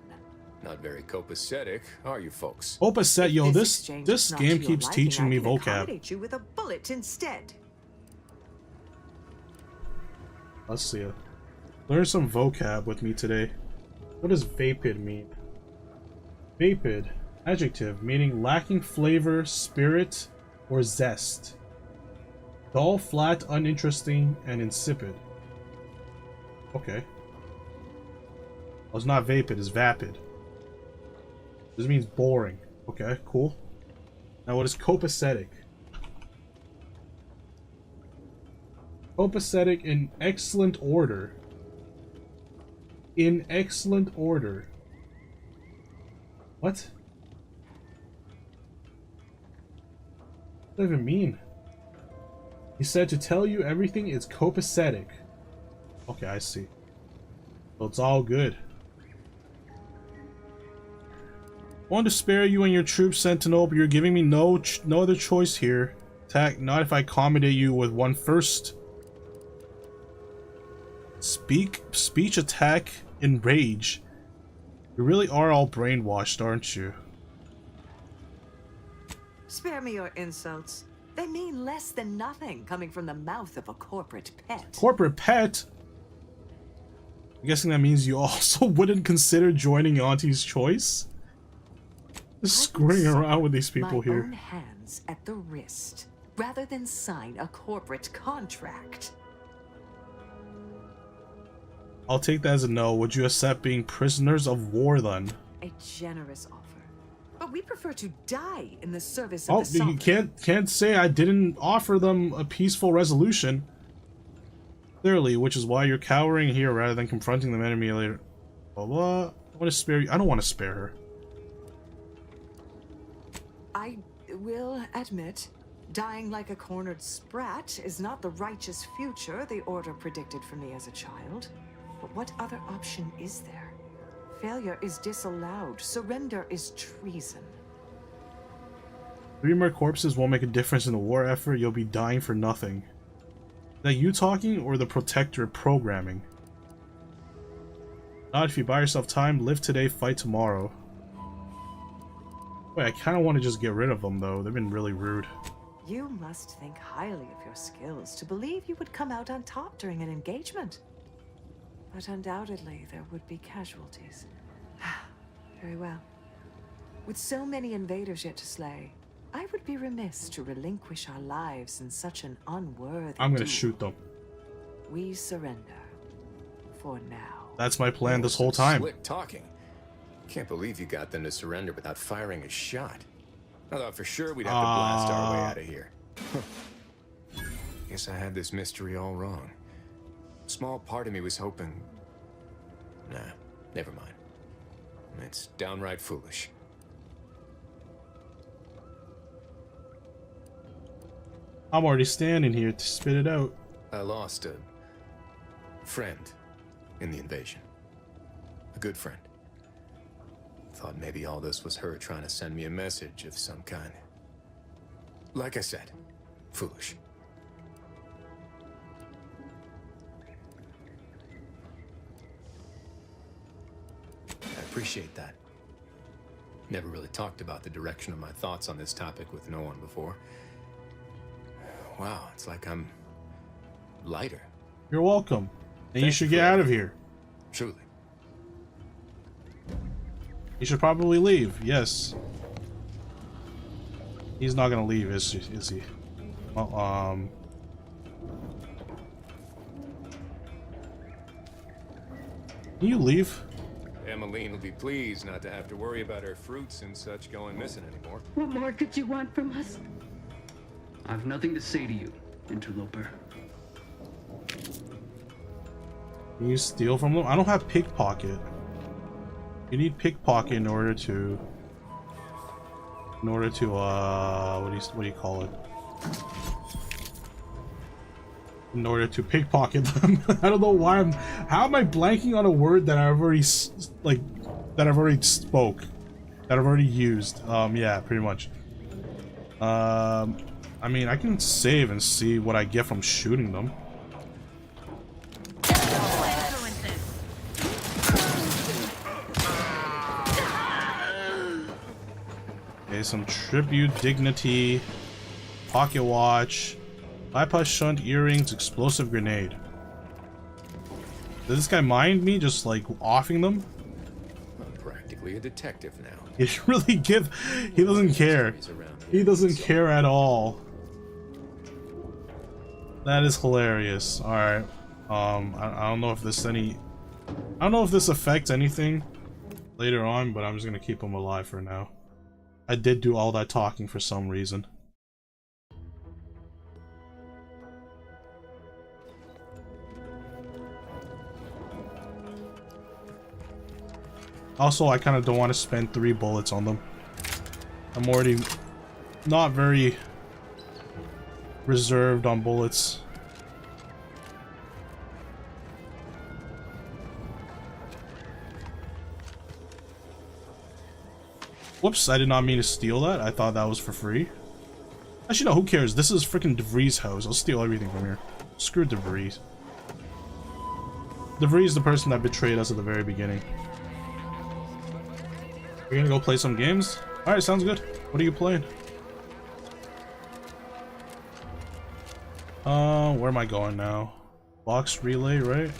[SPEAKER 7] Not very copacetic, are you folks?
[SPEAKER 1] Copacetic, yo, this game keeps teaching me vocab.
[SPEAKER 22] Accommodate you with a bullet instead.
[SPEAKER 1] Let's see it. Learn some vocab with me today. What does vapid mean? Vapid, adjective, meaning lacking flavor, spirit, or zest. Dull, flat, uninteresting, and insipid. Okay. Well, it's not vapid, it's vapid. This means boring. Okay, cool. Now what is copacetic? Copacetic in excellent order. In excellent order. What? What does that even mean? He said to tell you everything is copacetic. Okay, I see. So it's all good. Want to spare you and your troops, Sentinel, but you're giving me no other choice here. Attack, not if I accommodate you with one first. Speech, attack, enrage. You really are all brainwashed, aren't you?
[SPEAKER 22] Spare me your insults. They mean less than nothing coming from the mouth of a corporate pet.
[SPEAKER 1] Corporate pet? I'm guessing that means you also wouldn't consider joining Auntie's Choice? Just screwing around with these people here.
[SPEAKER 22] My own hands at the wrist, rather than sign a corporate contract.
[SPEAKER 1] I'll take that as a no. Would you accept being prisoners of war then?
[SPEAKER 22] A generous offer. But we prefer to die in the service of the sovereign.
[SPEAKER 1] You can't say I didn't offer them a peaceful resolution. Clearly, which is why you're cowering here rather than confronting the enemy later. Blah blah. I want to spare you. I don't want to spare her.
[SPEAKER 22] I will admit, dying like a cornered sprat is not the righteous future the Order predicted for me as a child. But what other option is there? Failure is disallowed. Surrender is treason.
[SPEAKER 1] 3 more corpses won't make a difference in the war effort. You'll be dying for nothing. Is that you talking or the Protectorate programming? Not if you buy yourself time. Live today, fight tomorrow. Wait, I kind of want to just get rid of them though. They've been really rude.
[SPEAKER 22] You must think highly of your skills to believe you would come out on top during an engagement. But undoubtedly, there would be casualties. Very well. With so many invaders yet to slay, I would be remiss to relinquish our lives in such an unworthy
[SPEAKER 1] I'm gonna
[SPEAKER 22] duel.
[SPEAKER 1] shoot them.
[SPEAKER 22] We surrender. For now.
[SPEAKER 1] That's my plan this whole time.
[SPEAKER 7] Slick talking. Can't believe you got them to surrender without firing a shot. I thought for sure we'd have to blast our way out of here. Guess I had this mystery all wrong. A small part of me was hoping... Nah, never mind. It's downright foolish.
[SPEAKER 1] I'm already standing here to spit it out.
[SPEAKER 7] I lost a friend in the invasion. A good friend. Thought maybe all this was her trying to send me a message of some kind. Like I said, foolish. I appreciate that. Never really talked about the direction of my thoughts on this topic with no one before. Wow, it's like I'm lighter.
[SPEAKER 1] You're welcome. And you should get out of here.
[SPEAKER 7] Truly.
[SPEAKER 1] You should probably leave, yes. He's not gonna leave, is he? Well, can you leave?
[SPEAKER 7] Emmeline will be pleased not to have to worry about her fruits and such going missing anymore.
[SPEAKER 4] What more could you want from us? I've nothing to say to you, interloper.
[SPEAKER 1] Can you steal from them? I don't have pickpocket. You need pickpocket in order to what do you call it? In order to pickpocket them. I don't know why how am I blanking on a word that I've already that I've already spoke, that I've already used. Yeah, pretty much. I mean, I can save and see what I get from shooting them. Okay, some tribute, dignity, pocket watch, bypass shunt, earrings, explosive grenade. Does this guy mind me just like offing them?
[SPEAKER 7] I'm practically a detective now.
[SPEAKER 1] He really he doesn't care. He doesn't care at all. That is hilarious. Alright. I don't know if this I don't know if this affects anything later on, but I'm just gonna keep him alive for now. I did do all that talking for some reason. Also, I kind of don't want to spend 3 bullets on them. I'm already not very reserved on bullets. Whoops, I did not mean to steal that. I thought that was for free. Actually, no, who cares? This is freaking DeVries' house. I'll steal everything from here. Screw DeVries. DeVries is the person that betrayed us at the very beginning. We're gonna go play some games? Alright, sounds good. What are you playing? Where am I going now? Box relay, right?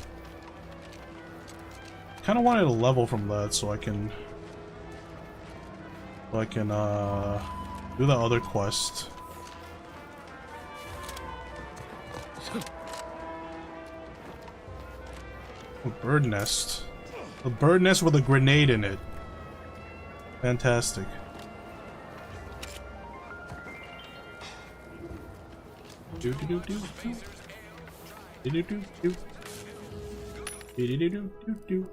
[SPEAKER 1] Kinda wanted a level from that so I can do the other quest. A bird nest. A bird nest with a grenade in it. Fantastic. Do do do do do. Do do do do. Do do do do do.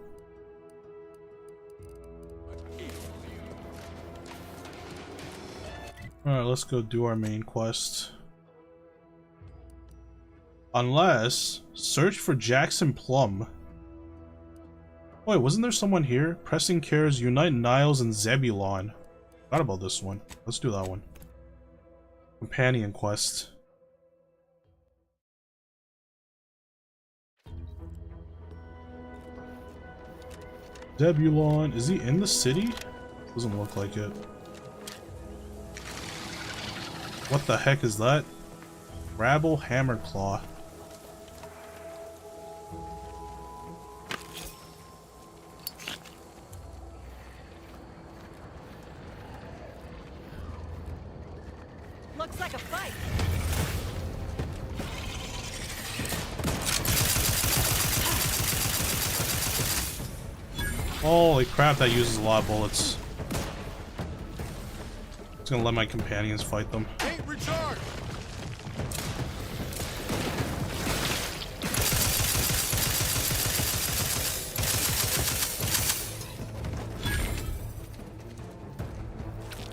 [SPEAKER 1] Alright, let's go do our main quest. Unless, search for Jackson Plum. Wait, wasn't there someone here? Pressing cares, unite Niles and Zebulon. Forgot about this one. Let's do that one. Companion quest. Zebulon, is he in the city? Doesn't look like it. What the heck is that? Rabble Hammerclaw.
[SPEAKER 3] Looks like a fight.
[SPEAKER 1] Holy crap, that uses a lot of bullets. Just gonna let my companions fight them.
[SPEAKER 6] Hey, recharge!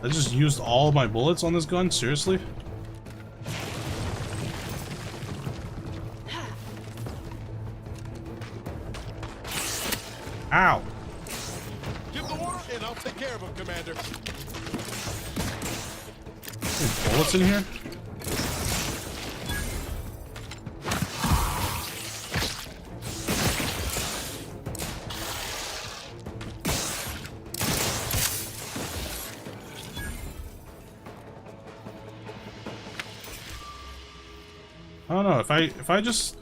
[SPEAKER 1] I just used all my bullets on this gun? Seriously? Ow!
[SPEAKER 6] Give the order and I'll take care of him, Commander.
[SPEAKER 1] There's bullets in here? I don't know, if I just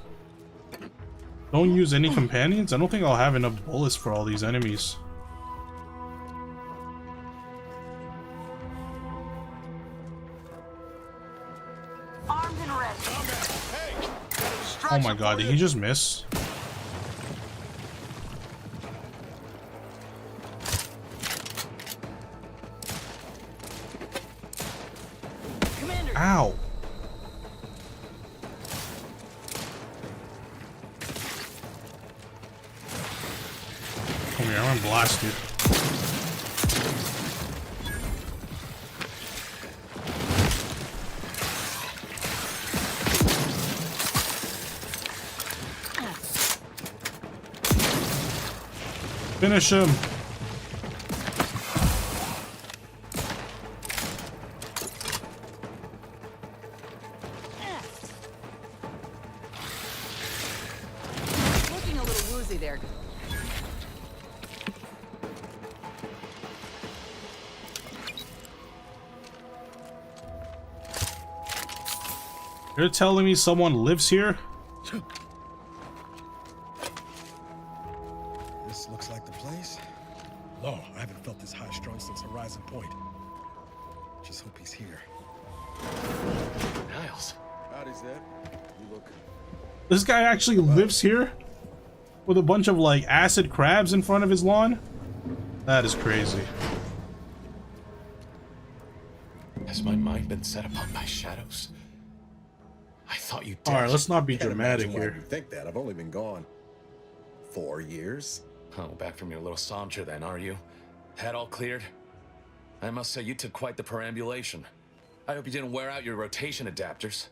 [SPEAKER 1] don't use any companions, I don't think I'll have enough bullets for all these enemies.
[SPEAKER 21] Armed and ready.
[SPEAKER 1] Oh my god, did he just miss?
[SPEAKER 21] Commander.
[SPEAKER 1] Ow! Come here, I'm gonna blast you. Finish him.
[SPEAKER 3] Looking a little woozy there.
[SPEAKER 1] You're telling me someone lives here?
[SPEAKER 2] This looks like the place. Lord, I haven't felt this high-strung since Horizon Point. Just hope he's here.
[SPEAKER 7] Niles.
[SPEAKER 2] Howdy, Zed. You look...
[SPEAKER 1] This guy actually lives here? With a bunch of, like, acid crabs in front of his lawn? That is crazy.
[SPEAKER 7] Has my mind been set upon by shadows? I thought you did.
[SPEAKER 1] Alright, let's not be
[SPEAKER 2] Can't
[SPEAKER 1] dramatic
[SPEAKER 2] imagine why
[SPEAKER 1] here.
[SPEAKER 2] you think that. I've only been gone 4 years.
[SPEAKER 7] Oh, back from your little saunter then, are you? Head all cleared? I must say, you took quite the perambulation. I hope you didn't wear out your rotation adapters.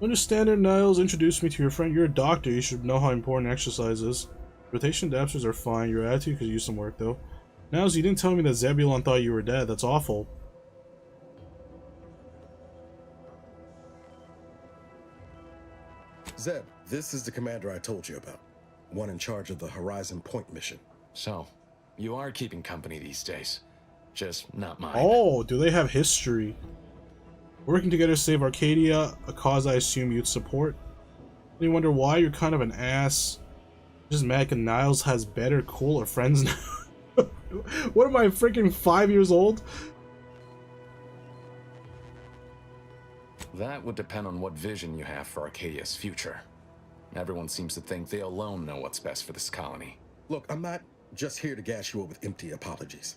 [SPEAKER 1] Understand it, Niles. Introduce me to your friend. You're a doctor. You should know how important exercise is. Rotation adapters are fine. Your attitude could use some work, though. Niles, you didn't tell me that Zebulon thought you were dead. That's awful.
[SPEAKER 2] Zeb, this is the commander I told you about. One in charge of the Horizon Point mission.
[SPEAKER 7] So, you are keeping company these days. Just not mine.
[SPEAKER 1] Oh, do they have history? Working together to save Arcadia, a cause I assume you'd support. And you wonder why you're kind of an ass. Just mad 'cause Niles has better, cooler friends now. What am I, freaking 5 years old?
[SPEAKER 7] That would depend on what vision you have for Arcadia's future. Everyone seems to think they alone know what's best for this colony.
[SPEAKER 2] Look, I'm not just here to gas you up with empty apologies.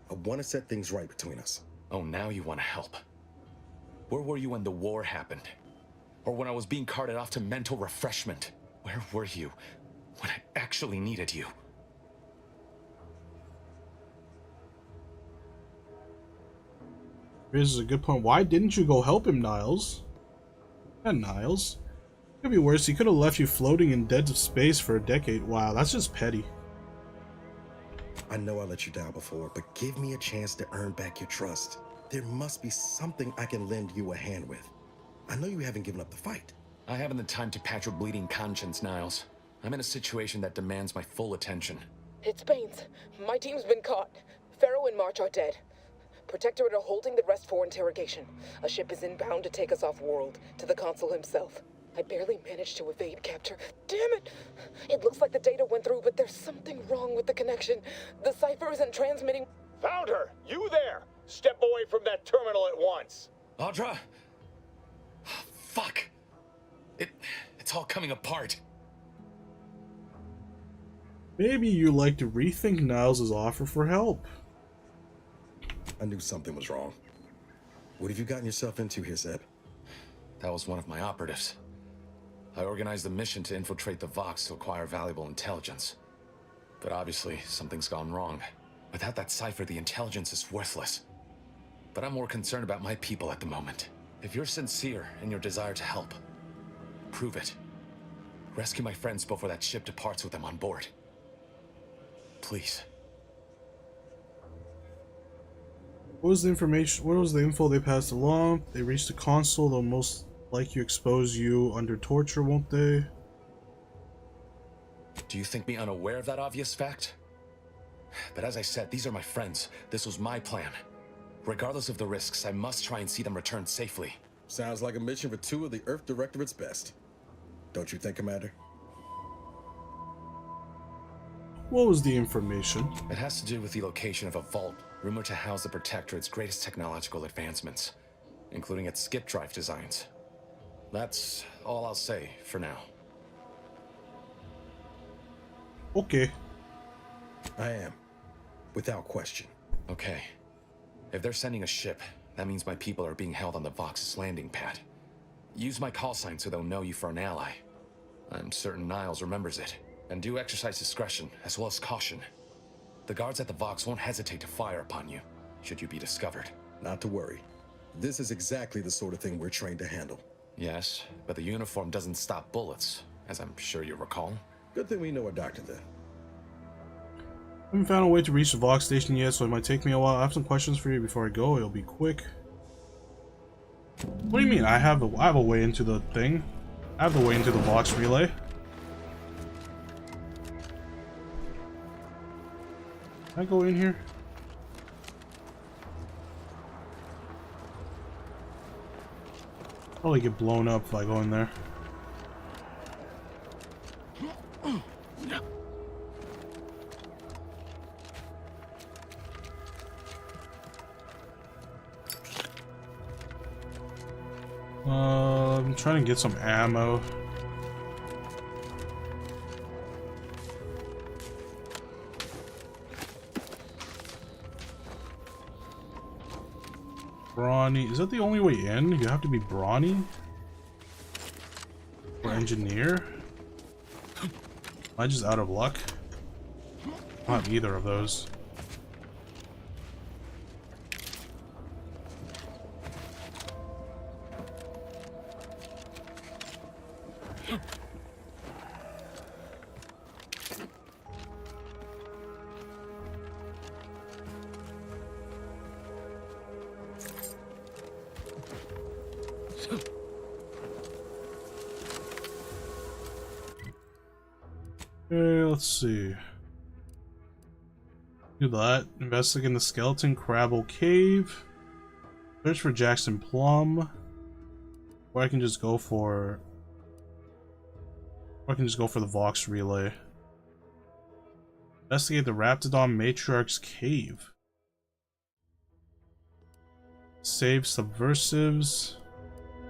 [SPEAKER 2] I want to set things right between us.
[SPEAKER 7] Oh, now you want to help. Where were you when the war happened? Or when I was being carted off to mental refreshment? Where were you when I actually needed you?
[SPEAKER 1] This is a good point. Why didn't you go help him, Niles? Yeah, Niles. Could be worse. He could have left you floating in dead space for a decade. Wow, that's just petty.
[SPEAKER 2] I know I let you down before, but give me a chance to earn back your trust. There must be something I can lend you a hand with. I know you haven't given up the fight.
[SPEAKER 7] I haven't the time to patch your bleeding conscience, Niles. I'm in a situation that demands my full attention.
[SPEAKER 9] It's Baines. My team's been caught. Pharaoh and March are dead. Protectorate are holding the rest for interrogation. A ship is inbound to take us off-world, to the consul himself. I barely managed to evade capture. Damn it! It looks like the data went through, but there's something wrong with the connection. The cipher isn't transmitting.
[SPEAKER 10] Found her! You there! Step away from that terminal at once!
[SPEAKER 7] Audra! Fuck! It's all coming apart.
[SPEAKER 1] Maybe you like to rethink Niles' offer for help.
[SPEAKER 2] I knew something was wrong. What have you gotten yourself into here, Zeb?
[SPEAKER 7] That was one of my operatives. I organized a mission to infiltrate the Vox to acquire valuable intelligence. But obviously, something's gone wrong.
[SPEAKER 15] Without that cipher, the intelligence is worthless. But I'm more concerned about my people at the moment. If you're sincere in your desire to help, prove it. Rescue my friends before that ship departs with them on board. Please.
[SPEAKER 1] What was the information? What was the info they passed along? They reached the console. They'll most likely expose you under torture, won't they?
[SPEAKER 15] Do you think me unaware of that obvious fact? But as I said, these are my friends. This was my plan. Regardless of the risks, I must try and see them return safely.
[SPEAKER 2] Sounds like a mission for two of the Earth Directorate's best. Don't you think, Commander?
[SPEAKER 1] What was the information?
[SPEAKER 15] It has to do with the location of a vault rumored to house the Protectorate's greatest technological advancements, including its skip drive designs. That's all I'll say for now.
[SPEAKER 1] Okay.
[SPEAKER 2] I am. Without question.
[SPEAKER 15] Okay. If they're sending a ship, that means my people are being held on the Vox's landing pad. Use my call sign so they'll know you for an ally. I'm certain Niles remembers it. And do exercise discretion, as well as caution. The guards at the Vox won't hesitate to fire upon you, should you be discovered.
[SPEAKER 2] Not to worry. This is exactly the sort of thing we're trained to handle.
[SPEAKER 15] Yes, but the uniform doesn't stop bullets, as I'm sure you recall.
[SPEAKER 2] Good thing we know a doctor then.
[SPEAKER 1] I haven't found a way to reach the Vox station yet, so it might take me a while. I have some questions for you before I go. It'll be quick. What do you mean? I have a way into the thing. I have the way into the Vox relay. Can I go in here? Probably get blown up if I go in there. I'm trying to get some ammo. Brawny. Is that the only way in? You have to be brawny? Or engineer? Am I just out of luck? I don't have either of those. Okay, let's see. Do that. Investigate the skeleton Crabble Cave. Search for Jackson Plum. Or I can just go for... Or I can just go for the Vox relay. Investigate the Raptidon Matriarch's Cave. Save subversives.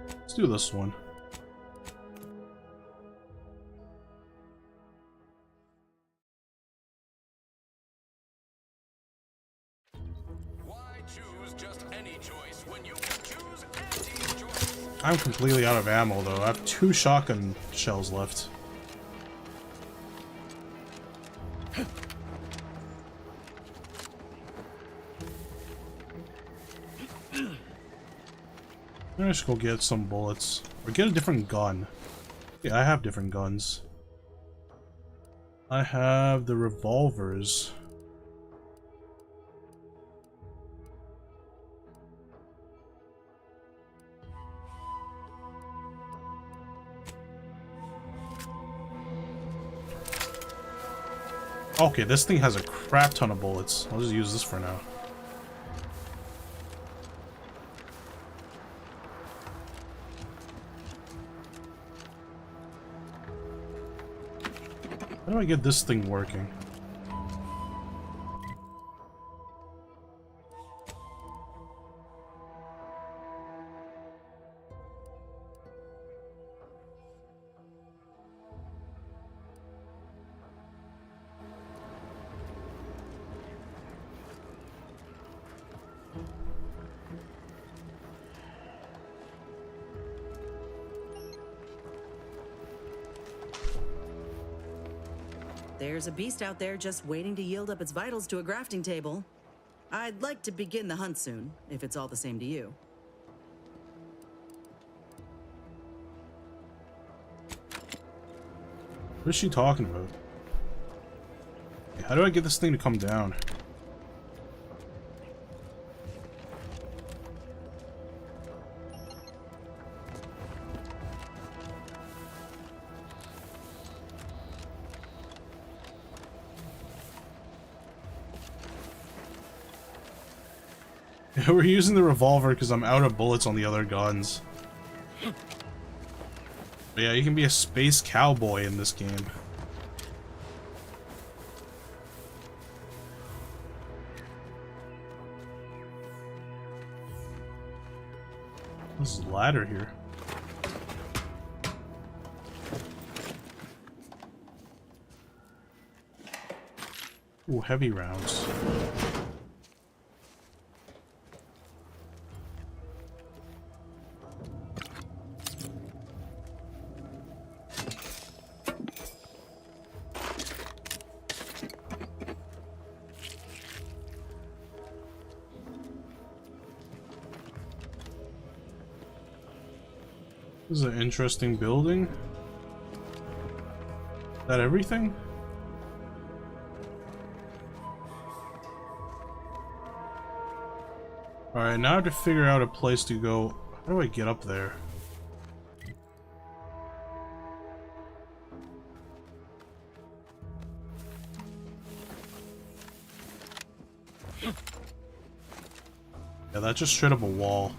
[SPEAKER 1] Let's do this one. I'm completely out of ammo though. I have 2 shotgun shells left. I should go get some bullets. Or get a different gun. Yeah, I have different guns. I have the revolvers. Okay, this thing has a crap ton of bullets. I'll just use this for now. How do I get this thing working?
[SPEAKER 3] There's a beast out there just waiting to yield up its vitals to a grafting table. I'd like to begin the hunt soon, if it's all the same to you.
[SPEAKER 1] What is she talking about? How do I get this thing to come down? We're using the revolver because I'm out of bullets on the other guns. But yeah, you can be a space cowboy in this game. This is a ladder here. Ooh, heavy rounds. This is an interesting building. Is that everything? Alright, now I have to figure out a place to go. How do I get up there? Yeah, that's just straight up a wall.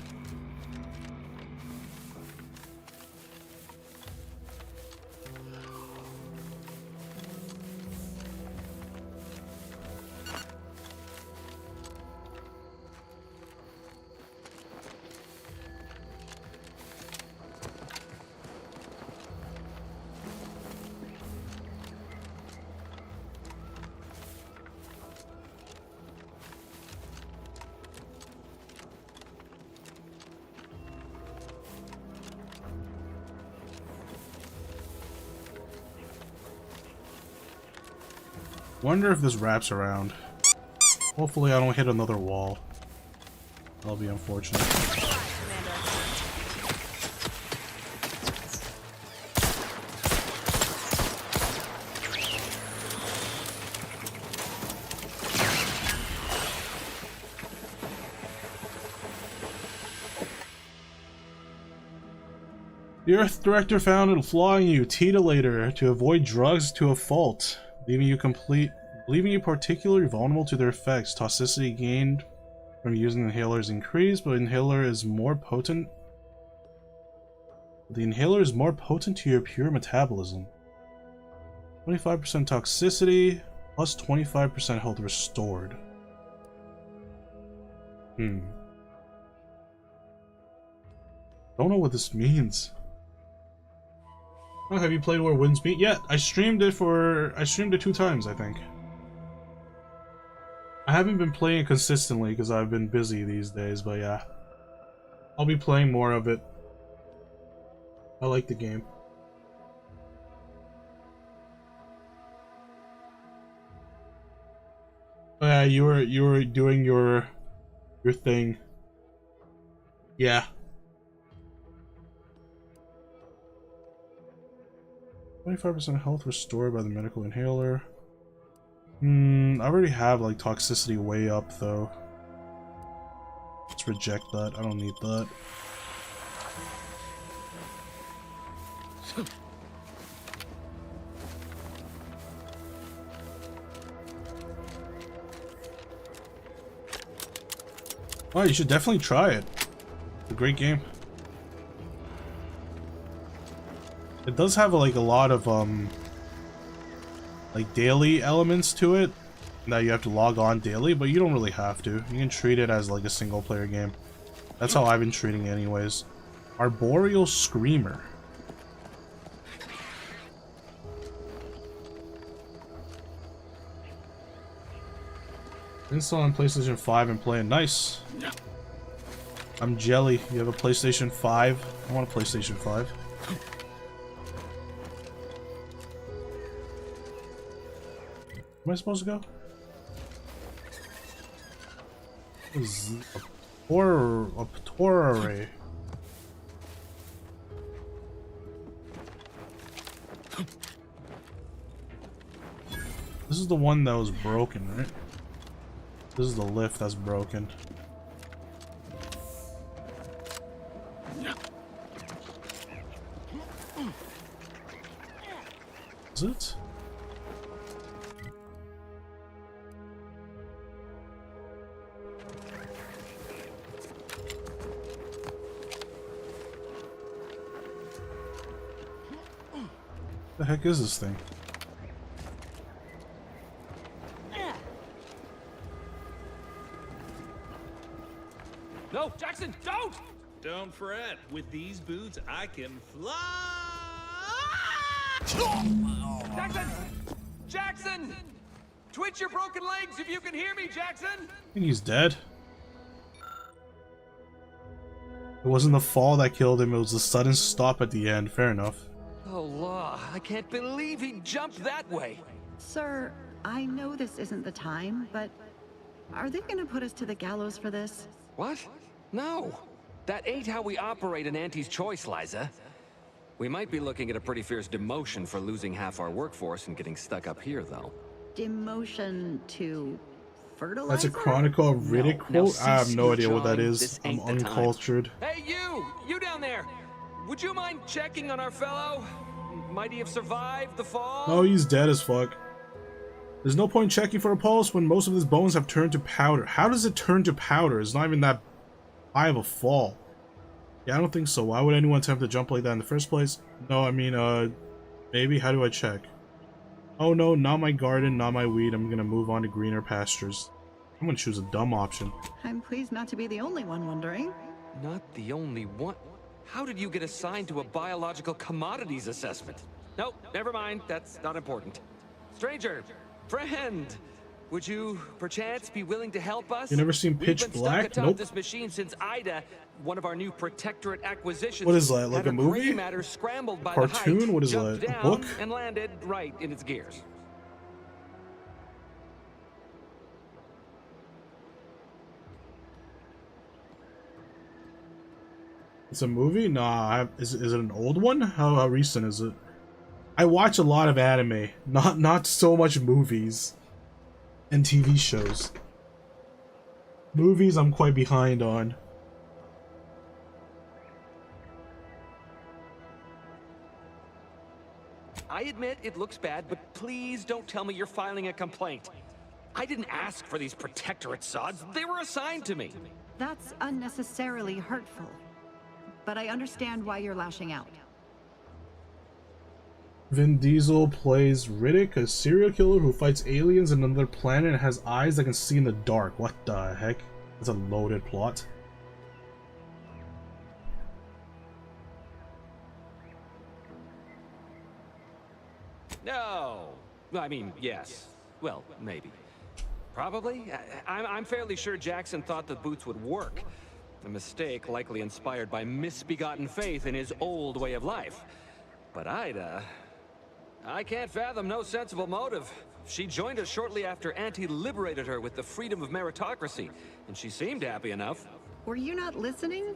[SPEAKER 1] Wonder if this wraps around. Hopefully I don't hit another wall. That'll be unfortunate. The Earth Director found a flaw in you, titillator, to avoid drugs to a fault, leaving you particularly vulnerable to their effects. Toxicity gained from using inhalers increased, but inhaler is more potent. The inhaler is more potent to your pure metabolism. 25% toxicity plus 25% health restored. Don't know what this means. Oh, have you played Where Winds Meet? Yeah, I streamed it 2 times, I think. I haven't been playing it consistently because I've been busy these days, but yeah. I'll be playing more of it. I like the game. Oh, yeah, you were doing your thing. Yeah. 25% health restored by the medical inhaler. I already have like toxicity way up though. Let's reject that. I don't need that. Oh, you should definitely try it. It's a great game. It does have like a lot of like daily elements to it that you have to log on daily, but you don't really have to. You can treat it as like a single player game. That's how I've been treating it anyways. Arboreal Screamer. Install on PlayStation 5 and play it. Nice. I'm jelly. You have a PlayStation 5? I want a PlayStation 5. Am I supposed to go? What is a torare? This is the one that was broken, right? This is the lift that's broken. Is it? The heck is this thing?
[SPEAKER 5] No, Jackson, don't! Don't fret. With these boots, I can fly! Jackson! Jackson! Twitch your broken legs if you can hear me, Jackson!
[SPEAKER 1] I think he's dead. It wasn't the fall that killed him, it was the sudden stop at the end. Fair enough.
[SPEAKER 5] Oh, law. I can't believe he jumped that way.
[SPEAKER 16] Sir, I know this isn't the time, but are they gonna put us to the gallows for this?
[SPEAKER 5] What? No. That ain't how we operate in Auntie's Choice, Liza. We might be looking at a pretty fierce demotion for losing half our workforce and getting stuck up here, though.
[SPEAKER 16] Demotion to fertilizer?
[SPEAKER 1] That's a Chronicle of Riddick quote? I have no idea what that is. I'm uncultured.
[SPEAKER 5] Hey, you down there! Would you mind checking on our fellow? Might he have survived the fall?
[SPEAKER 1] No, he's dead as fuck. There's no point checking for a pulse when most of his bones have turned to powder. How does it turn to powder? It's not even that high of a fall. Yeah, I don't think so. Why would anyone attempt to jump like that in the first place? No, I mean, maybe. How do I check? Oh no, not my garden, not my weed. I'm gonna move on to greener pastures. I'm gonna choose a dumb option.
[SPEAKER 16] I'm pleased not to be the only one wondering.
[SPEAKER 5] Not the only one? How did you get assigned to a biological commodities assessment? Nope, never mind. That's not important. Stranger, friend, would you perchance be willing to help us?
[SPEAKER 1] You never seen Pitch
[SPEAKER 5] We've been
[SPEAKER 1] Black?
[SPEAKER 5] stuck atop
[SPEAKER 1] Nope.
[SPEAKER 5] this machine since Ida, one of our new protectorate acquisitions.
[SPEAKER 1] What is that, like
[SPEAKER 5] had
[SPEAKER 1] a
[SPEAKER 5] her gray
[SPEAKER 1] movie?
[SPEAKER 5] matter scrambled by
[SPEAKER 1] Cartoon?
[SPEAKER 5] the height,
[SPEAKER 1] What is
[SPEAKER 5] jumped
[SPEAKER 1] that, a
[SPEAKER 5] down,
[SPEAKER 1] book?
[SPEAKER 5] and landed right in its gears.
[SPEAKER 1] It's a movie? Nah, is it an old one? How recent is it? I watch a lot of anime, not so much movies and TV shows. Movies I'm quite behind on.
[SPEAKER 5] I admit it looks bad, but please don't tell me you're filing a complaint. I didn't ask for these protectorate sods. They were assigned to me.
[SPEAKER 16] That's unnecessarily hurtful. But I understand why you're lashing out.
[SPEAKER 1] Vin Diesel plays Riddick, a serial killer who fights aliens on another planet and has eyes that can see in the dark. What the heck? That's a loaded plot.
[SPEAKER 5] No. I mean, yes. Well, maybe. Probably. I'm fairly sure Jackson thought the boots would work. A mistake likely inspired by misbegotten faith in his old way of life. But Ida... I can't fathom no sensible motive. She joined us shortly after Auntie liberated her with the freedom of meritocracy, and she seemed happy enough.
[SPEAKER 16] Were you not listening?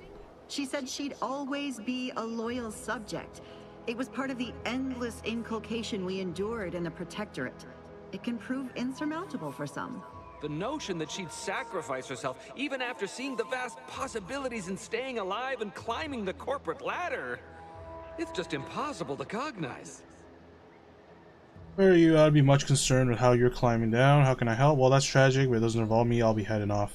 [SPEAKER 16] She said she'd always be a loyal subject. It was part of the endless inculcation we endured in the Protectorate. It can prove insurmountable for some.
[SPEAKER 5] The notion that she'd sacrifice herself, even after seeing the vast possibilities in staying alive and climbing the corporate ladder, it's just impossible to cognize.
[SPEAKER 1] Where are you? I'd be much concerned with how you're climbing down. How can I help? Well, that's tragic, but it doesn't involve me. I'll be heading off.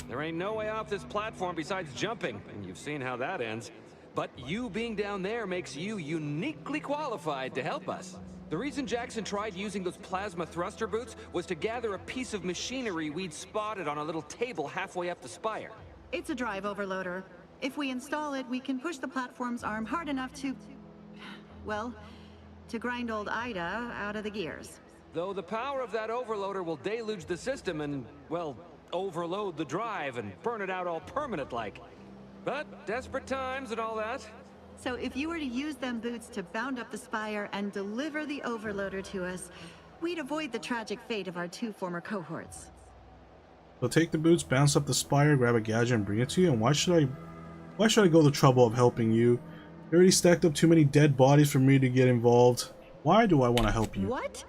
[SPEAKER 5] There ain't no way off this platform besides jumping, and you've seen how that ends. But you being down there makes you uniquely qualified to help us. The reason Jackson tried using those plasma thruster boots was to gather a piece of machinery we'd spotted on a little table halfway up the spire.
[SPEAKER 16] It's a drive overloader. If we install it, we can push the platform's arm hard enough to... well, to grind old Ida out of the gears.
[SPEAKER 5] Though the power of that overloader will deluge the system and, well, overload the drive and burn it out all permanent-like. But desperate times and all that.
[SPEAKER 16] So if you were to use them boots to bound up the spire and deliver the overloader to us, we'd avoid the tragic fate of our 2 former cohorts.
[SPEAKER 1] So take the boots, bounce up the spire, grab a gadget, and bring it to you. And why should I go the trouble of helping you? You already stacked up too many dead bodies for me to get involved. Why do I want to help you?
[SPEAKER 16] What?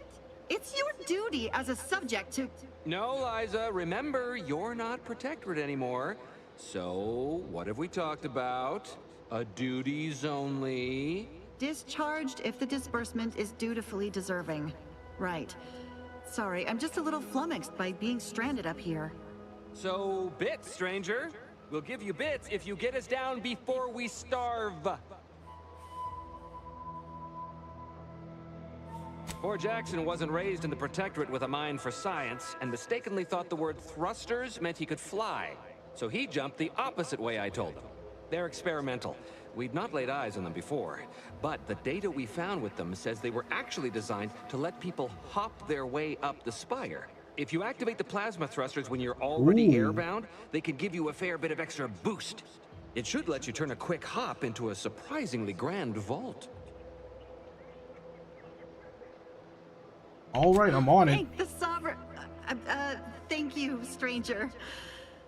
[SPEAKER 16] It's your duty as a subject to...
[SPEAKER 5] No, Liza, remember, you're not Protectorate anymore. So, what have we talked about? A duties only.
[SPEAKER 16] Discharged if the disbursement is dutifully deserving. Right. Sorry, I'm just a little flummoxed by being stranded up here.
[SPEAKER 5] So, bits, stranger. We'll give you bits if you get us down before we starve. Poor Jackson wasn't raised in the Protectorate with a mind for science, and mistakenly thought the word thrusters meant he could fly. So he jumped the opposite way I told him. They're experimental. We'd not laid eyes on them before, but the data we found with them says they were actually designed to let people hop their way up the spire. If you activate the plasma thrusters when you're already airbound, they can give you a fair bit of extra boost. It should let you turn a quick hop into a surprisingly grand vault.
[SPEAKER 1] All right, I'm on it.
[SPEAKER 16] Thank the Sovereign. Thank you, stranger.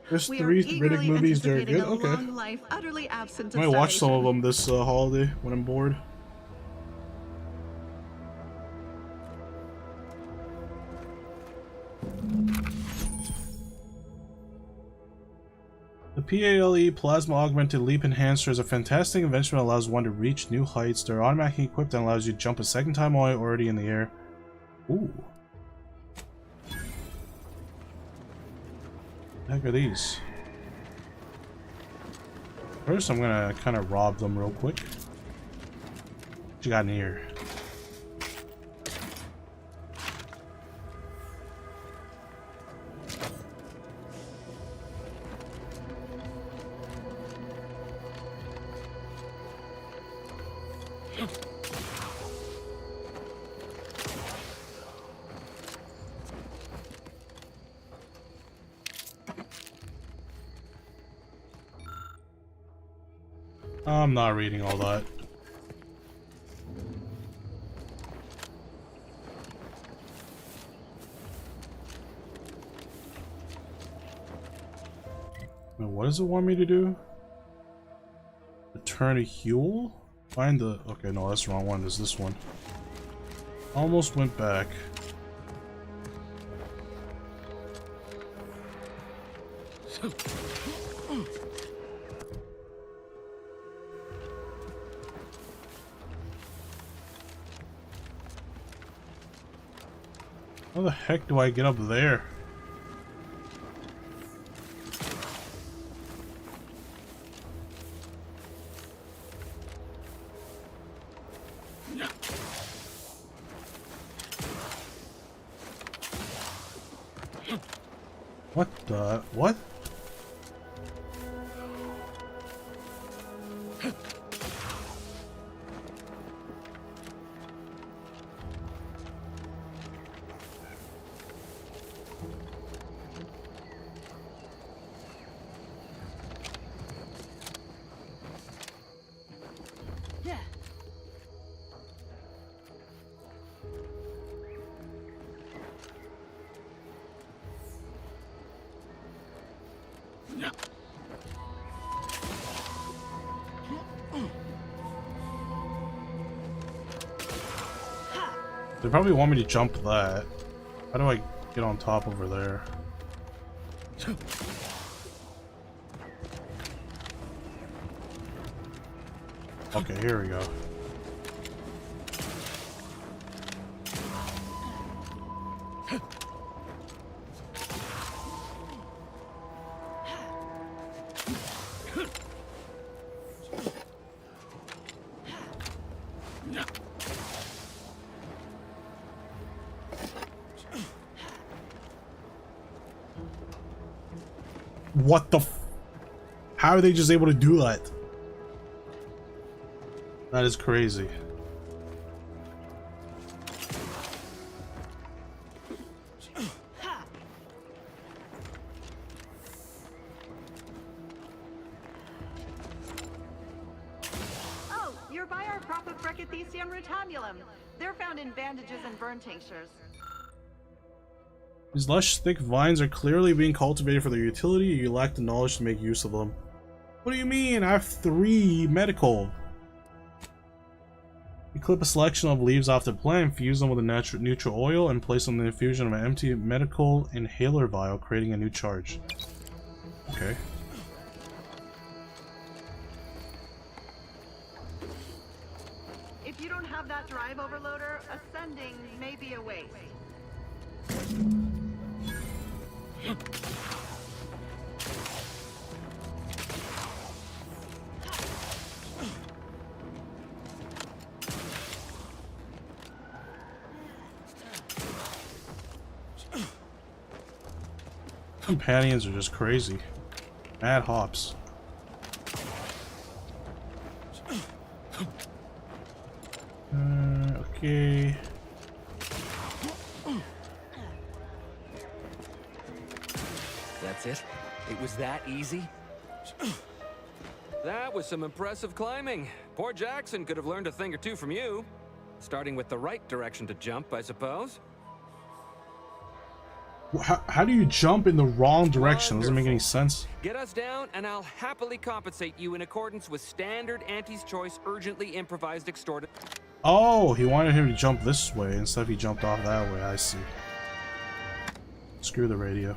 [SPEAKER 1] There's 3 Riddick movies. They're good. Okay.
[SPEAKER 16] Long life, utterly absent
[SPEAKER 1] I might watch some of them this holiday when I'm bored. The PALE Plasma Augmented Leap Enhancer is a fantastic invention that allows one to reach new heights. They're automatically equipped and allows you to jump a second time while you're already in the air. Ooh. What the heck are these? First, I'm gonna kind of rob them real quick. What you got in here? I'm not reading all that. Now, what does it want me to do? Return to Huel? Find the... Okay, no, that's the wrong one. It's this one. Almost went back. How the heck do I get up there? What the... What? They probably want me to jump that. How do I get on top over there? Okay, here we go. What the f- How are they just able to do that? That is crazy.
[SPEAKER 16] Oh, you're by our propofrecithecium rutabulum. They're found in bandages and burn tinctures.
[SPEAKER 1] These lush, thick vines are clearly being cultivated for their utility. You lack the knowledge to make use of them. What do you mean? I have 3 medical. You clip a selection of leaves off the plant, infuse them with a neutral oil, and place them in the infusion of an empty medical inhaler vial, creating a new charge. Okay.
[SPEAKER 16] If you don't have that drive overloader, ascending may be a waste.
[SPEAKER 1] Companions are just crazy. Mad hops. Okay.
[SPEAKER 5] That's it? It was that easy? That was some impressive climbing. Poor Jackson could have learned a thing or two from you. Starting with the right direction to jump, I suppose.
[SPEAKER 1] How do you jump in the wrong direction? Doesn't make any sense.
[SPEAKER 5] Get us down, and I'll happily compensate you in accordance with standard Auntie's Choice urgently improvised extorted.
[SPEAKER 1] Oh, he wanted him to jump this way instead of he jumped off that way. I see. Screw the radio.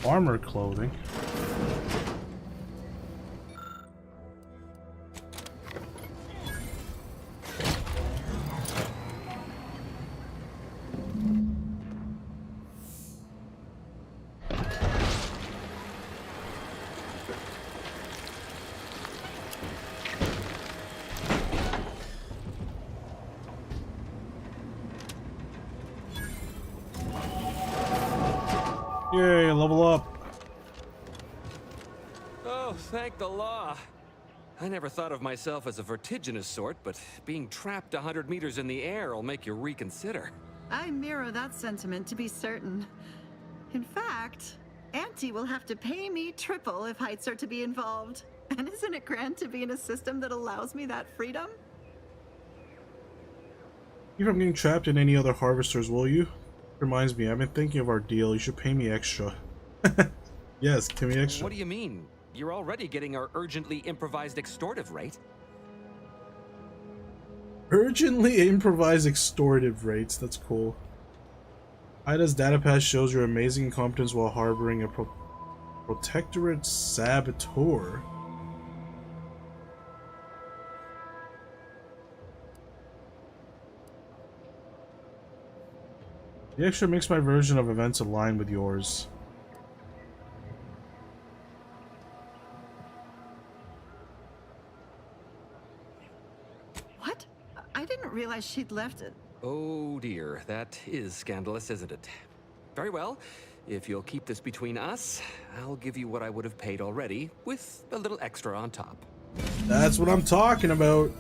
[SPEAKER 1] Armor clothing. Yay, level up.
[SPEAKER 5] Oh, thank the law. I never thought of myself as a vertiginous sort, but being trapped 100 meters in the air will make you reconsider.
[SPEAKER 16] I mirror that sentiment, to be certain. In fact, Auntie will have to pay me triple if heights are to be involved. And isn't it grand to be in a system that allows me that freedom?
[SPEAKER 1] Keep from getting trapped in any other harvesters, will you? Reminds me, I've been thinking of our deal. You should pay me extra. Yes, give me extra.
[SPEAKER 5] What do you mean? You're already getting our urgently improvised extortive rate.
[SPEAKER 1] Urgently improvised extortive rates. That's cool. Ida's datapad shows your amazing competence while harboring a protectorate saboteur. The extra makes my version of events align with yours.
[SPEAKER 16] What? I didn't realize she'd left it.
[SPEAKER 5] Oh dear, that is scandalous, isn't it? Very well. If you'll keep this between us, I'll give you what I would have paid already, with a little extra on top.
[SPEAKER 1] That's what I'm talking about.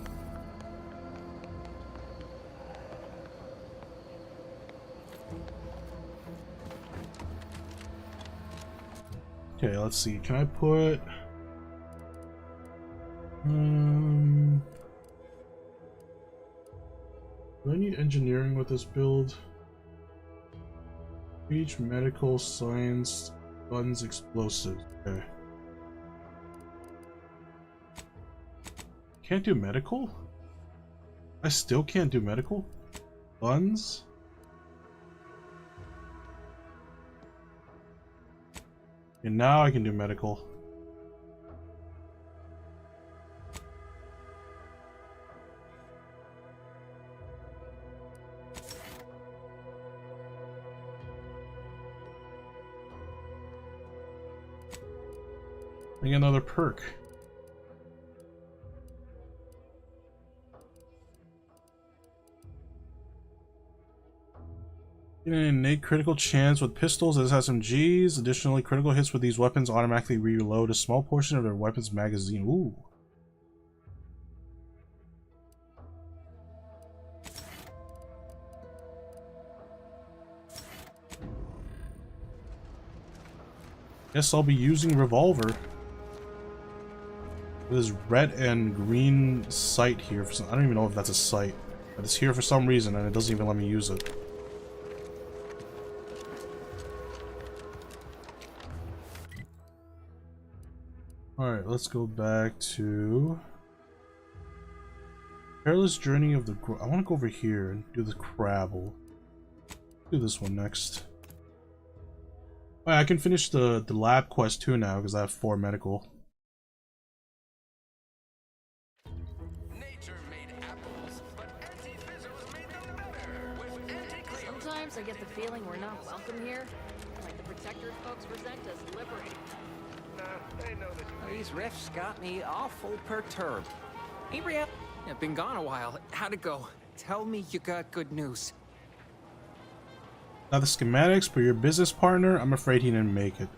[SPEAKER 1] Okay, let's see. Can I put... do I need engineering with this build? Speech, medical, science, guns, explosives. Okay. Can't do medical? I still can't do medical? Guns? And now I can do medical. I get another perk. Get an innate critical chance with pistols as SMGs. Additionally, critical hits with these weapons automatically reload a small portion of their weapons magazine. Ooh. Guess I'll be using revolver. There's red and green sight here. For some, I don't even know if that's a sight, but it's here for some reason, and it doesn't even let me use it. Alright, let's go back to Perilous Journey of the I want to go over here and do the Crabble. Do this one next. Alright, I can finish the lab quest too now because I have 4 medical.
[SPEAKER 17] Sometimes I get the feeling we're not welcome here. Like the Protectorate folks resent us liberating them.
[SPEAKER 5] These riffs got me awful perturbed. Hey, Ria. I've been gone a while. How'd it go? Tell me you got good news.
[SPEAKER 1] Now the schematics for your business partner, I'm afraid he didn't make it.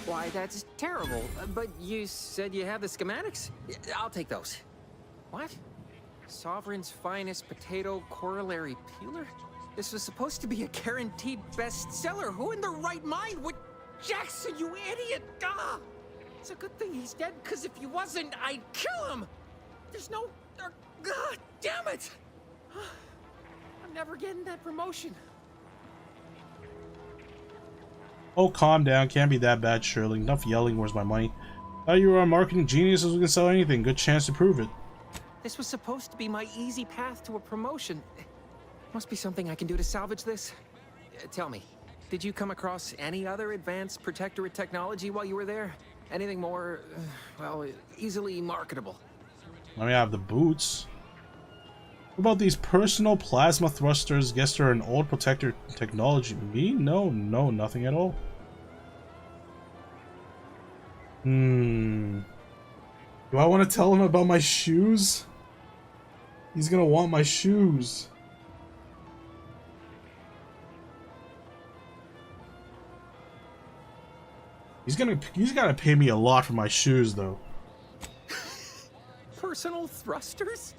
[SPEAKER 5] Why, that's terrible. But you said you have the schematics? I'll take those. What? Sovereign's finest potato corollary peeler? This was supposed to be a guaranteed bestseller. Who in their right mind would... Jackson, you idiot! Ah! It's a good thing he's dead, because if he wasn't, I'd kill him! There's no... God damn it! I'm never getting that promotion.
[SPEAKER 1] Oh, calm down. Can't be that bad, Shirley. Enough yelling. Where's my money? Thought you were a marketing genius who can sell anything. Good chance to prove it.
[SPEAKER 5] This was supposed to be my easy path to a promotion. Must be something I can do to salvage this. Tell me, did you come across any other advanced Protectorate technology while you were there? Anything more, well, easily marketable?
[SPEAKER 1] I mean, I have the boots. What about these personal plasma thrusters? Guess they're an old Protector technology. Me? No, nothing at all. Do I want to tell him about my shoes? He's gonna want my shoes. He's gotta pay me a lot for my shoes, though.
[SPEAKER 5] Personal thrusters?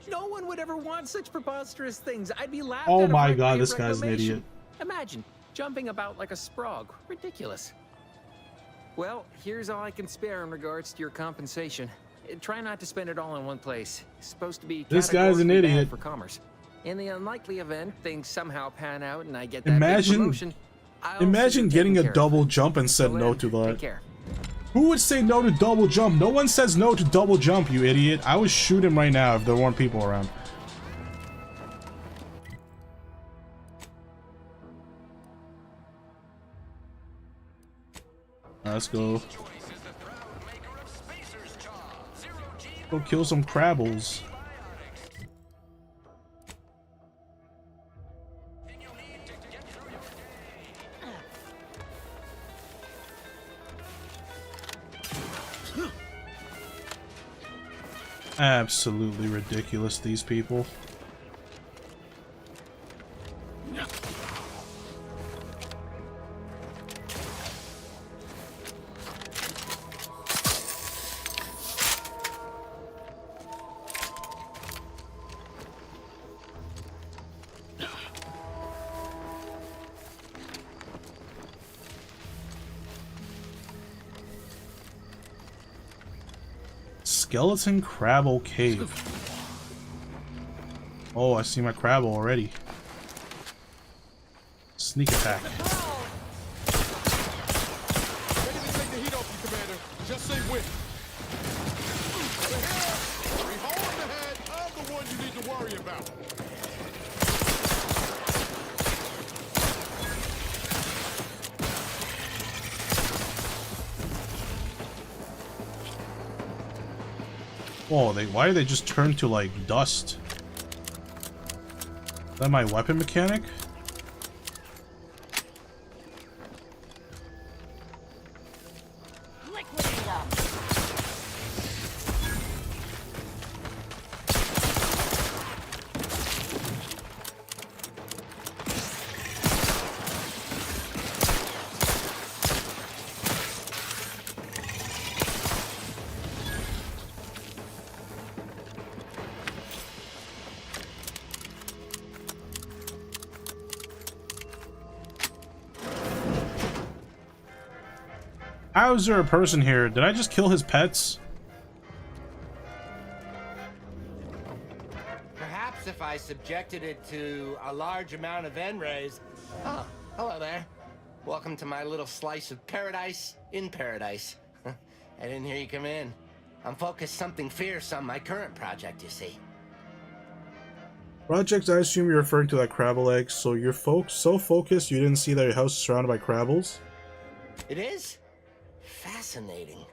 [SPEAKER 5] No one would ever want such preposterous things. I'd be laughed
[SPEAKER 1] Oh
[SPEAKER 5] at.
[SPEAKER 1] my god, this guy's an idiot.
[SPEAKER 5] Imagine jumping about like a sprog. Ridiculous. Well, here's all I can spare in regards to your compensation. Try not to spend it all in one place. It's supposed to be
[SPEAKER 1] This guy's an
[SPEAKER 5] categorically
[SPEAKER 1] idiot.
[SPEAKER 5] banned for commerce. In the unlikely event things somehow pan out and I get that big promotion,
[SPEAKER 1] Imagine getting a double jump and said no to that.
[SPEAKER 5] take care.
[SPEAKER 1] Who would say no to double jump? No one says no to double jump, you idiot. I would shoot him right now if there weren't people around. Let's go. Go kill some crabbles. Absolutely ridiculous, these people. Skeleton Crabble Cave. Oh, I see my Crabble already. Sneak attack.
[SPEAKER 6] Ready to take the heat off you, Commander. Just say when. Over here. We hole in the head. I'm the one you need to worry about.
[SPEAKER 1] Whoa, why did they just turn to like dust? Is that my weapon mechanic? How is there a person here? Did I just kill his pets?
[SPEAKER 18] Perhaps if I subjected it to a large amount of N-rays. Oh, hello there. Welcome to my little slice of paradise in paradise. I didn't hear you come in. I'm focused something fierce on my current project, you see.
[SPEAKER 1] Project, I assume you're referring to that Crabble egg, so you're so focused you didn't see that your house is surrounded by Crabbles?
[SPEAKER 18] It is? Fascinating.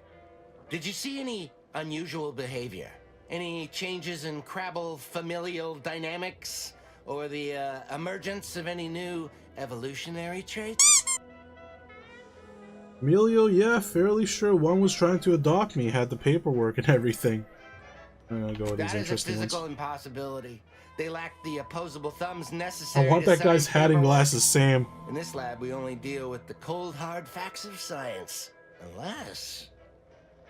[SPEAKER 18] Did you see any unusual behavior? Any changes in Crabble familial dynamics? Or the emergence of any new evolutionary traits?
[SPEAKER 1] Emilio, yeah, fairly sure one was trying to adopt me, had the paperwork and everything. I'm gonna go with these interesting ones.
[SPEAKER 18] That is a physical impossibility. They lack the opposable thumbs
[SPEAKER 1] I
[SPEAKER 18] necessary
[SPEAKER 1] want that guy's hat and glasses, Sam.
[SPEAKER 18] In this lab, we only deal with the cold, hard facts of science. Unless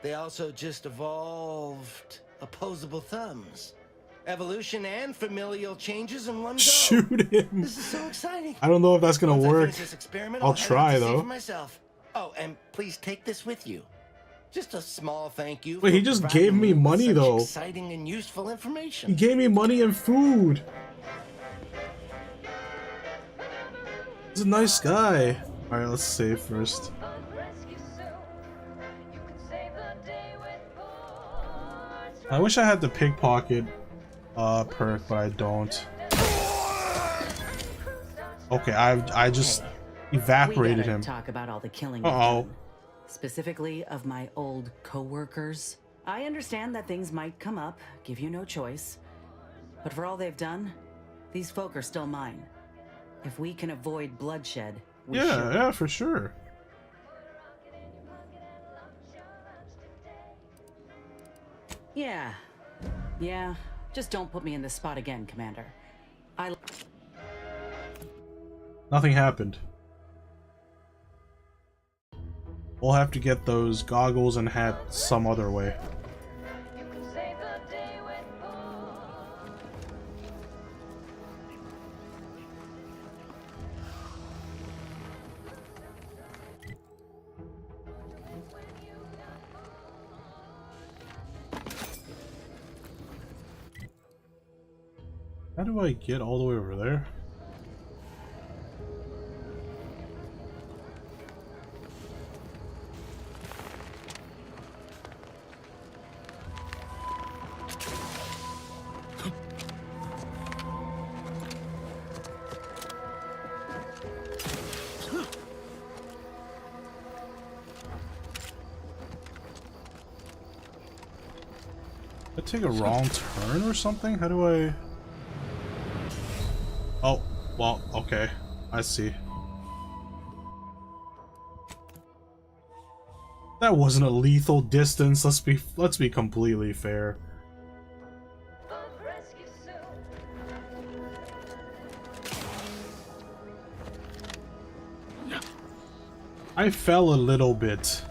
[SPEAKER 18] they also just evolved opposable thumbs. Evolution and familial changes in one go.
[SPEAKER 1] Shoot him.
[SPEAKER 18] This is so exciting.
[SPEAKER 1] I don't know if that's gonna work. I'll try though.
[SPEAKER 18] Myself. Oh, and please take this with you. Just a small thank you.
[SPEAKER 1] Wait, he just gave me money though.
[SPEAKER 18] Exciting and useful information.
[SPEAKER 1] He gave me money and food. He's a nice guy. All right, let's save first. I wish I had the pickpocket perk, but I don't. Okay, I just evaporated him.
[SPEAKER 3] Talk about all the killing.
[SPEAKER 1] Uh-oh.
[SPEAKER 3] Specifically of my old co-workers. I understand that things might come up, give you no choice. But for all they've done, these folk are still mine. If we can avoid bloodshed, we should.
[SPEAKER 1] Yeah, for sure.
[SPEAKER 3] Yeah. Just don't put me in this spot again, Commander.
[SPEAKER 1] Nothing happened. We'll have to get those goggles and hat some other way. How do I get all the way over there? Did I take a wrong turn or something? How do I... Oh, well, okay. I see. That wasn't a lethal distance. Let's be completely fair. I fell a little bit.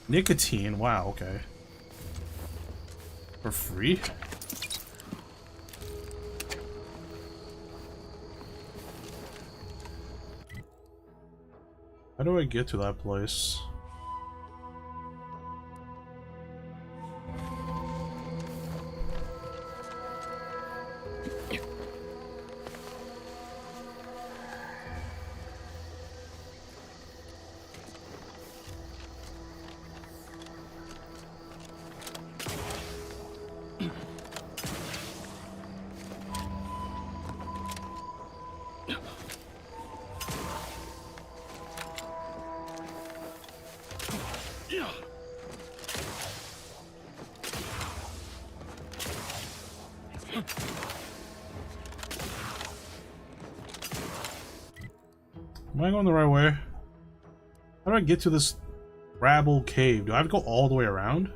[SPEAKER 1] Nicotine, wow, okay. For free? How do I get to that place? Am I going the right way? How do I get to this Rabble cave? Do I have to go all the way around?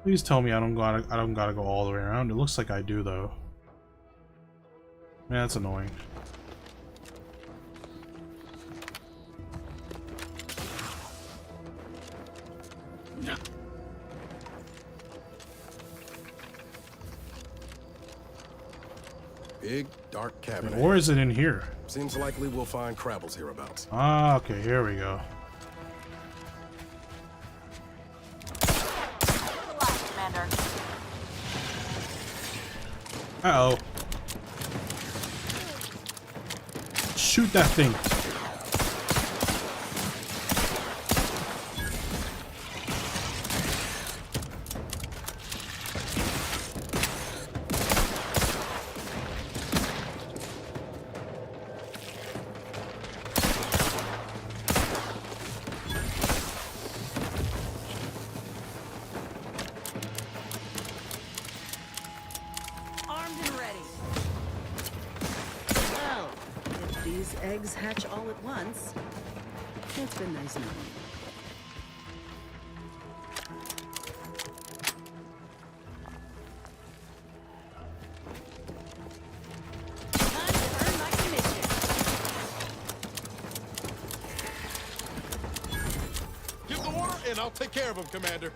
[SPEAKER 1] Please tell me I don't gotta go all the way around. It looks like I do though. Man, that's annoying.
[SPEAKER 2] big, dark cabin.
[SPEAKER 1] Or is it in here?
[SPEAKER 2] Seems likely we'll find Crabble's hereabouts.
[SPEAKER 1] Ah, okay, here we go. Uh-oh. Shoot that thing.
[SPEAKER 3] Eggs hatch all at once. It's been nice knowing you. Time to earn my commission.
[SPEAKER 6] Give the order, and I'll take care of him, Commander.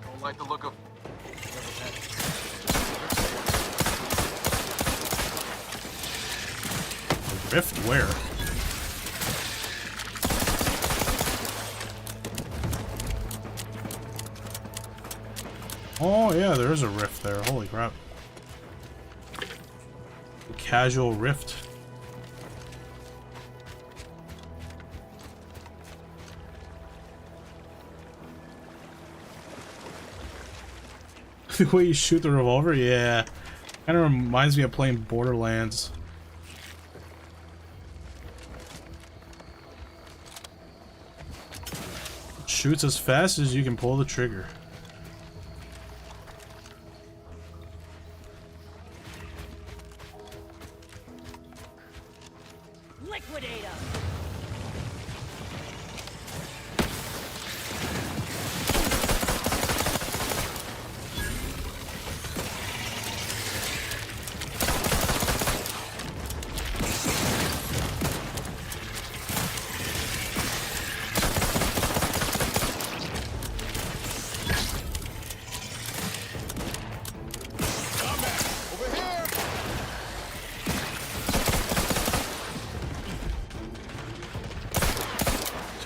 [SPEAKER 11] Don't like the look of...
[SPEAKER 1] Rift where? Oh yeah, there is a rift there. Holy crap. A casual rift. The way you shoot the revolver? Yeah. Kind of reminds me of playing Borderlands. Shoots as fast as you can pull the trigger.
[SPEAKER 3] Liquidate him.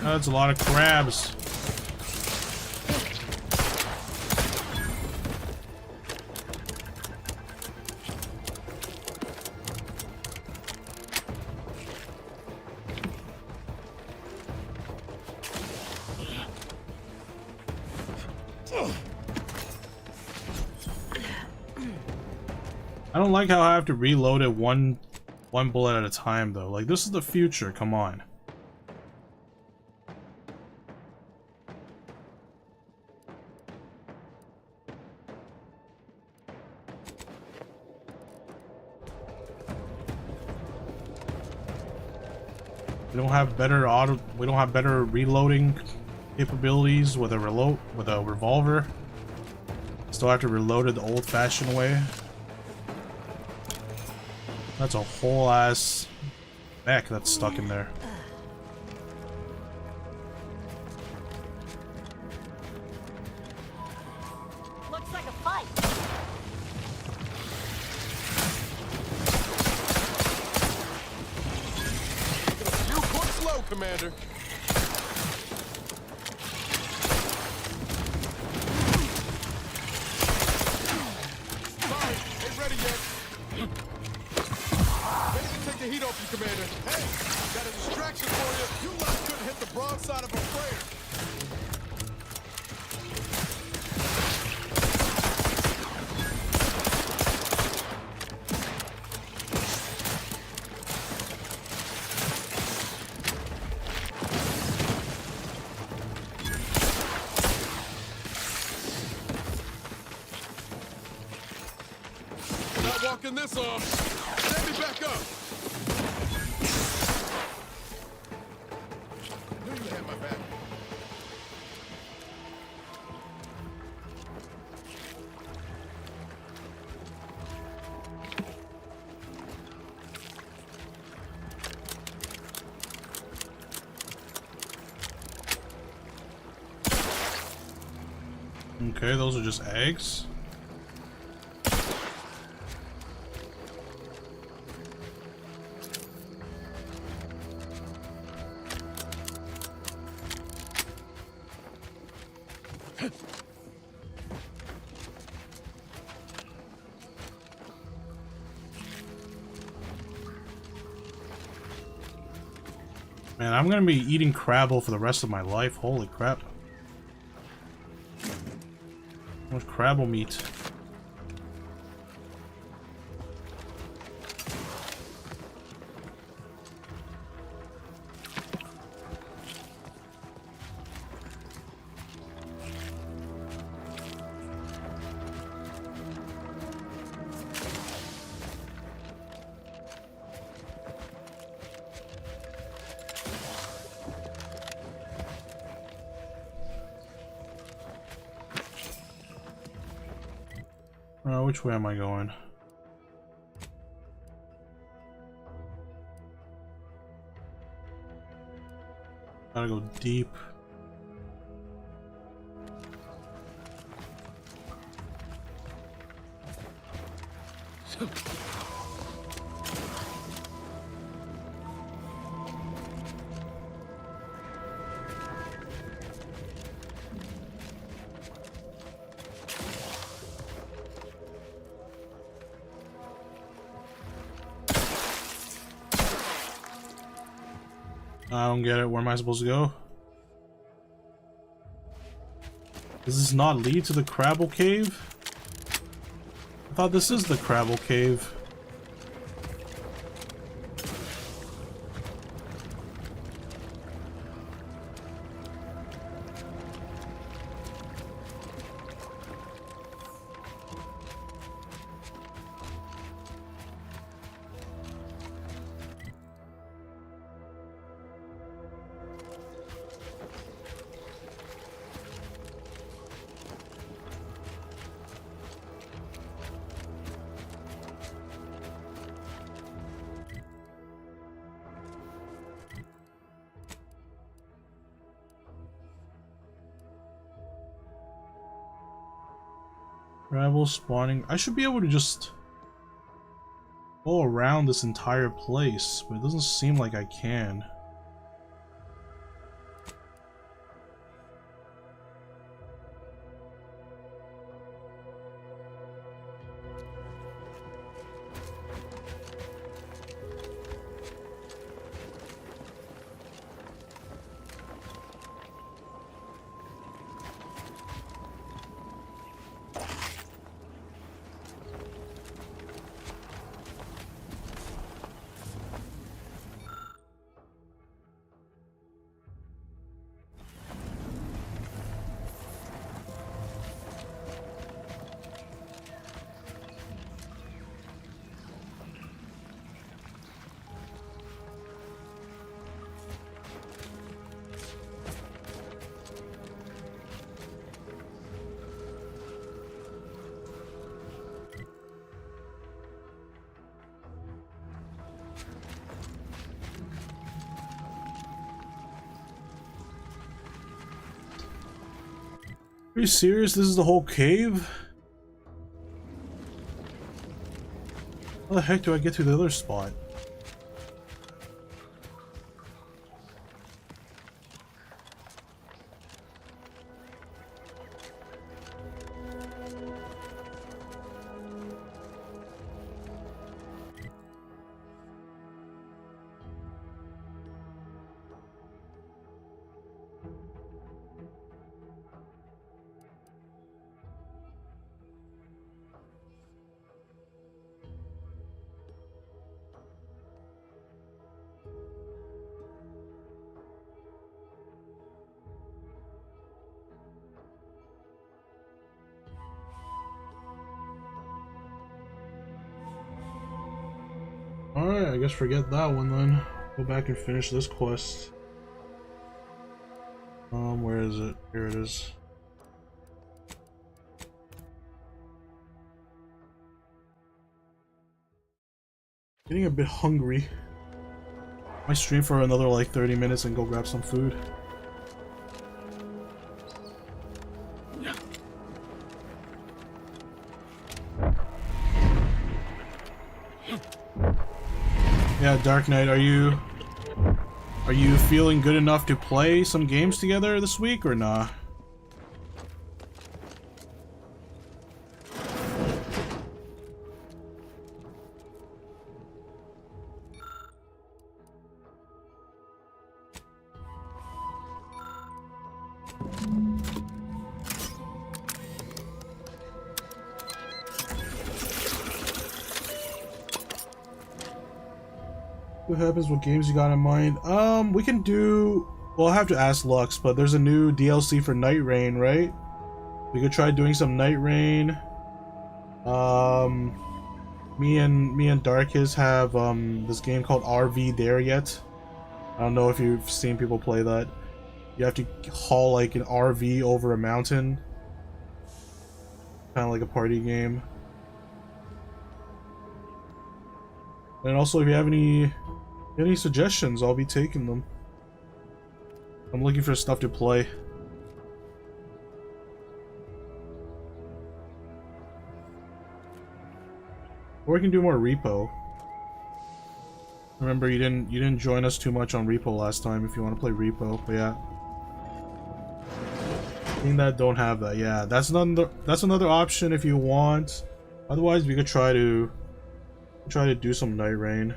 [SPEAKER 1] That's a lot of crabs. I don't like how I have to reload it one bullet at a time though. Like, this is the future, come on. We don't have better reloading capabilities with a revolver. Still have to reload it the old-fashioned way. That's a whole ass mech that's stuck in there.
[SPEAKER 3] Looks like a fight.
[SPEAKER 6] You quick slow, Commander. Sorry, ain't ready yet. Ready to take the heat off you, Commander. Hey, got a distraction for you. You lot couldn't hit the broadside of a freighter. Not walking this off. Stand me back up. Knew you had my back.
[SPEAKER 1] Okay, those are just eggs. Man, I'm gonna be eating Crabble for the rest of my life. Holy crap. What Crabble meat? Which way am I going? Gotta go deep. I don't get it. Where am I supposed to go? Does this not lead to the Crabble Cave? I thought this is the Crabble Cave. Crabble spawning. I should be able to just go around this entire place, but it doesn't seem like I can. Are you serious? This is the whole cave? How the heck do I get to the other spot? Alright, I guess forget that one then. Go back and finish this quest. Where is it? Here it is. Getting a bit hungry. I stream for another like 30 minutes and go grab some food. Yeah, Dark Knight, are you feeling good enough to play some games together this week or nah? What happens? What games you got in mind? We can do... Well, I'll have to ask Lux, but there's a new DLC for Night Rain, right? We could try doing some Night Rain. Me and Darkis have this game called RV There Yet. I don't know if you've seen people play that. You have to haul like an RV over a mountain. Kind of like a party game. And also, if you have any suggestions, I'll be taking them. I'm looking for stuff to play. Or we can do more repo. Remember, you didn't join us too much on repo last time. If you want to play repo, but yeah. Seeing that don't have that, yeah. That's another option if you want. Otherwise, we could try to do some Night Rain.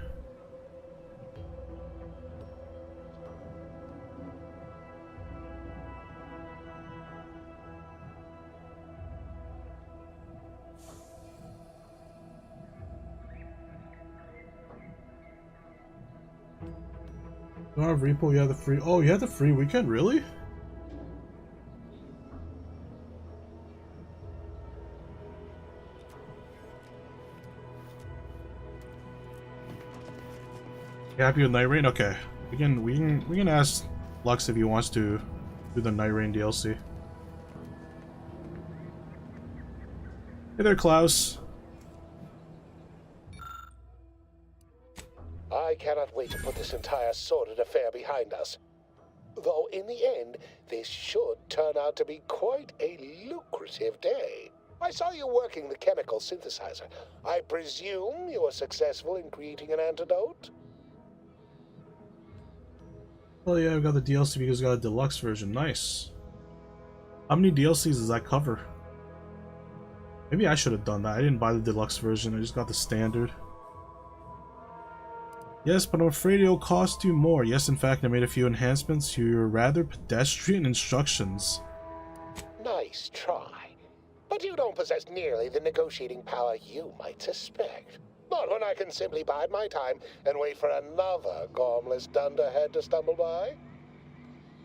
[SPEAKER 1] You don't have repo, you have the free... Oh, you have the free weekend? Really? You happy with Night Rain? Okay. We can ask Lux if he wants to do the Night Rain DLC. Hey there, Klaus.
[SPEAKER 8] I cannot wait to put this entire sordid affair behind us. Though in the end, this should turn out to be quite a lucrative day. I saw you working the chemical synthesizer. I presume you were successful in creating an antidote?
[SPEAKER 1] Oh yeah, I've got the DLC because I got a deluxe version. Nice. How many DLCs does that cover? Maybe I should have done that. I didn't buy the deluxe version. I just got the standard. Yes, but I'm afraid it'll cost you more. Yes, in fact, I made a few enhancements to your rather pedestrian instructions.
[SPEAKER 8] Nice try. But you don't possess nearly the negotiating power you might suspect. Not when I can simply bide my time and wait for another gormless dunderhead to stumble by.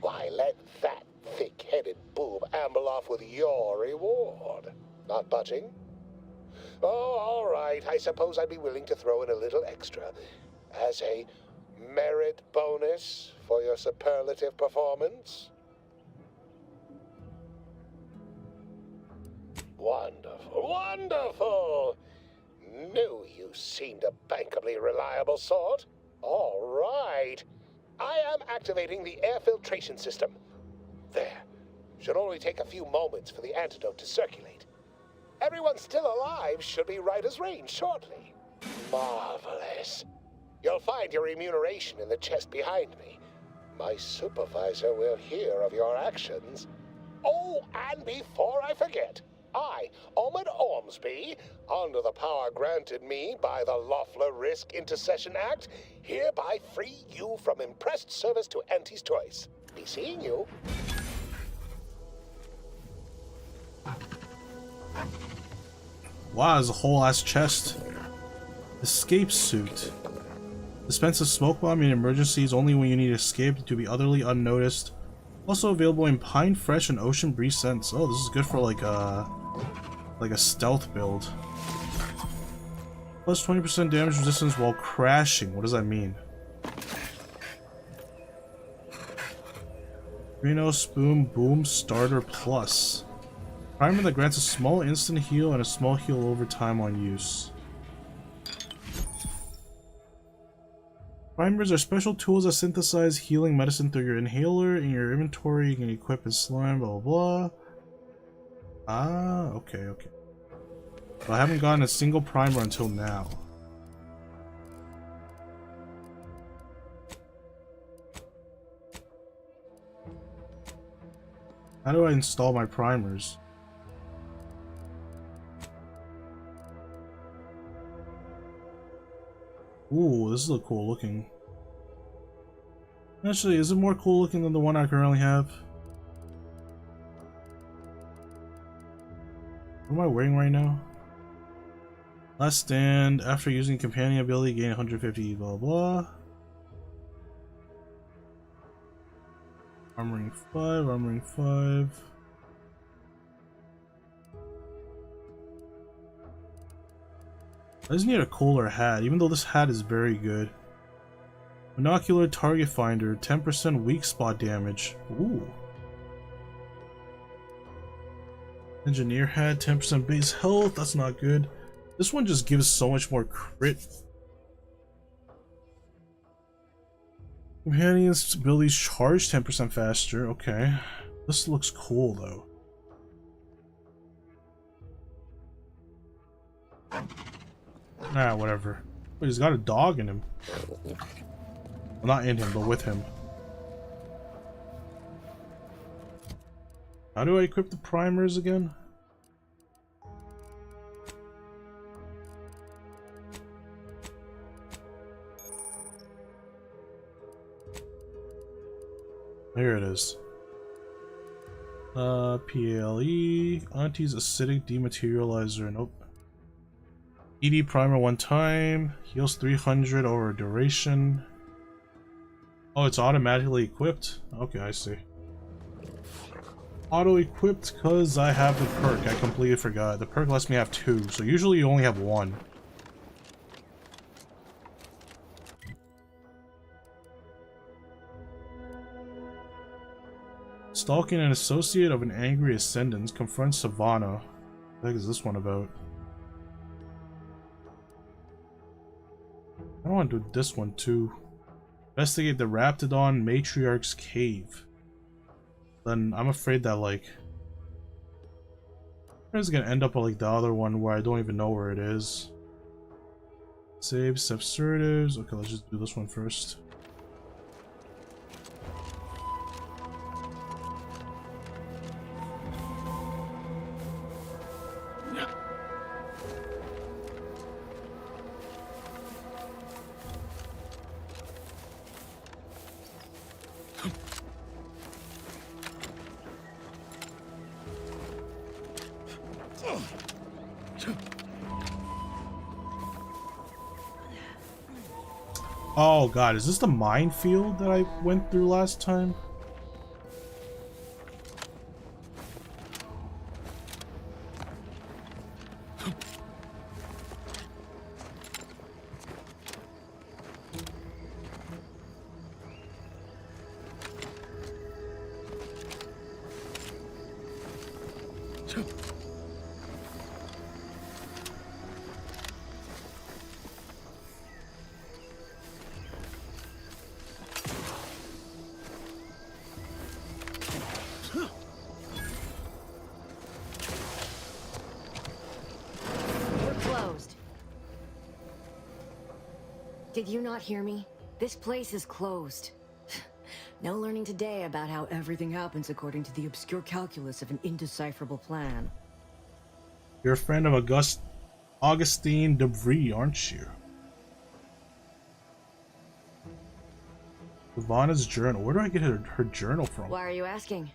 [SPEAKER 8] Why, let that thick-headed boob amble off with your reward. Not budging? Oh, all right. I suppose I'd be willing to throw in a little extra as a merit bonus for your superlative performance. Wonderful, wonderful! Knew you seemed a bankably reliable sort. All right. I am activating the air filtration system. There. Should only take a few moments for the antidote to circulate. Everyone still alive should be right as rain shortly. Marvelous. You'll find your remuneration in the chest behind me. My supervisor will hear of your actions. Oh, and before I forget, I, Omid Ormsby, under the power granted me by the Loeffler Risk Intercession Act, hereby free you from impressed service to Auntie's Choice. Be seeing you.
[SPEAKER 1] Wow, there's a whole ass chest. Escape suit. Dispenses smoke bomb in emergencies only when you need escape to be utterly unnoticed. Also available in pine fresh and ocean breeze scents. Oh, this is good for like a stealth build. Plus 20% damage resistance while crashing. What does that mean? Reno Spoon Boom Starter Plus. Primer that grants a small instant heal and a small heal over time on use. Primers are special tools that synthesize healing medicine through your inhaler. In your inventory, you can equip and slime, blah blah blah. Ah, okay. But I haven't gotten a single primer until now. How do I install my primers? Ooh, this is a cool looking. Actually, is it more cool looking than the one I currently have? What am I wearing right now? Last stand, after using companion ability, gain 150, blah blah. Armoring 5, armoring 5. I just need a cooler hat, even though this hat is very good. Binocular target finder, 10% weak spot damage. Ooh. Engineer hat, 10% base health, that's not good. This one just gives so much more crit. Companion's abilities charge 10% faster, okay. This looks cool though. Nah, whatever. Wait, he's got a dog in him. Well, not in him, but with him. How do I equip the primers again? Here it is. PLE, Auntie's acidic dematerializer, nope. ED primer one time, heals 300 over a duration. Oh, it's automatically equipped? Okay, I see. Auto-equipped because I have the perk, I completely forgot. The perk lets me have 2, so usually you only have 1. Stalking an associate of an angry ascendant confronts Savannah. What the heck is this one about? I don't want to do this one too. Investigate the Raptidon Matriarch's Cave. Then I'm afraid that like it's gonna end up like the other one where I don't even know where it is. Save subsertives. Okay, let's just do this one first. Oh god, is this the minefield that I went through last time?
[SPEAKER 19] Did you not hear me? This place is closed. No learning today about how everything happens according to the obscure calculus of an indecipherable plan.
[SPEAKER 1] You're a friend of Augustine Debris, aren't you? Ivana's journal. Where do I get her journal from?
[SPEAKER 19] Why are you asking?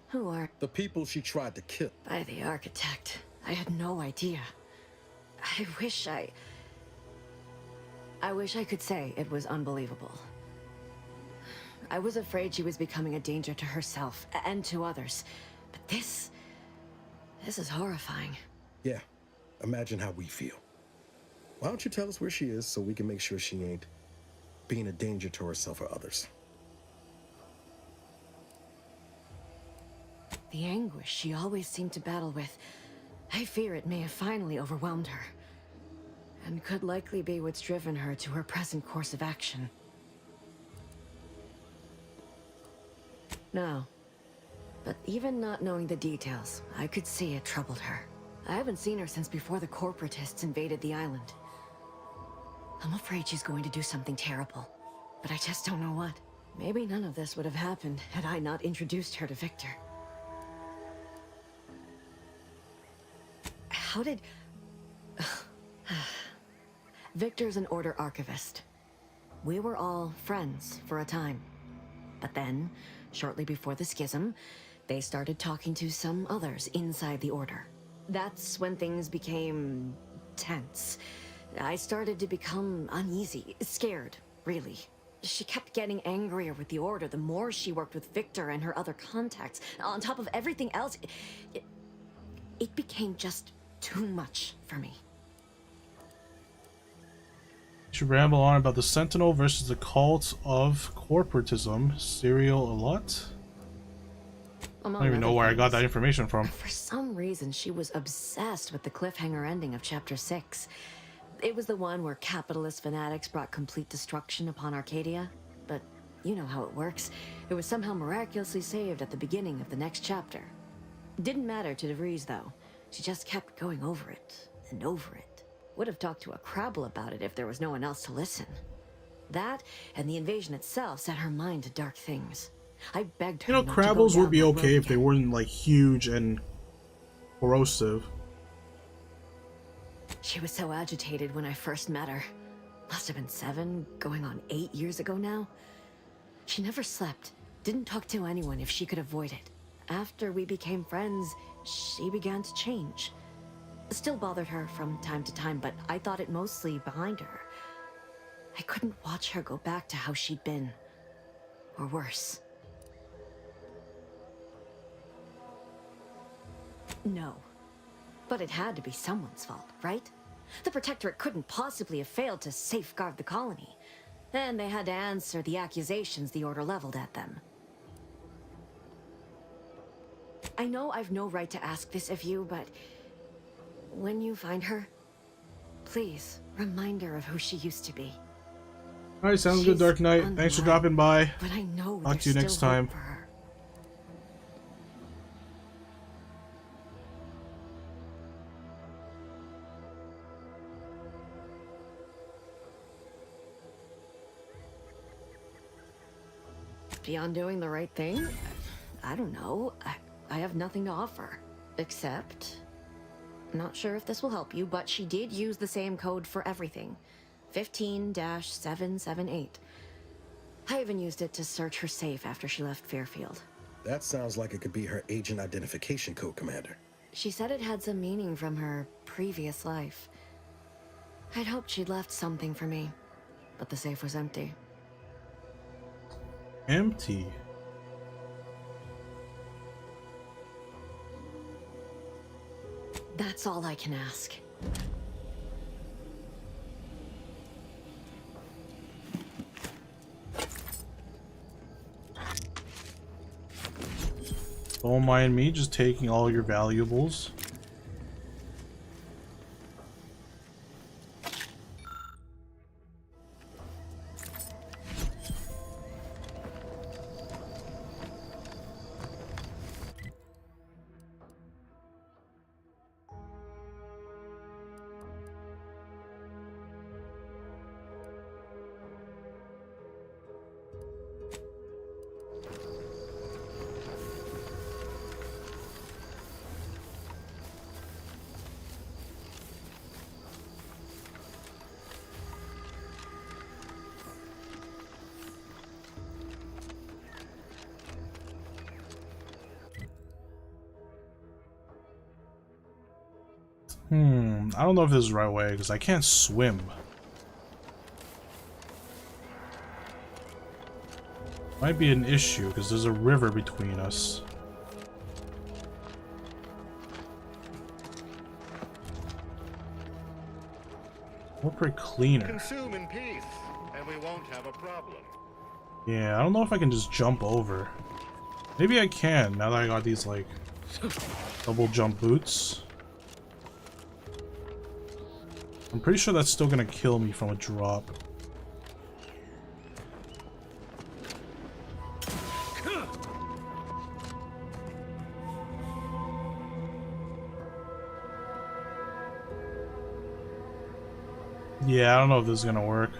[SPEAKER 19] Who are...
[SPEAKER 2] The people she tried to kill.
[SPEAKER 19] By the architect. I had no idea. I wish I could say it was unbelievable. I was afraid she was becoming a danger to herself and to others. But this is horrifying.
[SPEAKER 2] Yeah, imagine how we feel. Why don't you tell us where she is so we can make sure she ain't being a danger to herself or others?
[SPEAKER 19] The anguish she always seemed to battle with, I fear it may have finally overwhelmed her. And could likely be what's driven her to her present course of action. No. But even not knowing the details, I could see it troubled her. I haven't seen her since before the corporatists invaded the island. I'm afraid she's going to do something terrible. But I just don't know what. Maybe none of this would have happened had I not introduced her to Victor. how did... Victor's an Order archivist. We were all friends for a time. But then, shortly before the schism, they started talking to some others inside the Order. That's when things became tense. I started to become uneasy, scared, really. She kept getting angrier with the Order the more she worked with Victor and her other contacts. On top of everything else, it became just too much for me.
[SPEAKER 1] You should ramble on about the Sentinel versus the cult of corporatism. Serial a lot? I don't even know where I got that information from.
[SPEAKER 19] For some reason, she was obsessed with the cliffhanger ending of Chapter 6. It was the one where capitalist fanatics brought complete destruction upon Arcadia. But you know how it works. It was somehow miraculously saved at the beginning of the next chapter. Didn't matter to DeVries, though. She just kept going over it and over it. Would have talked to a Crabble about it if there was no one else to listen. That and the invasion itself set her mind to dark things. I begged her.
[SPEAKER 1] You know, Crabbles would be okay if they weren't like huge and corrosive.
[SPEAKER 19] She was so agitated when I first met her. Must have been 7, going on 8 years ago now. She never slept, didn't talk to anyone if she could avoid it. After we became friends, she began to change. Still bothered her from time to time, but I thought it mostly behind her. I couldn't watch her go back to how she'd been. Or worse. No. But it had to be someone's fault, right? The Protectorate couldn't possibly have failed to safeguard the colony. And they had to answer the accusations the Order leveled at them. I know I've no right to ask this of you, but when you find her, please remind her of who she used to be.
[SPEAKER 1] Alright, sounds good, Dark Knight. Thanks for dropping by.
[SPEAKER 19] But I know
[SPEAKER 1] talk to you next time.
[SPEAKER 19] Beyond doing the right thing? I don't know. I have nothing to offer. Except... Not sure if this will help you, but she did use the same code for everything. 15-778. I even used it to search her safe after she left Fairfield.
[SPEAKER 2] That sounds like it could be her agent identification code, Commander.
[SPEAKER 19] She said it had some meaning from her previous life. I'd hoped she'd left something for me, but the safe was empty.
[SPEAKER 1] Empty?
[SPEAKER 19] That's all I can ask.
[SPEAKER 1] Don't mind me just taking all your valuables. I don't know if this is the right way, because I can't swim. Might be an issue, because there's a river between us. Corporate cleaner.
[SPEAKER 6] Consume in peace, and we won't have a problem.
[SPEAKER 1] Yeah, I don't know if I can just jump over. Maybe I can, now that I got these, like, double jump boots. I'm pretty sure that's still gonna kill me from a drop. Yeah, I don't know if this is gonna work.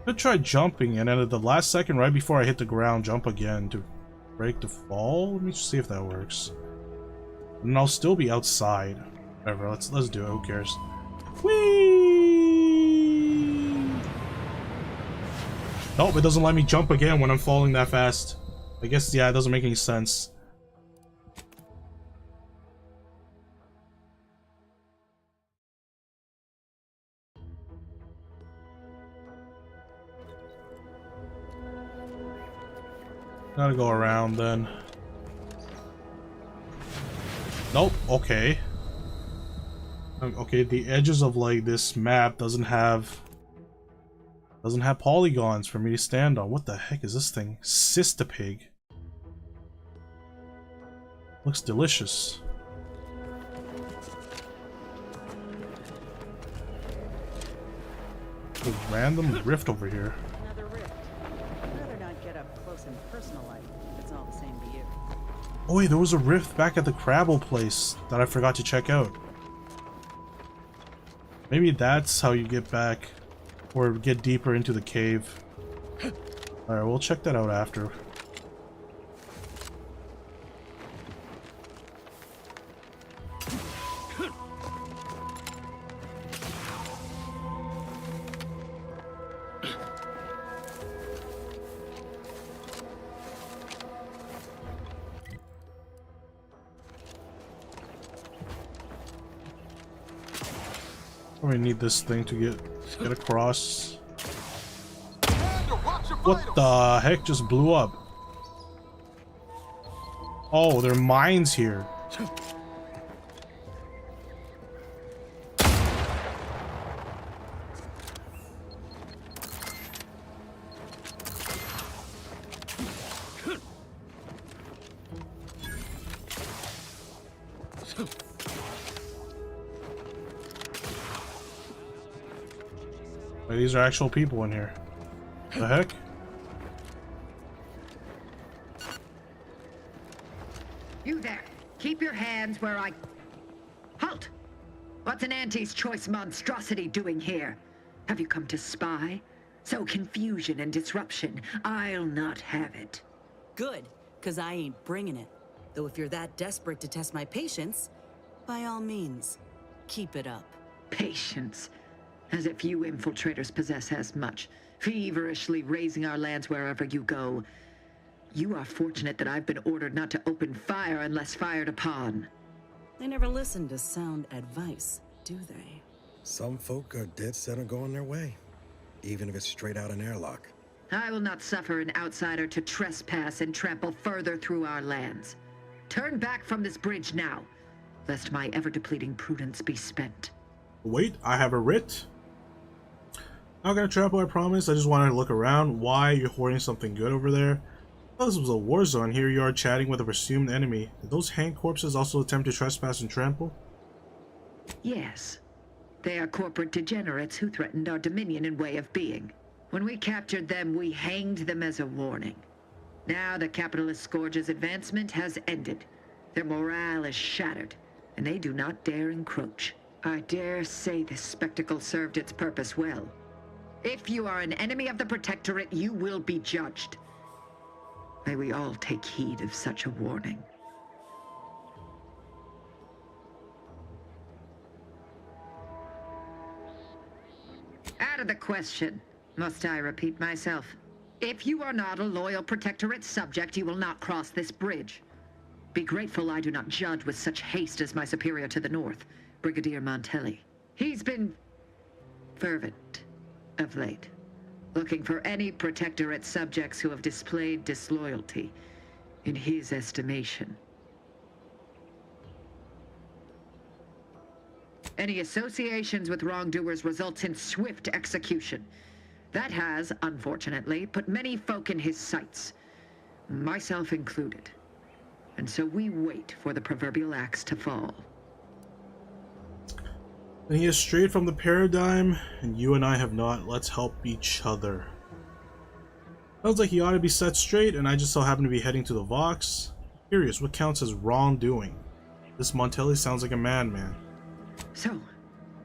[SPEAKER 1] Could try jumping and then at the last second right before I hit the ground jump again to break the fall. Let me just see if that works. And I'll still be outside. Whatever, let's do it. Who cares? Whee! Nope, it doesn't let me jump again when I'm falling that fast. I guess, yeah, it doesn't make any sense. Gotta go around then. Nope, okay. Okay, the edges of like this map doesn't have polygons for me to stand on. What the heck is this thing? Sistapig. Looks delicious. A random rift over here.
[SPEAKER 3] Another rift. I'd rather not get up close and personal like if it's all the same to you.
[SPEAKER 1] Oh wait, there was a rift back at the Crabble place that I forgot to check out. Maybe that's how you get back or get deeper into the cave. Alright, we'll check that out after. We need this thing to get across. What the heck just blew up? Oh, there are mines here. These are actual people in here. The heck?
[SPEAKER 12] You there. Keep your hands where I... Halt! What's an Auntie's choice monstrosity doing here? Have you come to spy? So confusion and disruption, I'll not have it.
[SPEAKER 3] Good, because I ain't bringing it. Though if you're that desperate to test my patience, by all means, keep it up.
[SPEAKER 12] Patience. As if you infiltrators possess as much, feverishly raising our lands wherever you go. You are fortunate that I've been ordered not to open fire unless fired upon.
[SPEAKER 3] They never listen to sound advice, do they?
[SPEAKER 2] Some folk are dead set on going their way, even if it's straight out an airlock.
[SPEAKER 12] I will not suffer an outsider to trespass and trample further through our lands. Turn back from this bridge now, lest my ever-depleting prudence be spent.
[SPEAKER 1] Wait, I have a writ. Not gonna trample, I promise. I just wanted to look around. Why? You're hoarding something good over there? I thought this was a war zone. Here you are chatting with a presumed enemy. Did those hanged corpses also attempt to trespass and trample?
[SPEAKER 12] Yes. They are corporate degenerates who threatened our dominion and way of being. When we captured them, we hanged them as a warning. Now the capitalist scourge's advancement has ended. Their morale is shattered, and they do not dare encroach. I dare say this spectacle served its purpose well. If you are an enemy of the Protectorate, you will be judged. May we all take heed of such a warning. Out of the question. Must I repeat myself? If you are not a loyal Protectorate subject, you will not cross this bridge. Be grateful I do not judge with such haste as my superior to the north, Brigadier Montelli. He's been fervent of late, looking for any Protectorate subjects who have displayed disloyalty in his estimation. Any associations with wrongdoers results in swift execution. That has, unfortunately, put many folk in his sights, myself included. And so we wait for the proverbial axe to fall.
[SPEAKER 1] And he is strayed from the paradigm, and you and I have not. Let's help each other. Sounds like he ought to be set straight, and I just so happen to be heading to the Vox. Curious, what counts as wrongdoing? This Montelli sounds like a madman.
[SPEAKER 12] So,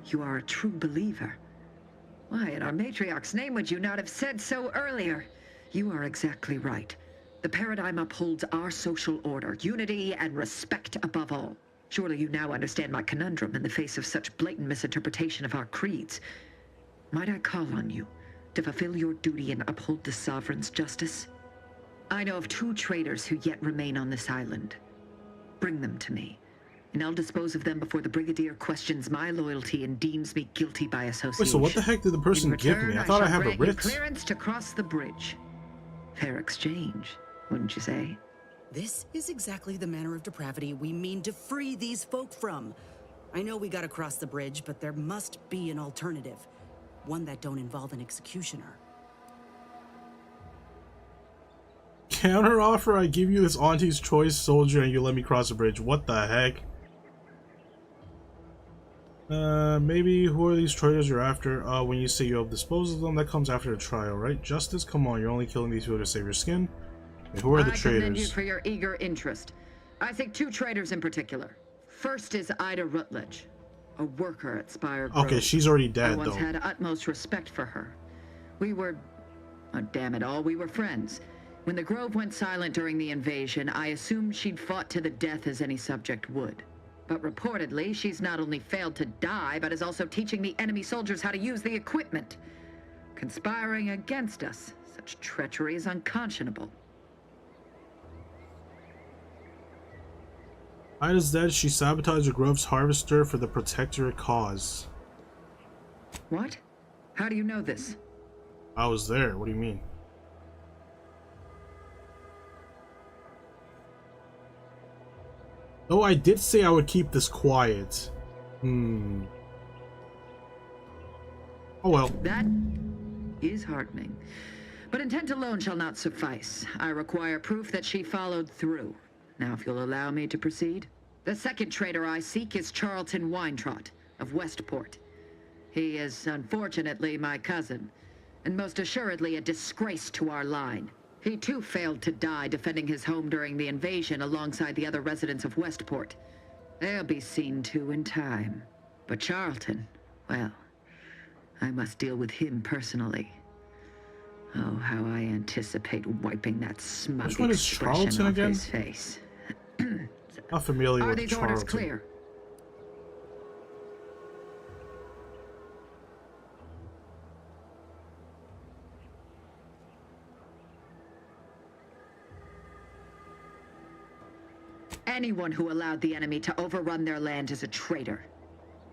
[SPEAKER 12] you are a true believer. Why, in our matriarch's name would you not have said so earlier? You are exactly right. The paradigm upholds our social order, unity and respect above all. Surely you now understand my conundrum in the face of such blatant misinterpretation of our creeds. Might I call on you to fulfill your duty and uphold the Sovereign's justice? I know of 2 traitors who yet remain on this island. Bring them to me, and I'll dispose of them before the Brigadier questions my loyalty and deems me guilty by association.
[SPEAKER 1] Wait, so what the heck did the person give me? I thought I have a writ.
[SPEAKER 12] Clearance to cross the bridge. Fair exchange, wouldn't you say?
[SPEAKER 3] This is exactly the manner of depravity we mean to free these folk from. I know we gotta cross the bridge, but there must be an alternative. One that don't involve an executioner.
[SPEAKER 1] Counter offer, I give you this Auntie's Choice soldier and you let me cross the bridge. What the heck? Maybe who are these traitors you're after? When you say you have disposed of them, that comes after the trial, right? Justice? Come on, you're only killing these people to save your skin. Wait, who are the traitors?
[SPEAKER 12] I commend you for your eager interest. I think 2 traitors in particular. First is Ida Rutledge, a worker at Spire Grove.
[SPEAKER 1] Okay, she's already dead,
[SPEAKER 12] I once
[SPEAKER 1] though.
[SPEAKER 12] had utmost respect for her. We were, oh, damn it all, we were friends. When the Grove went silent during the invasion, I assumed she'd fought to the death as any subject would. But reportedly, she's not only failed to die, but is also teaching the enemy soldiers how to use the equipment. Conspiring against us. Such treachery is unconscionable.
[SPEAKER 1] Ida's dead. She sabotaged the Grove's harvester for the Protectorate cause.
[SPEAKER 12] What? How do you know this?
[SPEAKER 1] I was there. What do you mean? Though I did say I would keep this quiet. Oh well.
[SPEAKER 12] That is heartening. But intent alone shall not suffice. I require proof that she followed through. Now, if you'll allow me to proceed. The second traitor I seek is Charlton Weintrott of Westport. He is, unfortunately, my cousin, and most assuredly a disgrace to our line. He too failed to die defending his home during the invasion alongside the other residents of Westport. They'll be seen to in time. But Charlton, well, I must deal with him personally. Oh, how I anticipate wiping that smug
[SPEAKER 1] Which one is
[SPEAKER 12] expression
[SPEAKER 1] Charlton
[SPEAKER 12] off
[SPEAKER 1] again?
[SPEAKER 12] his face.
[SPEAKER 1] Not familiar
[SPEAKER 12] Are
[SPEAKER 1] with
[SPEAKER 12] these
[SPEAKER 1] Charlton.
[SPEAKER 12] orders clear? Anyone who allowed the enemy to overrun their land is a traitor.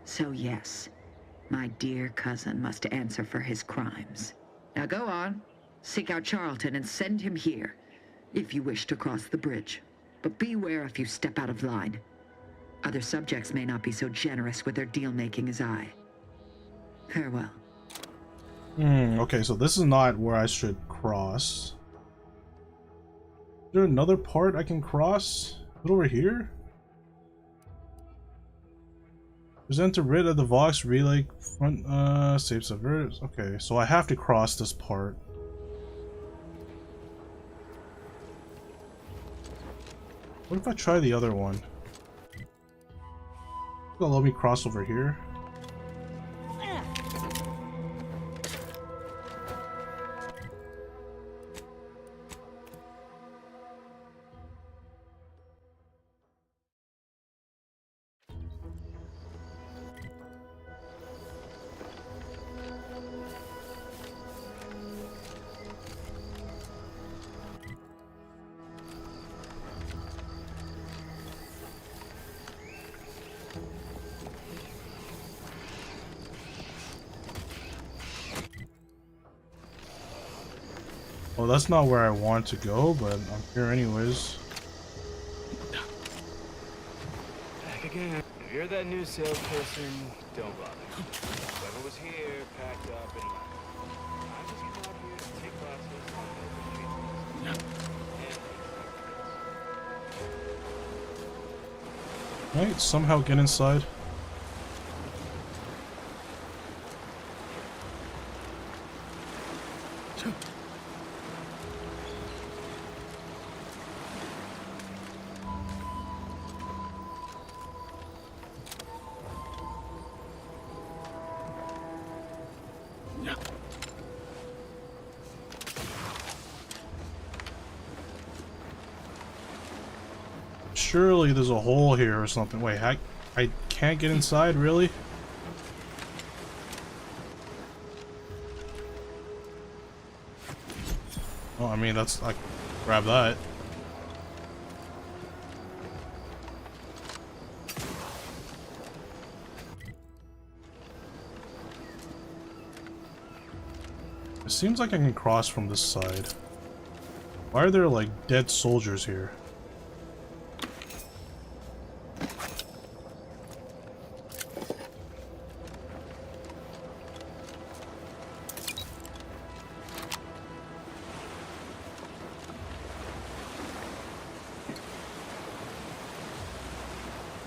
[SPEAKER 12] So yes, my dear cousin must answer for his crimes. Now go on, seek out Charlton and send him here, if you wish to cross the bridge. But beware if you step out of line. Other subjects may not be so generous with their deal-making as I. Farewell.
[SPEAKER 1] Okay, so this is not where I should cross. Is there another part I can cross? Is it over here? Present a writ of the Vox Relay front, save subvert. Okay, so I have to cross this part. What if I try the other one? It'll let me cross over here. Well, that's not where I want to go, but I'm here anyways.
[SPEAKER 14] Back again. If you're that new salesperson, don't bother. Whoever was here packed up and left. I just came out here to take classes.
[SPEAKER 1] Right, somehow get inside. Surely there's a hole here or something. Wait, I can't get inside, really? Oh, I mean, that's like, grab that. It seems like I can cross from this side. Why are there like dead soldiers here?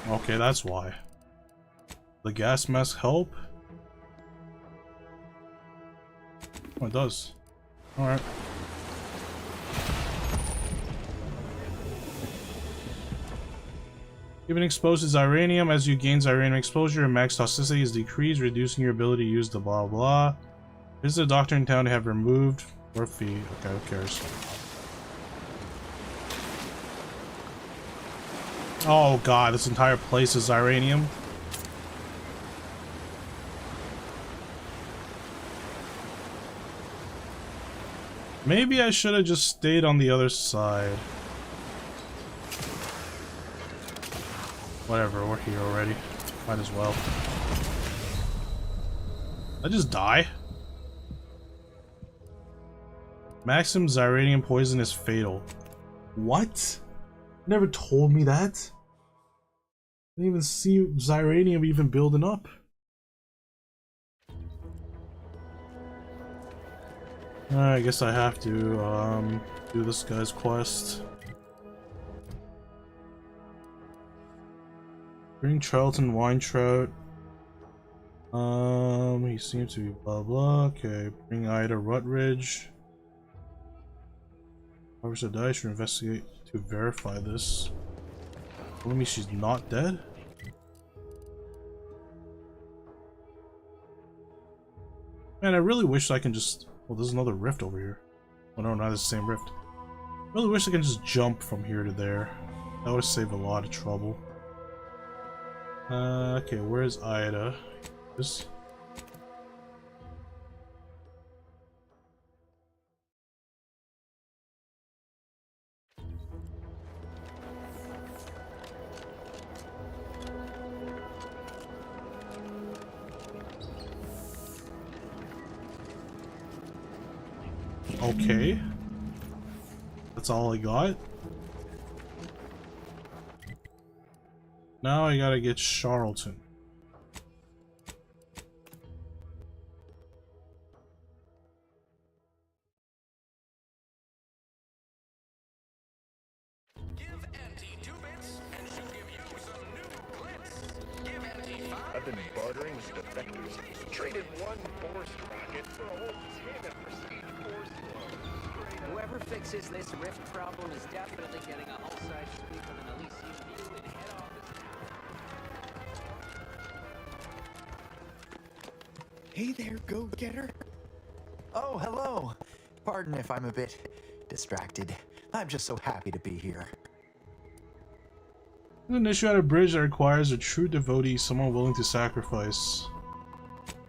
[SPEAKER 1] Okay, that's why. The gas mask help? Oh, it does. Alright. Even exposed to Xyranium, as you gain Xyranium exposure, your max toxicity is decreased, reducing your ability to use the blah blah. Visit a doctor in town to have removed or fee. Okay, who cares? Oh god, this entire place is Xyranium. Maybe I should have just stayed on the other side. Whatever, we're here already. Might as well. I just die? Maximum Xyranium poison is fatal. What? Never told me that. I didn't even see Xyranium even building up. I guess I have to do this guy's quest. Bring Charlton Weintrout. He seems to be blah blah. Okay, bring Ida Rutridge. However, so I should investigate to verify this. Tell me she's not dead? Man, I really wish I can just... Well, there's another rift over here. Oh no, not the same rift. I really wish I can just jump from here to there. That would save a lot of trouble. Okay, where's Ida? This... Okay. That's all I got. Now I gotta get Charlton.
[SPEAKER 13] I've been bartering with defectors. Traded one forced rocket for a whole 10 of prestige force flow.
[SPEAKER 21] Whoever fixes this rift problem is definitely getting a hull-size speaker with an Elysium view in head office now.
[SPEAKER 20] Hey there, go-getter. Oh, hello. Pardon if I'm a bit distracted. I'm just so happy to be here.
[SPEAKER 1] There's an issue at a bridge that requires a true devotee, someone willing to sacrifice.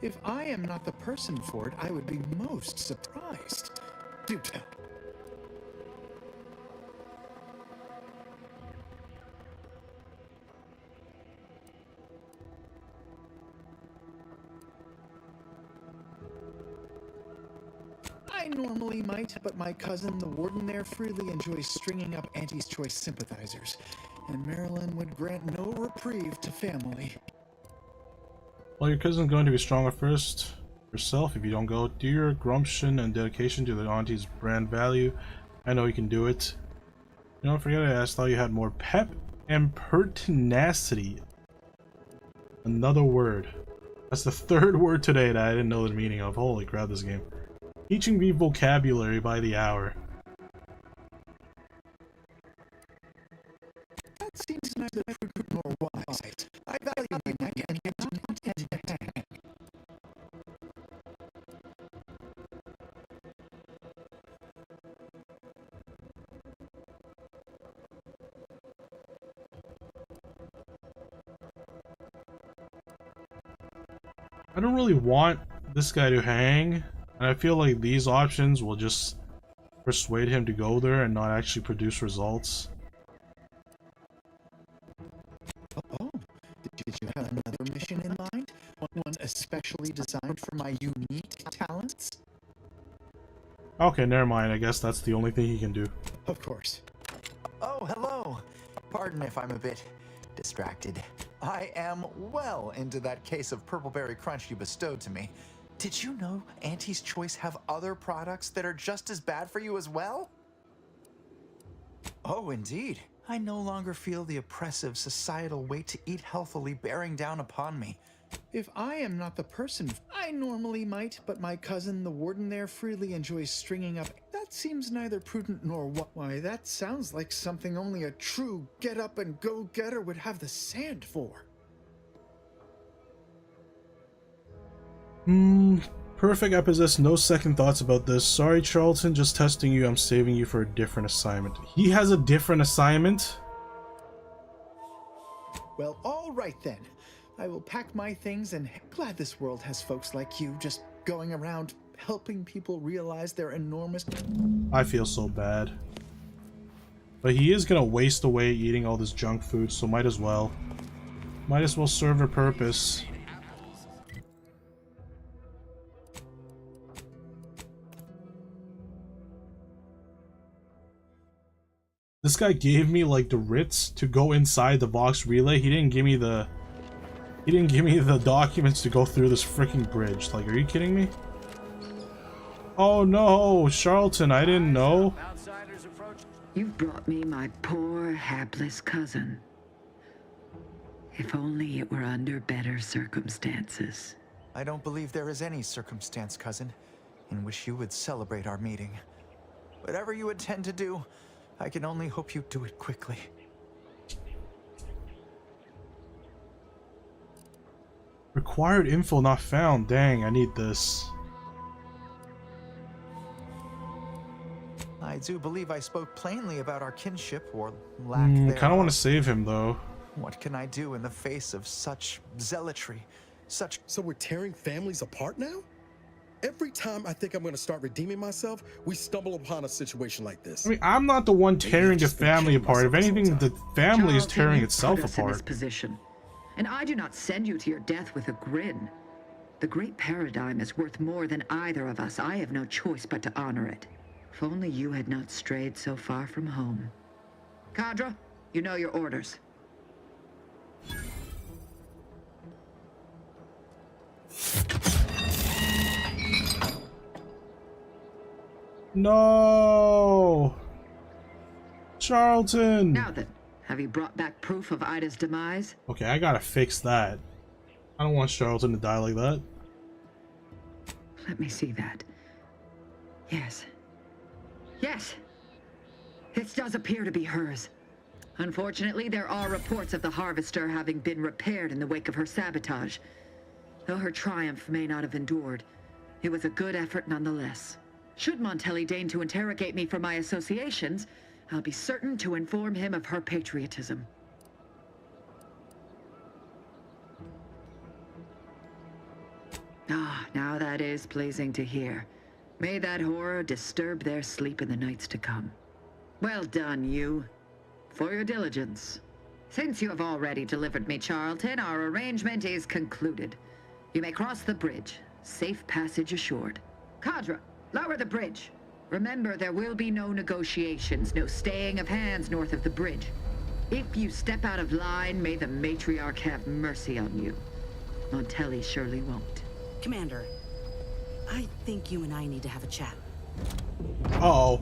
[SPEAKER 20] If I am not the person for it, I would be most surprised. Do tell. I normally might, but my cousin, the warden there, freely enjoys stringing up Auntie's Choice sympathizers, and Marilyn would grant no reprieve to family.
[SPEAKER 1] Well, your cousin's going to be stronger first yourself if you don't go. Do your gumption and dedication to the auntie's brand value. I know you can do it. You don't forget I asked how you had more pep and pertinacity. Another word. That's the third word today that I didn't know the meaning of. Holy crap, this game. Teaching me vocabulary by the hour.
[SPEAKER 20] That seems neither prudent nor wise. I value my neck and do not intend to hang.
[SPEAKER 1] I don't really want this guy to hang, and I feel like these options will just persuade him to go there and not actually produce results.
[SPEAKER 20] Oh, did you have another mission in mind? One especially designed for my unique talents?
[SPEAKER 1] Okay, never mind. I guess that's the only thing he can do.
[SPEAKER 20] Of course.
[SPEAKER 4] Oh, hello. Pardon if I'm a bit distracted. I am well into that case of Purpleberry Crunch you bestowed to me. Did you know Auntie's Choice have other products that are just as bad for you as well? Oh, indeed. I no longer feel the oppressive societal weight to eat healthily bearing down upon me.
[SPEAKER 20] If I am not the person I normally might, but my cousin, the warden there, freely enjoys stringing up. That seems neither prudent nor what. Why, that sounds like something only a true get-up-and-go-getter would have the sand for.
[SPEAKER 1] Perfect. I possess no second thoughts about this. Sorry, Charlton. Just testing you. I'm saving you for a different assignment. He has a different assignment?
[SPEAKER 20] Well, all right then. I will pack my things and glad this world has folks like you just going around helping people realize their enormous...
[SPEAKER 1] I feel so bad. But he is gonna waste away eating all this junk food, so might as well. Might as well serve a purpose. This guy gave me like the writs to go inside the Vox relay. He didn't give me the documents to go through this freaking bridge. Like, are you kidding me? Oh no, Charlton, I didn't know.
[SPEAKER 12] You've brought me my poor, hapless cousin. If only it were under better circumstances.
[SPEAKER 4] I don't believe there is any circumstance, cousin, in which you would celebrate our meeting. Whatever you intend to do, I can only hope you do it quickly.
[SPEAKER 1] Required info not found. Dang, I need this.
[SPEAKER 4] I do believe I spoke plainly about our kinship, or lack thereof.
[SPEAKER 1] Kind of want to save him, though.
[SPEAKER 4] What can I do in the face of such zealotry?
[SPEAKER 2] So we're tearing families apart now? Every time I think I'm going to start redeeming myself, we stumble upon a situation like this.
[SPEAKER 1] I mean, I'm not the one tearing the family apart. If anything, the family is tearing itself apart.
[SPEAKER 12] In this position. And I do not send you to your death with a grin. The great paradigm is worth more than either of us. I have no choice but to honor it. If only you had not strayed so far from home. Cadre, you know your orders.
[SPEAKER 1] No! Charlton!
[SPEAKER 12] Now then, have you brought back proof of Ida's demise?
[SPEAKER 1] Okay, I gotta fix that. I don't want Charlton to die like that.
[SPEAKER 12] Let me see that. Yes. Yes! This does appear to be hers. Unfortunately, there are reports of the Harvester having been repaired in the wake of her sabotage. Though her triumph may not have endured, it was a good effort nonetheless. Should Montelli deign to interrogate me for my associations, I'll be certain to inform him of her patriotism. Ah, now that is pleasing to hear. May that horror disturb their sleep in the nights to come. Well done, you. For your diligence. Since you have already delivered me Charlton, our arrangement is concluded. You may cross the bridge. Safe passage assured. Cadre, lower the bridge. Remember, there will be no negotiations, no staying of hands north of the bridge. If you step out of line, may the matriarch have mercy on you. Montelli surely won't.
[SPEAKER 3] Commander, I think you and I need to have a chat.
[SPEAKER 1] Uh-oh.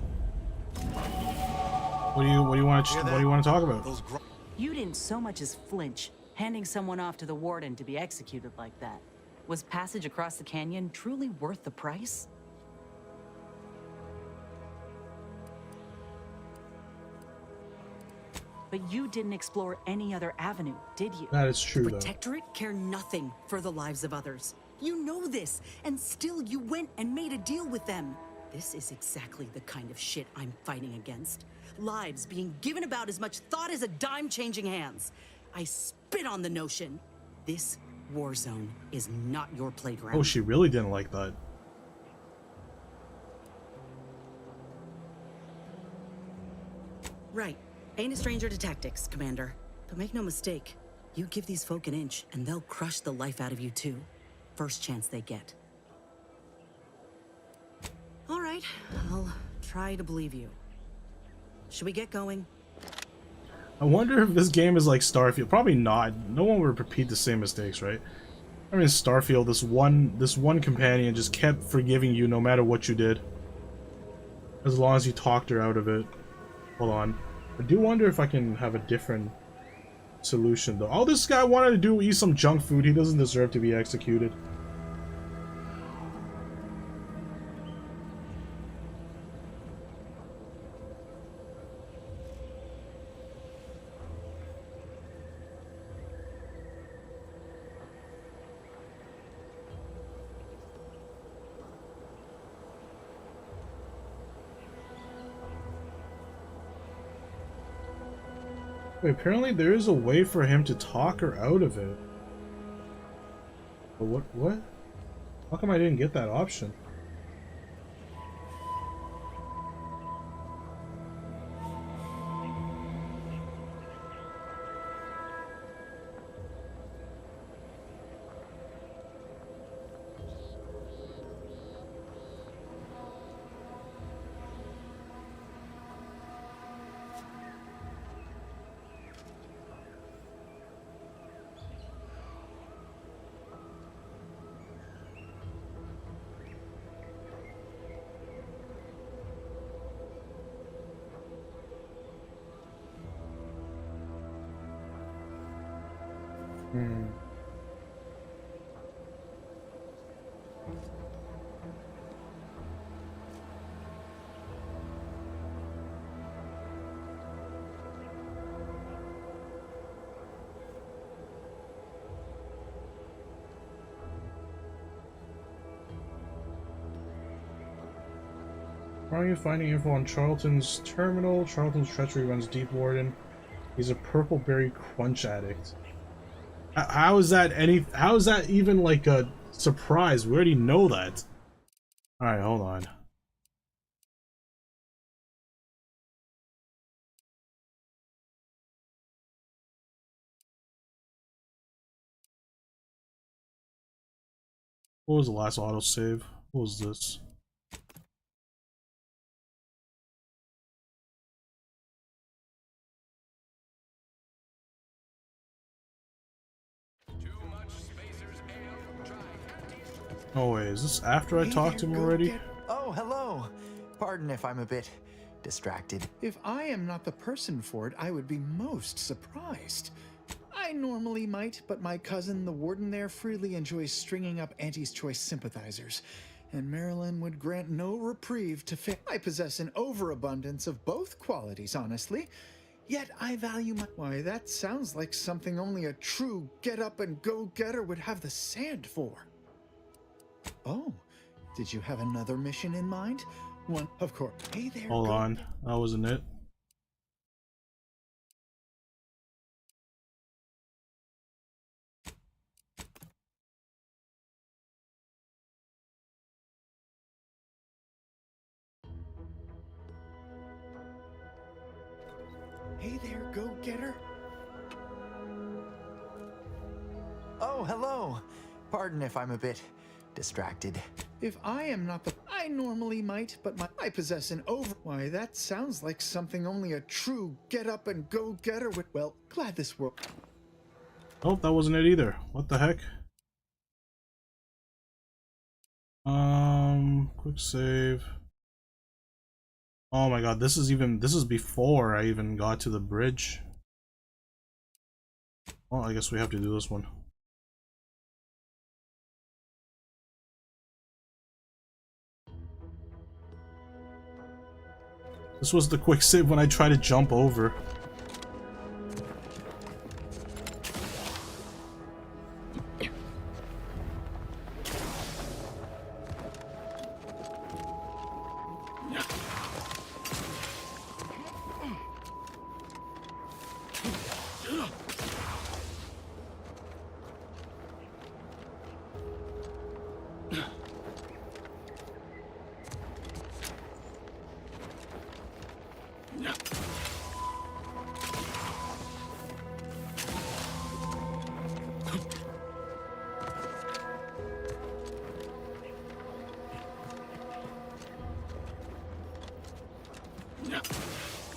[SPEAKER 1] What do you want to talk about?
[SPEAKER 3] You didn't so much as flinch, handing someone off to the warden to be executed like that. Was passage across the canyon truly worth the price? But you didn't explore any other avenue, did you?
[SPEAKER 1] That is true,
[SPEAKER 3] the
[SPEAKER 1] though.
[SPEAKER 3] Protectorate care nothing for the lives of others. You know this, and still you went and made a deal with them. This is exactly the kind of shit I'm fighting against. Lives being given about as much thought as a dime changing hands. I spit on the notion. This Warzone is not your playground.
[SPEAKER 1] Oh, she really didn't like that.
[SPEAKER 3] Right. Ain't a stranger to tactics, Commander. But make no mistake, you give these folk an inch, and they'll crush the life out of you too. First chance they get. All right, I'll try to believe you. Should we get going?
[SPEAKER 1] I wonder if this game is like Starfield. Probably not. No one would repeat the same mistakes, right? I mean, Starfield, this one companion just kept forgiving you no matter what you did, as long as you talked her out of it. Hold on. I do wonder if I can have a different solution, though. All this guy wanted to do was eat some junk food. He doesn't deserve to be executed. Wait, apparently there is a way for him to talk her out of it. But what? How come I didn't get that option? Why are you finding info on Charlton's terminal? Charlton's treachery runs deep, Warden. He's a purple berry crunch addict. How is that even like a surprise? We already know that. Alright, hold on. What was the last autosave? What was this? Oh wait, is this after I talked to him already?
[SPEAKER 4] Oh, hello. Pardon if I'm a bit distracted.
[SPEAKER 20] If I am not the person for it, I would be most surprised. I normally might, but my cousin, the warden there, freely enjoys stringing up Auntie's Choice sympathizers. And Marilyn would grant no reprieve to fit. I possess an overabundance of both qualities, honestly. Yet I value my... Why, that sounds like something only a true get-up-and-go-getter would have the sand for. Oh, did you have another mission in mind? One, of course. Hey there.
[SPEAKER 1] Hold on, that wasn't it.
[SPEAKER 20] Hey there, go-getter.
[SPEAKER 4] Oh, hello. Pardon if I'm a bit distracted.
[SPEAKER 20] If I am not the... I normally might, but I possess an over... Why, that sounds like something only a true get-up-and-go-getter would... Well, glad this worked.
[SPEAKER 1] Oh, that wasn't it either. What the heck? Quick save. Oh my god, this is before I even got to the bridge. Well, I guess we have to do this one. This was the quick save when I tried to jump over.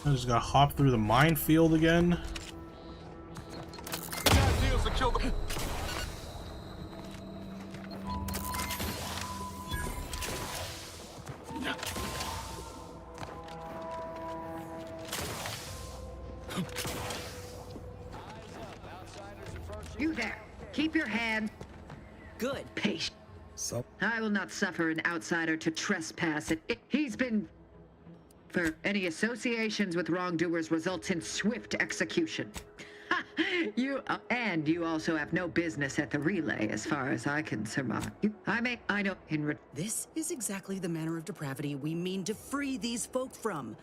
[SPEAKER 1] I just gotta hop through the minefield again.
[SPEAKER 12] You there. Keep your hand.
[SPEAKER 3] Good.
[SPEAKER 12] Patient.
[SPEAKER 2] So
[SPEAKER 12] I will not suffer an outsider to trespass. He's been... For any associations with wrongdoers results in swift execution. And you also have no business at the relay, as far as I can surmise. I know
[SPEAKER 3] This is exactly the manner of depravity we mean to free these folk from.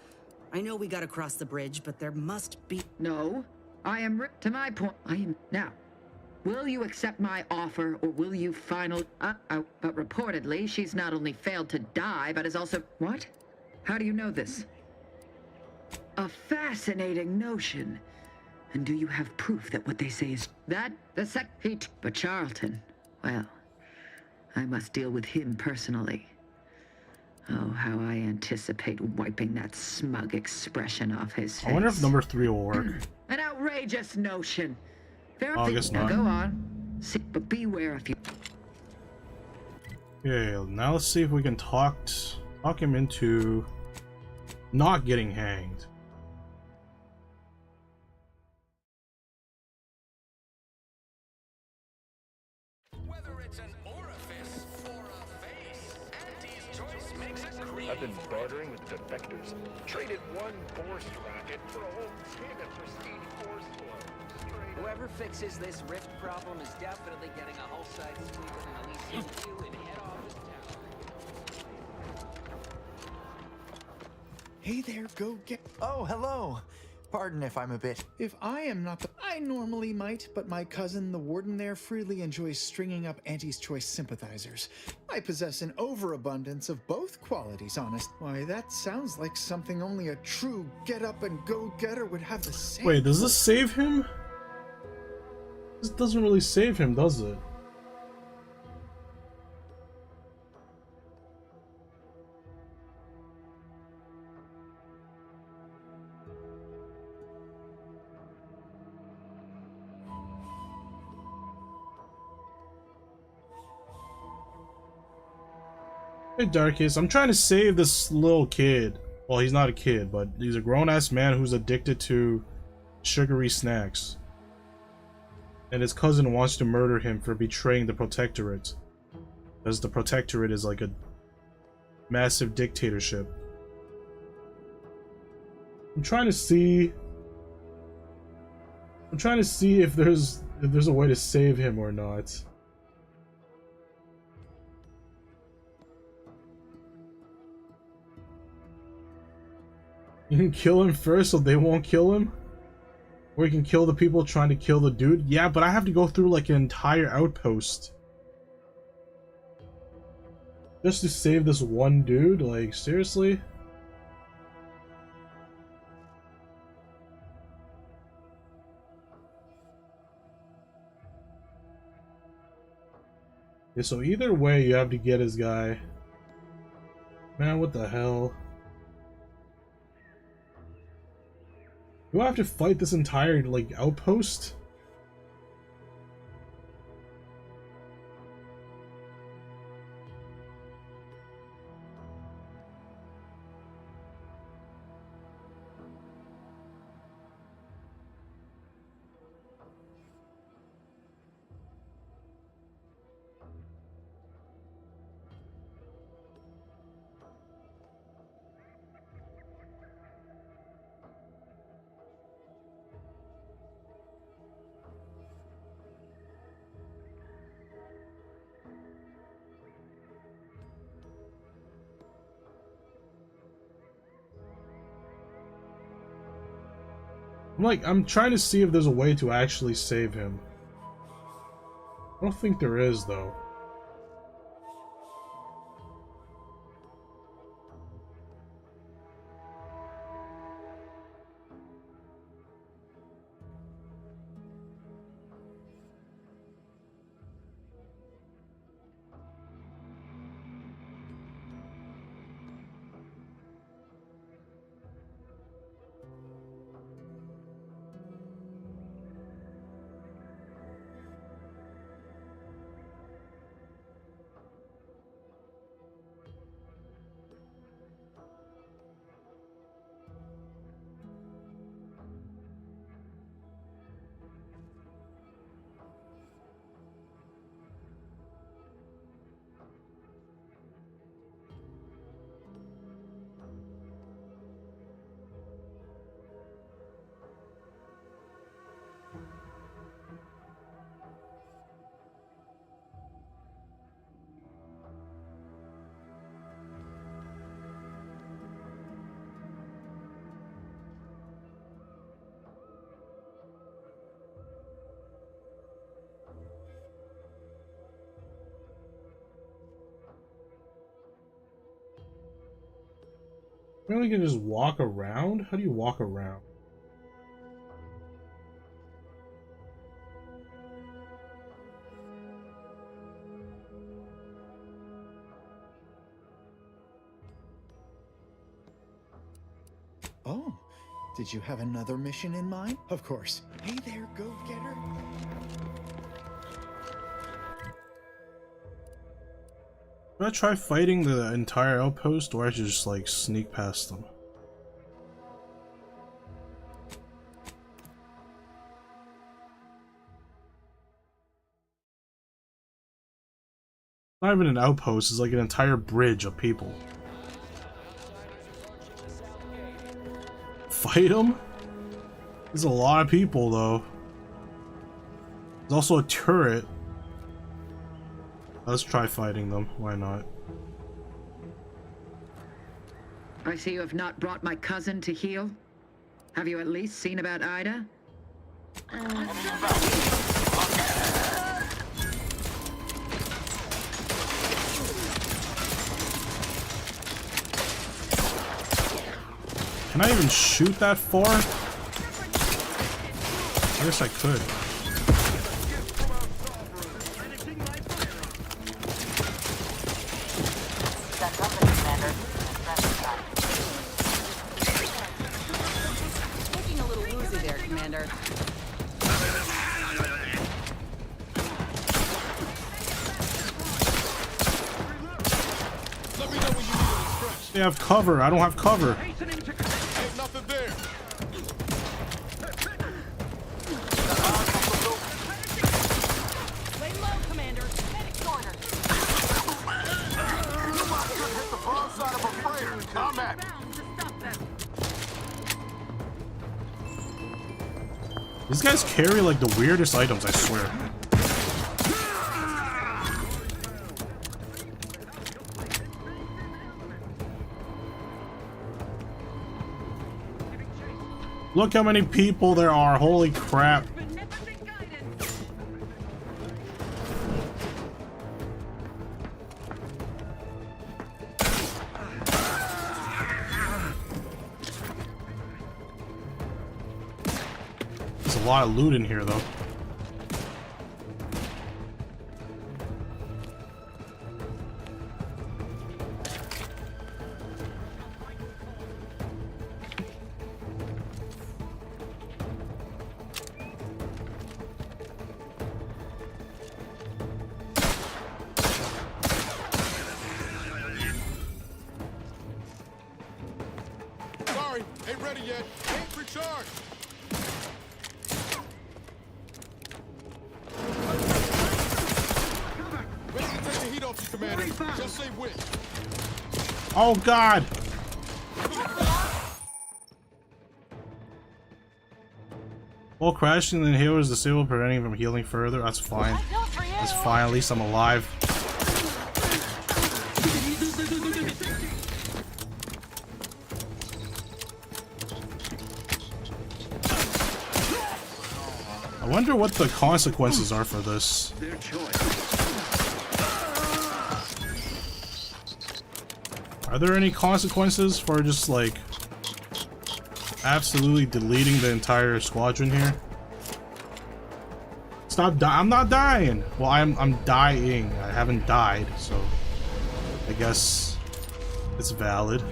[SPEAKER 3] I know we gotta cross the bridge, but there must be...
[SPEAKER 12] No, I am to my point. I am now. Will you accept my offer, or will you but reportedly, she's not only failed to die, but is also... What? How do you know this? A fascinating notion. And do you have proof that what they say is... That? The heat. But Charlton, well, I must deal with him personally. Oh, how I anticipate wiping that smug expression off his face.
[SPEAKER 1] I wonder if number 3 will work.
[SPEAKER 12] An outrageous notion. Fair
[SPEAKER 1] I guess not.
[SPEAKER 12] Now go on. See, but beware if you...
[SPEAKER 1] Okay, now let's see if we can talk him into not getting hanged.
[SPEAKER 13] I've been bartering with defectors. Traded one force rocket for a whole 10 of prestige force flow.
[SPEAKER 21] Whoever fixes this rift problem is definitely getting a whole side sweep with an Elysian view and head office tower.
[SPEAKER 20] Hey there, go get...
[SPEAKER 4] Oh, hello. Pardon if I'm a bit...
[SPEAKER 20] If I am not the... I normally might, but my cousin, the warden there, freely enjoys stringing up Auntie's Choice sympathizers. I possess an overabundance of both qualities, honest. Why, that sounds like something only a true get-up-and-go-getter would have the same...
[SPEAKER 1] Wait, does this save him? This doesn't really save him, does it? Hey Darkus, I'm trying to save this little kid. Well, he's not a kid, but he's a grown-ass man who's addicted to sugary snacks. And his cousin wants to murder him for betraying the Protectorate. Because the Protectorate is like a massive dictatorship. I'm trying to see if there's a way to save him or not. You can kill him first so they won't kill him? Or you can kill the people trying to kill the dude? Yeah, but I have to go through like an entire outpost. Just to save this one dude? Like, seriously? Okay, so either way you have to get his guy. Man, what the hell? Do I have to fight this entire, like, outpost? I'm trying to see if there's a way to actually save him. I don't think there is, though. Really can just walk around? How do you walk around?
[SPEAKER 20] Oh, did you have another mission in mind? Of course. Hey there, go-getter.
[SPEAKER 1] Should I try fighting the entire outpost, or I should just like sneak past them? Not even an outpost, it's like an entire bridge of people. Fight them? There's a lot of people though. There's also a turret. Let's try fighting them, why not?
[SPEAKER 12] I see you have not brought my cousin to heal. Have you at least seen about Ida?
[SPEAKER 1] Can I even shoot that far? I guess I could.
[SPEAKER 3] Looking a little woozy there, Commander.
[SPEAKER 6] Let me know when you need any stretch.
[SPEAKER 1] They have cover, I don't have cover.
[SPEAKER 6] Ain't nothing there.
[SPEAKER 3] Lay low, Commander. Medic order.
[SPEAKER 6] Hit the broadside of a freighter. Combat.
[SPEAKER 1] These guys carry like the weirdest items, I swear. Look how many people there are, holy crap. There's a lot of loot in here though.
[SPEAKER 6] Sorry, ain't ready yet. Ain't recharged. Ready to take the heat off you, Commander. Just say when.
[SPEAKER 1] Oh god! While crashing the inhaler is disabled, preventing him from healing further. That's fine. That's fine, at least I'm alive. I wonder what the consequences are for this.
[SPEAKER 13] Their choice.
[SPEAKER 1] Are there any consequences for just like absolutely deleting the entire squadron here? Stop I'm not dying. Well, I'm dying. I haven't died, so I guess it's valid.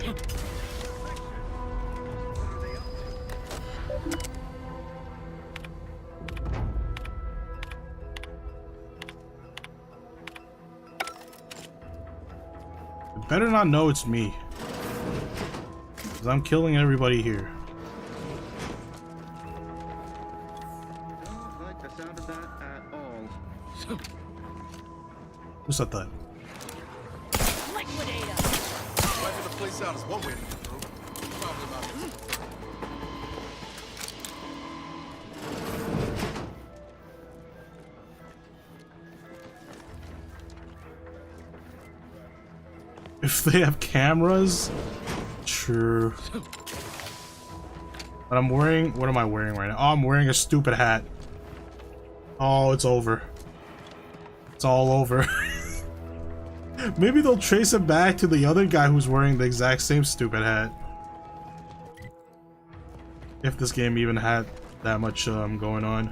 [SPEAKER 1] Better not know it's me, because I'm killing everybody here.
[SPEAKER 13] Don't like the sound of that at all.
[SPEAKER 1] Who said that?
[SPEAKER 3] Liquidate him.
[SPEAKER 6] Wiping the place out is one way to get through. Probably about it.
[SPEAKER 1] If they have cameras, sure. But I'm wearing, what am I wearing right now? Oh, I'm wearing a stupid hat. Oh, it's over. It's all over. Maybe they'll trace it back to the other guy who's wearing the exact same stupid hat. If this game even had that much going on.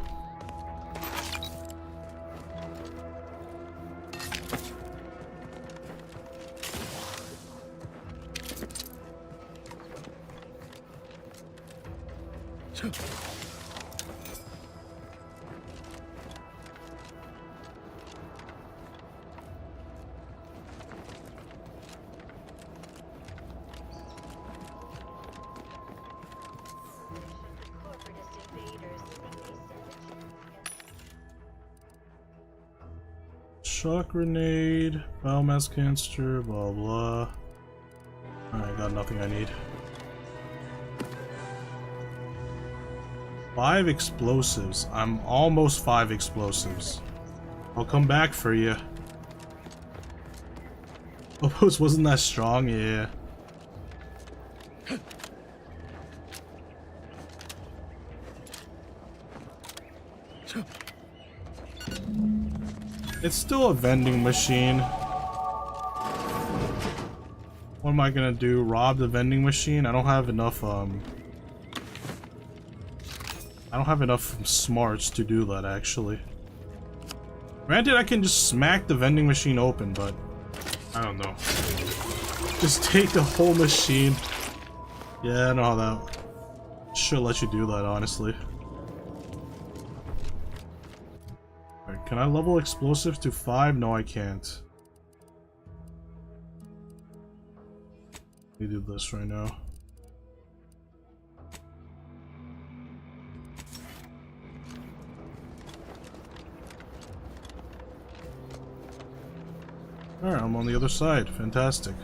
[SPEAKER 1] Shock grenade, biomass canister, blah blah. Alright, got nothing I need. 5 explosives. I'm almost 5 explosives. I'll come back for you. Almost wasn't that strong, yeah. It's still a vending machine. What am I gonna do? Rob the vending machine? I don't have enough smarts to do that, actually. Granted, I can just smack the vending machine open, but I don't know. Just take the whole machine. Yeah, I know how that should let you do that, honestly. Alright, can I level explosives to 5? No, I can't. Let me do this right now. Alright, I'm on the other side. Fantastic.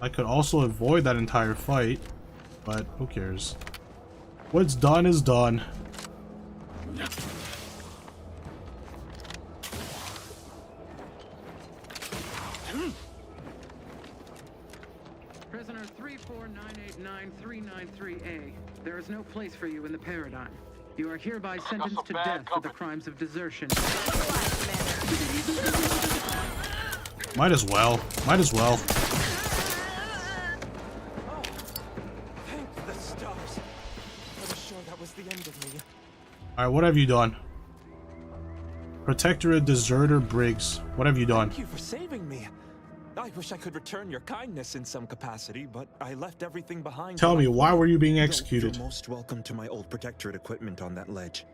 [SPEAKER 1] I could also avoid that entire fight, but who cares? What's done is done.
[SPEAKER 9] Prisoner 349899393A. There is no place for you in the paradigm. You are hereby sentenced to death for the crimes of desertion.
[SPEAKER 1] Might as well. Might as well.
[SPEAKER 22] Thank the stars. I was sure that was the end of me.
[SPEAKER 1] Alright, what have you done? Protectorate Deserter Briggs. What have you done?
[SPEAKER 22] Thank you for saving me. I wish I could return your kindness in some capacity, but I left everything behind.
[SPEAKER 1] Tell me, why were you being executed?
[SPEAKER 22] You're most welcome to my old Protectorate equipment on that ledge.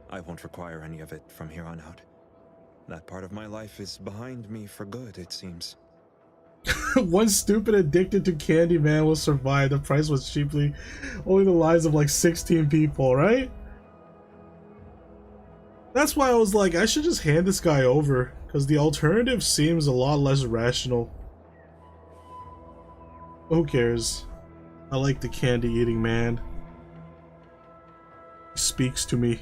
[SPEAKER 22] I won't require any of it from here on out. That part of my life is behind me for good, it seems.
[SPEAKER 1] One stupid addicted to candy man will survive. The price was cheaply only the lives of like 16 people, right? That's why I was like, I should just hand this guy over, because the alternative seems a lot less rational. Who cares? I like the candy eating man. He speaks to me.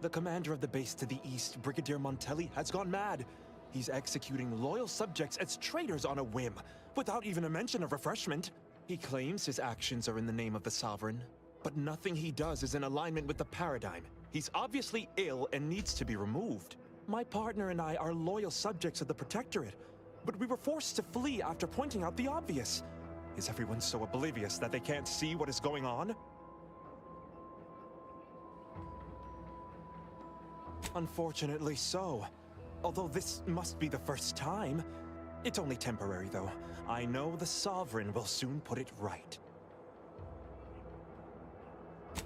[SPEAKER 22] The commander of the base to the east, Brigadier Montelli, has gone mad. He's executing loyal subjects as traitors on a whim, without even a mention of refreshment. He claims his actions are in the name of the Sovereign, but nothing he does is in alignment with the paradigm. He's obviously ill and needs to be removed. My partner and I are loyal subjects of the Protectorate, but we were forced to flee after pointing out the obvious. Is everyone so oblivious that they can't see what is going on? Unfortunately so. Although this must be the first time. It's only temporary, though. I know the Sovereign will soon put it right.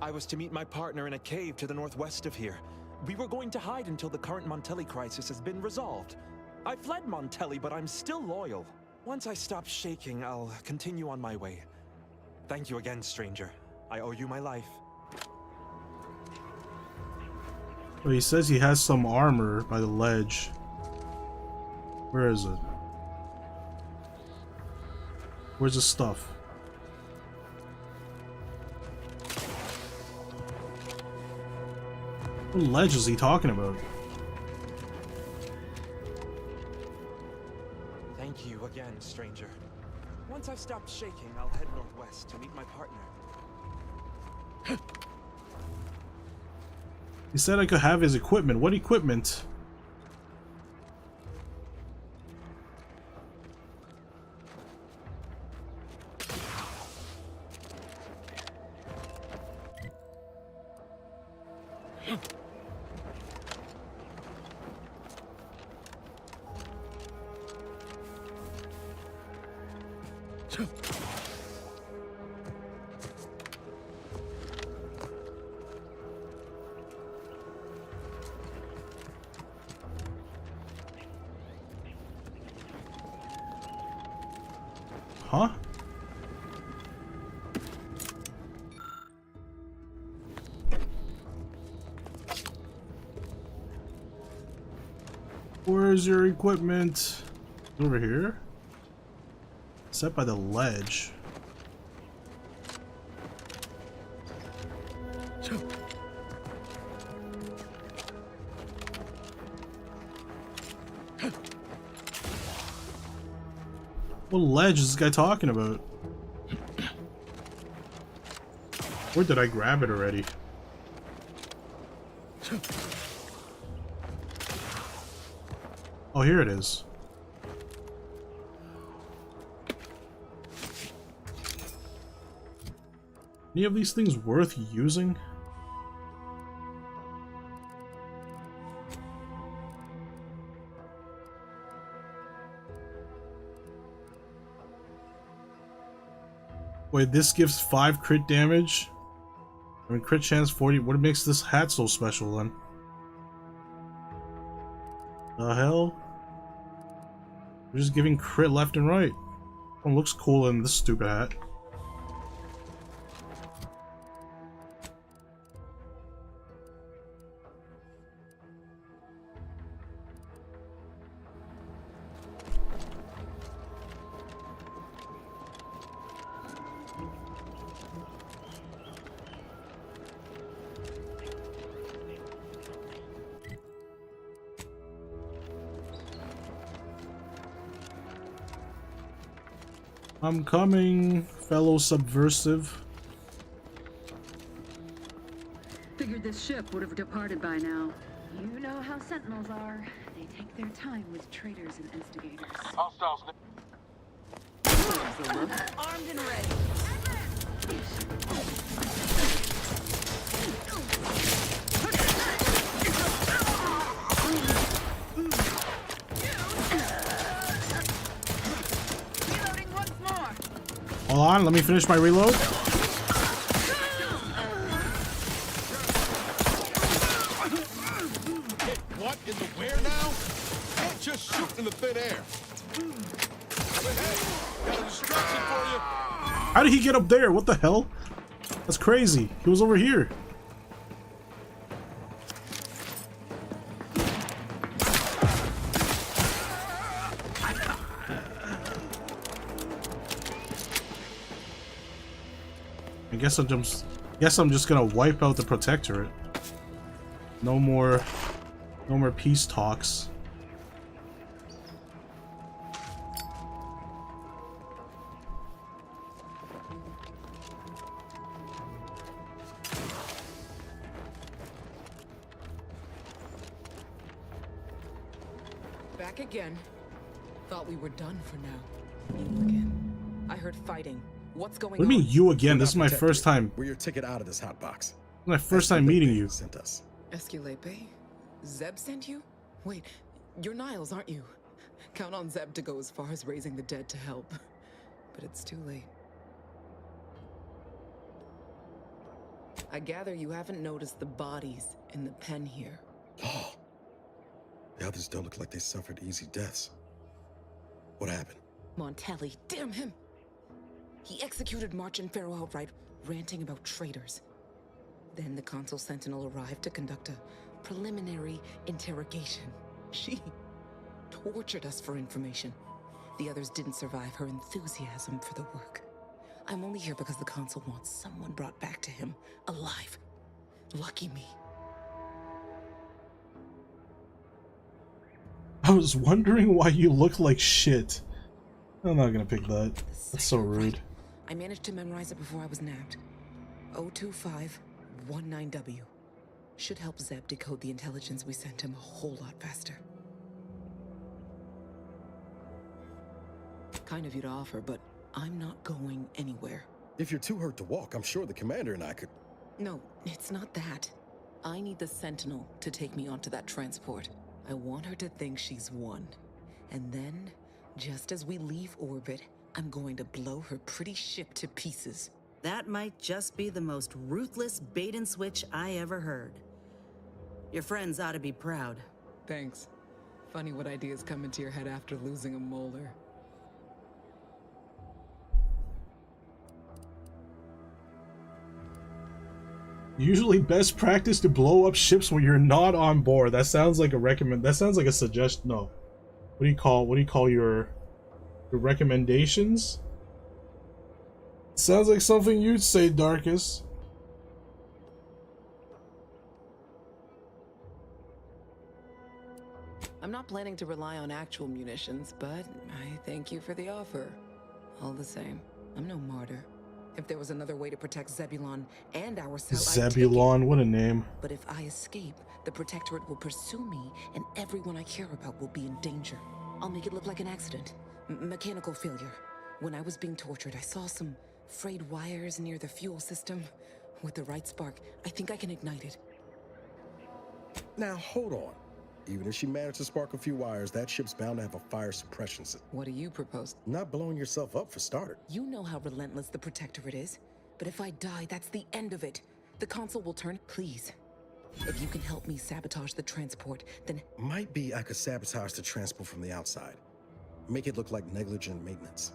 [SPEAKER 22] I was to meet my partner in a cave to the northwest of here. We were going to hide until the current Montelli crisis has been resolved. I fled Montelli, but I'm still loyal. Once I stop shaking, I'll continue on my way. Thank you again, stranger. I owe you my life.
[SPEAKER 1] Well, he says he has some armor by the ledge. Where is it? Where's the stuff? What ledge is he talking about?
[SPEAKER 22] Thank you again, stranger. Once I've stopped shaking, I'll head northwest to meet my partner.
[SPEAKER 1] He said I could have his equipment. What equipment? Huh? Where's your equipment? Over here? Set by the ledge. What ledge is this guy talking about? Or did I grab it already? Oh, here it is. Any of these things worth using? Wait, this gives 5 crit damage? I mean, crit chance 40. What makes this hat so special then? The hell? They're just giving crit left and right. Oh, looks cool in this stupid hat. I'm coming, fellow subversive.
[SPEAKER 12] Figured this ship would have departed by now. You know how Sentinels are. They take their time with traitors and instigators.
[SPEAKER 11] Hostiles.
[SPEAKER 17] Armed and ready.
[SPEAKER 1] Hold on, let me finish my reload.
[SPEAKER 6] What in the where now? Can't just shoot in the thin air. But hey, got a distraction for you.
[SPEAKER 1] How did he get up there? What the hell? That's crazy. He was over here. I guess I'm just gonna wipe out the Protectorate. No more peace talks.
[SPEAKER 7] Back again. Thought we were done for now. You again. I heard fighting. What's going on?
[SPEAKER 1] What do you mean you again? This is my first time.
[SPEAKER 2] We're your ticket out of this hot box.
[SPEAKER 1] This is my first time meeting you.
[SPEAKER 2] Sent us.
[SPEAKER 7] Esculape? Zeb sent you? Wait, you're Niles, aren't you? Count on Zeb to go as far as raising the dead to help. But it's too late. I gather you haven't noticed the bodies in the pen here.
[SPEAKER 2] Oh. The others don't look like they suffered easy deaths. What happened?
[SPEAKER 7] Montelli, damn him! He executed March and Pharaoh outright, ranting about traitors. Then the Consul Sentinel arrived to conduct a preliminary interrogation. She tortured us for information. The others didn't survive her enthusiasm for the work. I'm only here because the Consul wants someone brought back to him, alive. Lucky me.
[SPEAKER 1] I was wondering why you look like shit. I'm not gonna pick that. That's so rude.
[SPEAKER 7] I managed to memorize it before I was nabbed. 02519W. Should help Zeb decode the intelligence we sent him a whole lot faster. Kind of you to offer, but I'm not going anywhere.
[SPEAKER 2] If you're too hurt to walk, I'm sure the commander and I could...
[SPEAKER 7] No, it's not that. I need the Sentinel to take me onto that transport. I want her to think she's won. And then, just as we leave orbit, I'm going to blow her pretty ship to pieces.
[SPEAKER 3] That might just be the most ruthless bait and switch I ever heard. Your friends ought to be proud.
[SPEAKER 7] Thanks. Funny what ideas come into your head after losing a molar.
[SPEAKER 1] Usually best practice to blow up ships when you're not on board. That sounds like a that sounds like a suggestion. No. What do you call your recommendations? Sounds like something you'd say, Darkus.
[SPEAKER 7] I'm not planning to rely on actual munitions, but I thank you for the offer. All the same, I'm no martyr. If there was another way to protect Zebulon and our cell,
[SPEAKER 1] Zebulon, what a name.
[SPEAKER 7] But if I escape, the Protectorate will pursue me, and everyone I care about will be in danger. I'll make it look like an accident. Mechanical failure. When I was being tortured, I saw some frayed wires near the fuel system. With the right spark, I think I can ignite it.
[SPEAKER 2] Now, hold on. Even if she managed to spark a few wires, that ship's bound to have a fire suppression system.
[SPEAKER 7] What do you propose?
[SPEAKER 2] Not blowing yourself up for starters.
[SPEAKER 7] You know how relentless the Protectorate is. But if I die, that's the end of it. The console will turn. Please. If you can help me sabotage the transport, then...
[SPEAKER 2] Might be I could sabotage the transport from the outside. Make it look like negligent maintenance.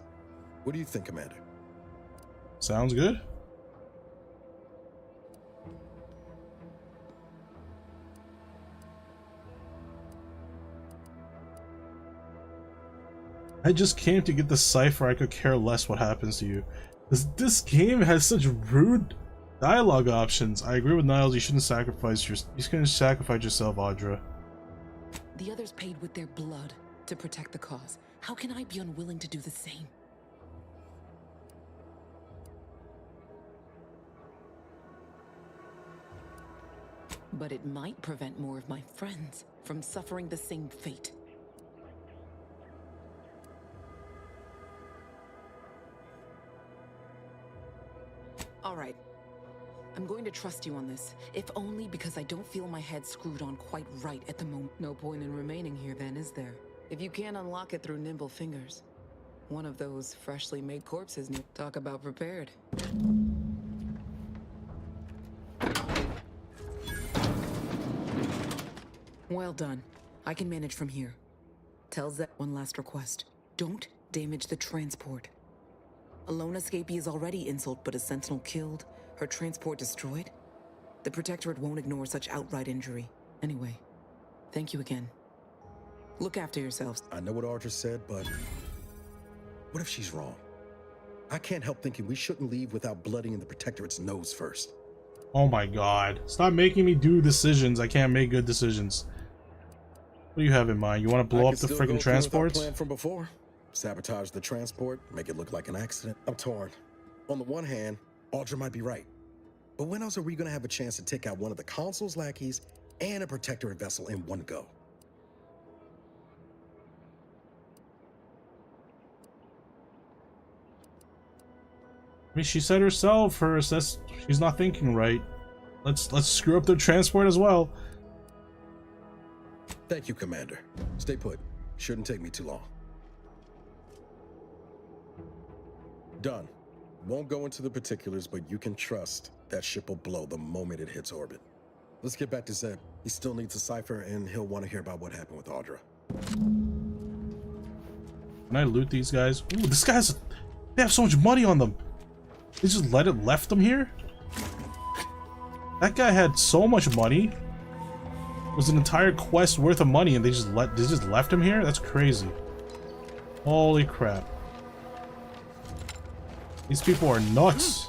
[SPEAKER 2] What do you think, Commander?
[SPEAKER 1] Sounds good. I just came to get the cipher. I could care less what happens to you. This game has such rude dialogue options. I agree with Niles. You shouldn't sacrifice you shouldn't sacrifice yourself, Audra.
[SPEAKER 7] The others paid with their blood to protect the cause. How can I be unwilling to do the same? But it might prevent more of my friends from suffering the same fate. All right. I'm going to trust you on this, if only because I don't feel my head screwed on quite right at the moment. No point in remaining here then, is there? If you can't unlock it through nimble fingers. One of those freshly made corpses. Talk about prepared. Well done. I can manage from here. Tell Zeb one last request. Don't damage the transport. A lone escapee is already insult, but a Sentinel killed, her transport destroyed? The Protectorate won't ignore such outright injury. Anyway, thank you again. Look after yourselves.
[SPEAKER 2] I know what Audra said, but what if she's wrong? I can't help thinking we shouldn't leave without blooding in the Protectorate's nose first.
[SPEAKER 1] Oh my god. Stop making me do decisions. I can't make good decisions. What do you have in mind? You want to blow up the freaking transports?
[SPEAKER 2] Plan from before. Sabotage the transport, make it look like an accident. I'm torn. On the one hand, Audra might be right. But when else are we going to have a chance to take out one of the console's lackeys and a Protectorate vessel in one go?
[SPEAKER 1] I mean, she said herself first. She's not thinking right. Let's screw up the transport as well.
[SPEAKER 2] Thank you, Commander. Stay put. Shouldn't take me too long. Done. Won't go into the particulars, but you can trust that ship will blow the moment it hits orbit. Let's get back to Zeb. He still needs a cipher, and he'll want to hear about what happened with Audra.
[SPEAKER 1] Can I loot these guys? Ooh, this guy's... They have so much money on them. They just left them here? That guy had so much money. It was an entire quest worth of money, and they just left him here? That's crazy. Holy crap. These people are nuts.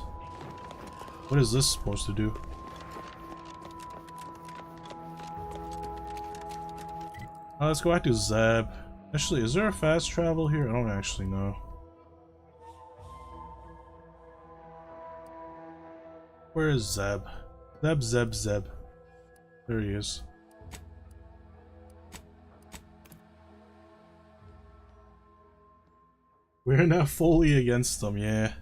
[SPEAKER 1] What is this supposed to do? Let's go back to Zeb. Actually, is there a fast travel here? I don't actually know. Where is Zeb? Zeb. There he is. We're not fully against them, yeah.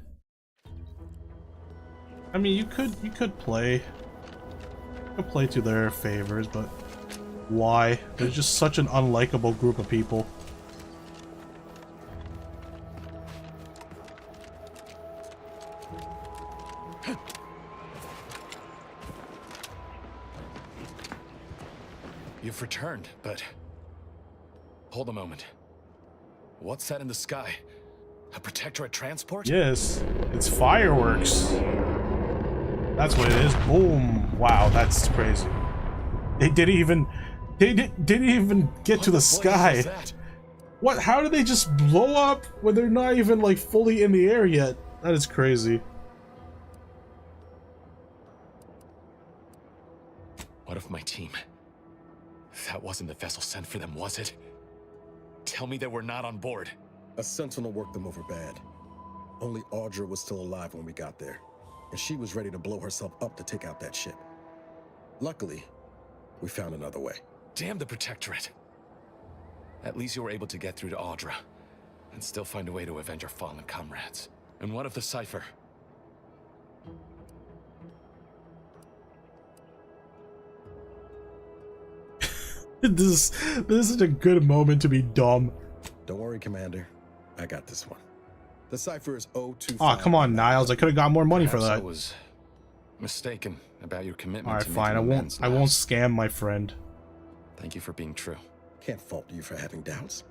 [SPEAKER 1] I mean, you could play. could play to their favors, but why? They're just such an unlikable group of people.
[SPEAKER 10] You've returned, but... Hold a moment. What's that in the sky? A protectorate transport?
[SPEAKER 1] Yes, it's fireworks. That's what it is. Boom. Wow, that's crazy. They didn't even get to the sky. What? How did they just blow up when they're not even like fully in the air yet? That is crazy.
[SPEAKER 10] What of my team? That wasn't the vessel sent for them, was it? Tell me they were not on board.
[SPEAKER 2] A sentinel worked them over bad. Only Audra was still alive when we got there, and she was ready to blow herself up to take out that ship. Luckily, we found another way.
[SPEAKER 10] Damn the Protectorate. At least you were able to get through to Audra, and still find a way to avenge our fallen comrades. And what of the Cypher?
[SPEAKER 1] This is such a good moment to be dumb.
[SPEAKER 2] Don't worry, Commander. I got this one. The Cypher is 025.
[SPEAKER 1] Oh, come on, Niles. I could have got more money for that.
[SPEAKER 10] I was mistaken about your commitment.
[SPEAKER 1] All right,
[SPEAKER 10] to
[SPEAKER 1] fine. I won't scam my friend.
[SPEAKER 10] Thank you for being true.
[SPEAKER 2] Can't fault you for having doubts.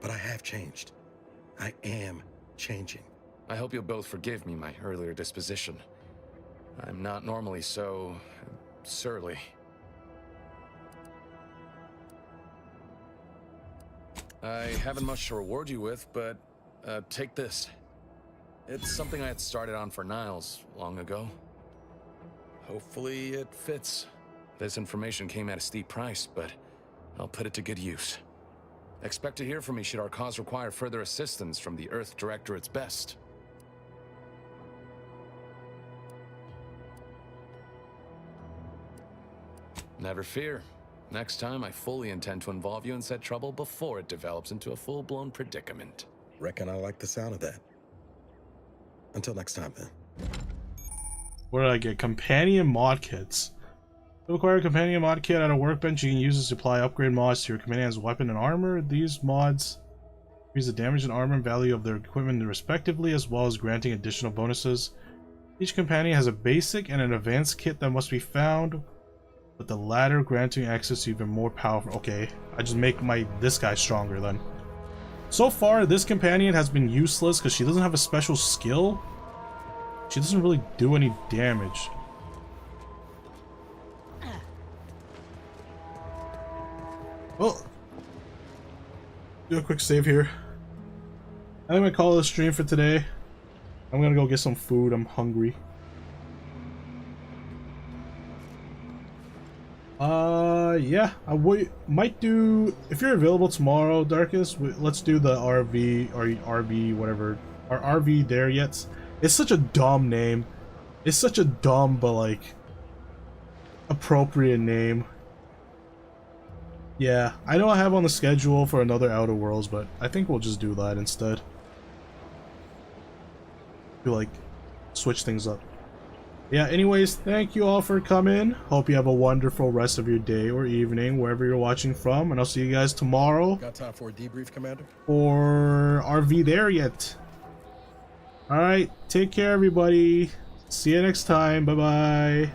[SPEAKER 2] But I have changed. I am changing.
[SPEAKER 10] I hope you'll both forgive me my earlier disposition. I'm not normally so surly. I haven't much to reward you with, but take this. It's something I had started on for Niles long ago. Hopefully it fits. This information came at a steep price, but I'll put it to good use. Expect to hear from me should our cause require further assistance from the Earth Directorate's best. Never fear. Next time, I fully intend to involve you in said trouble before it develops into a full-blown predicament.
[SPEAKER 2] Reckon I like the sound of that. Until next time, then.
[SPEAKER 1] What did I get? Companion mod kits. To acquire a companion mod kit at a workbench, you can use to supply upgrade mods to your companion's weapon and armor. These mods increase the damage and armor and value of their equipment respectively, as well as granting additional bonuses. Each companion has a basic and an advanced kit that must be found, but the latter granting access to even more powerful. Okay, I just make this guy stronger then. So far, this companion has been useless because she doesn't have a special skill. She doesn't really do any damage. Well, do a quick save here. I think I'm gonna call it a stream for today. I'm gonna go get some food. I'm hungry. Yeah, I might do, if you're available tomorrow, Darkest, let's do the RV, or RV, whatever, or RV There Yet. It's such a dumb name. It's such a dumb, but like, appropriate name. Yeah, I don't have on the schedule for another Outer Worlds, but I think we'll just do that instead. To like, switch things up. Yeah, anyways, thank you all for coming. Hope you have a wonderful rest of your day or evening, wherever you're watching from, and I'll see you guys tomorrow.
[SPEAKER 2] Got time for a debrief, Commander?
[SPEAKER 1] Or RV There Yet. Alright, take care everybody. See you next time. Bye-bye.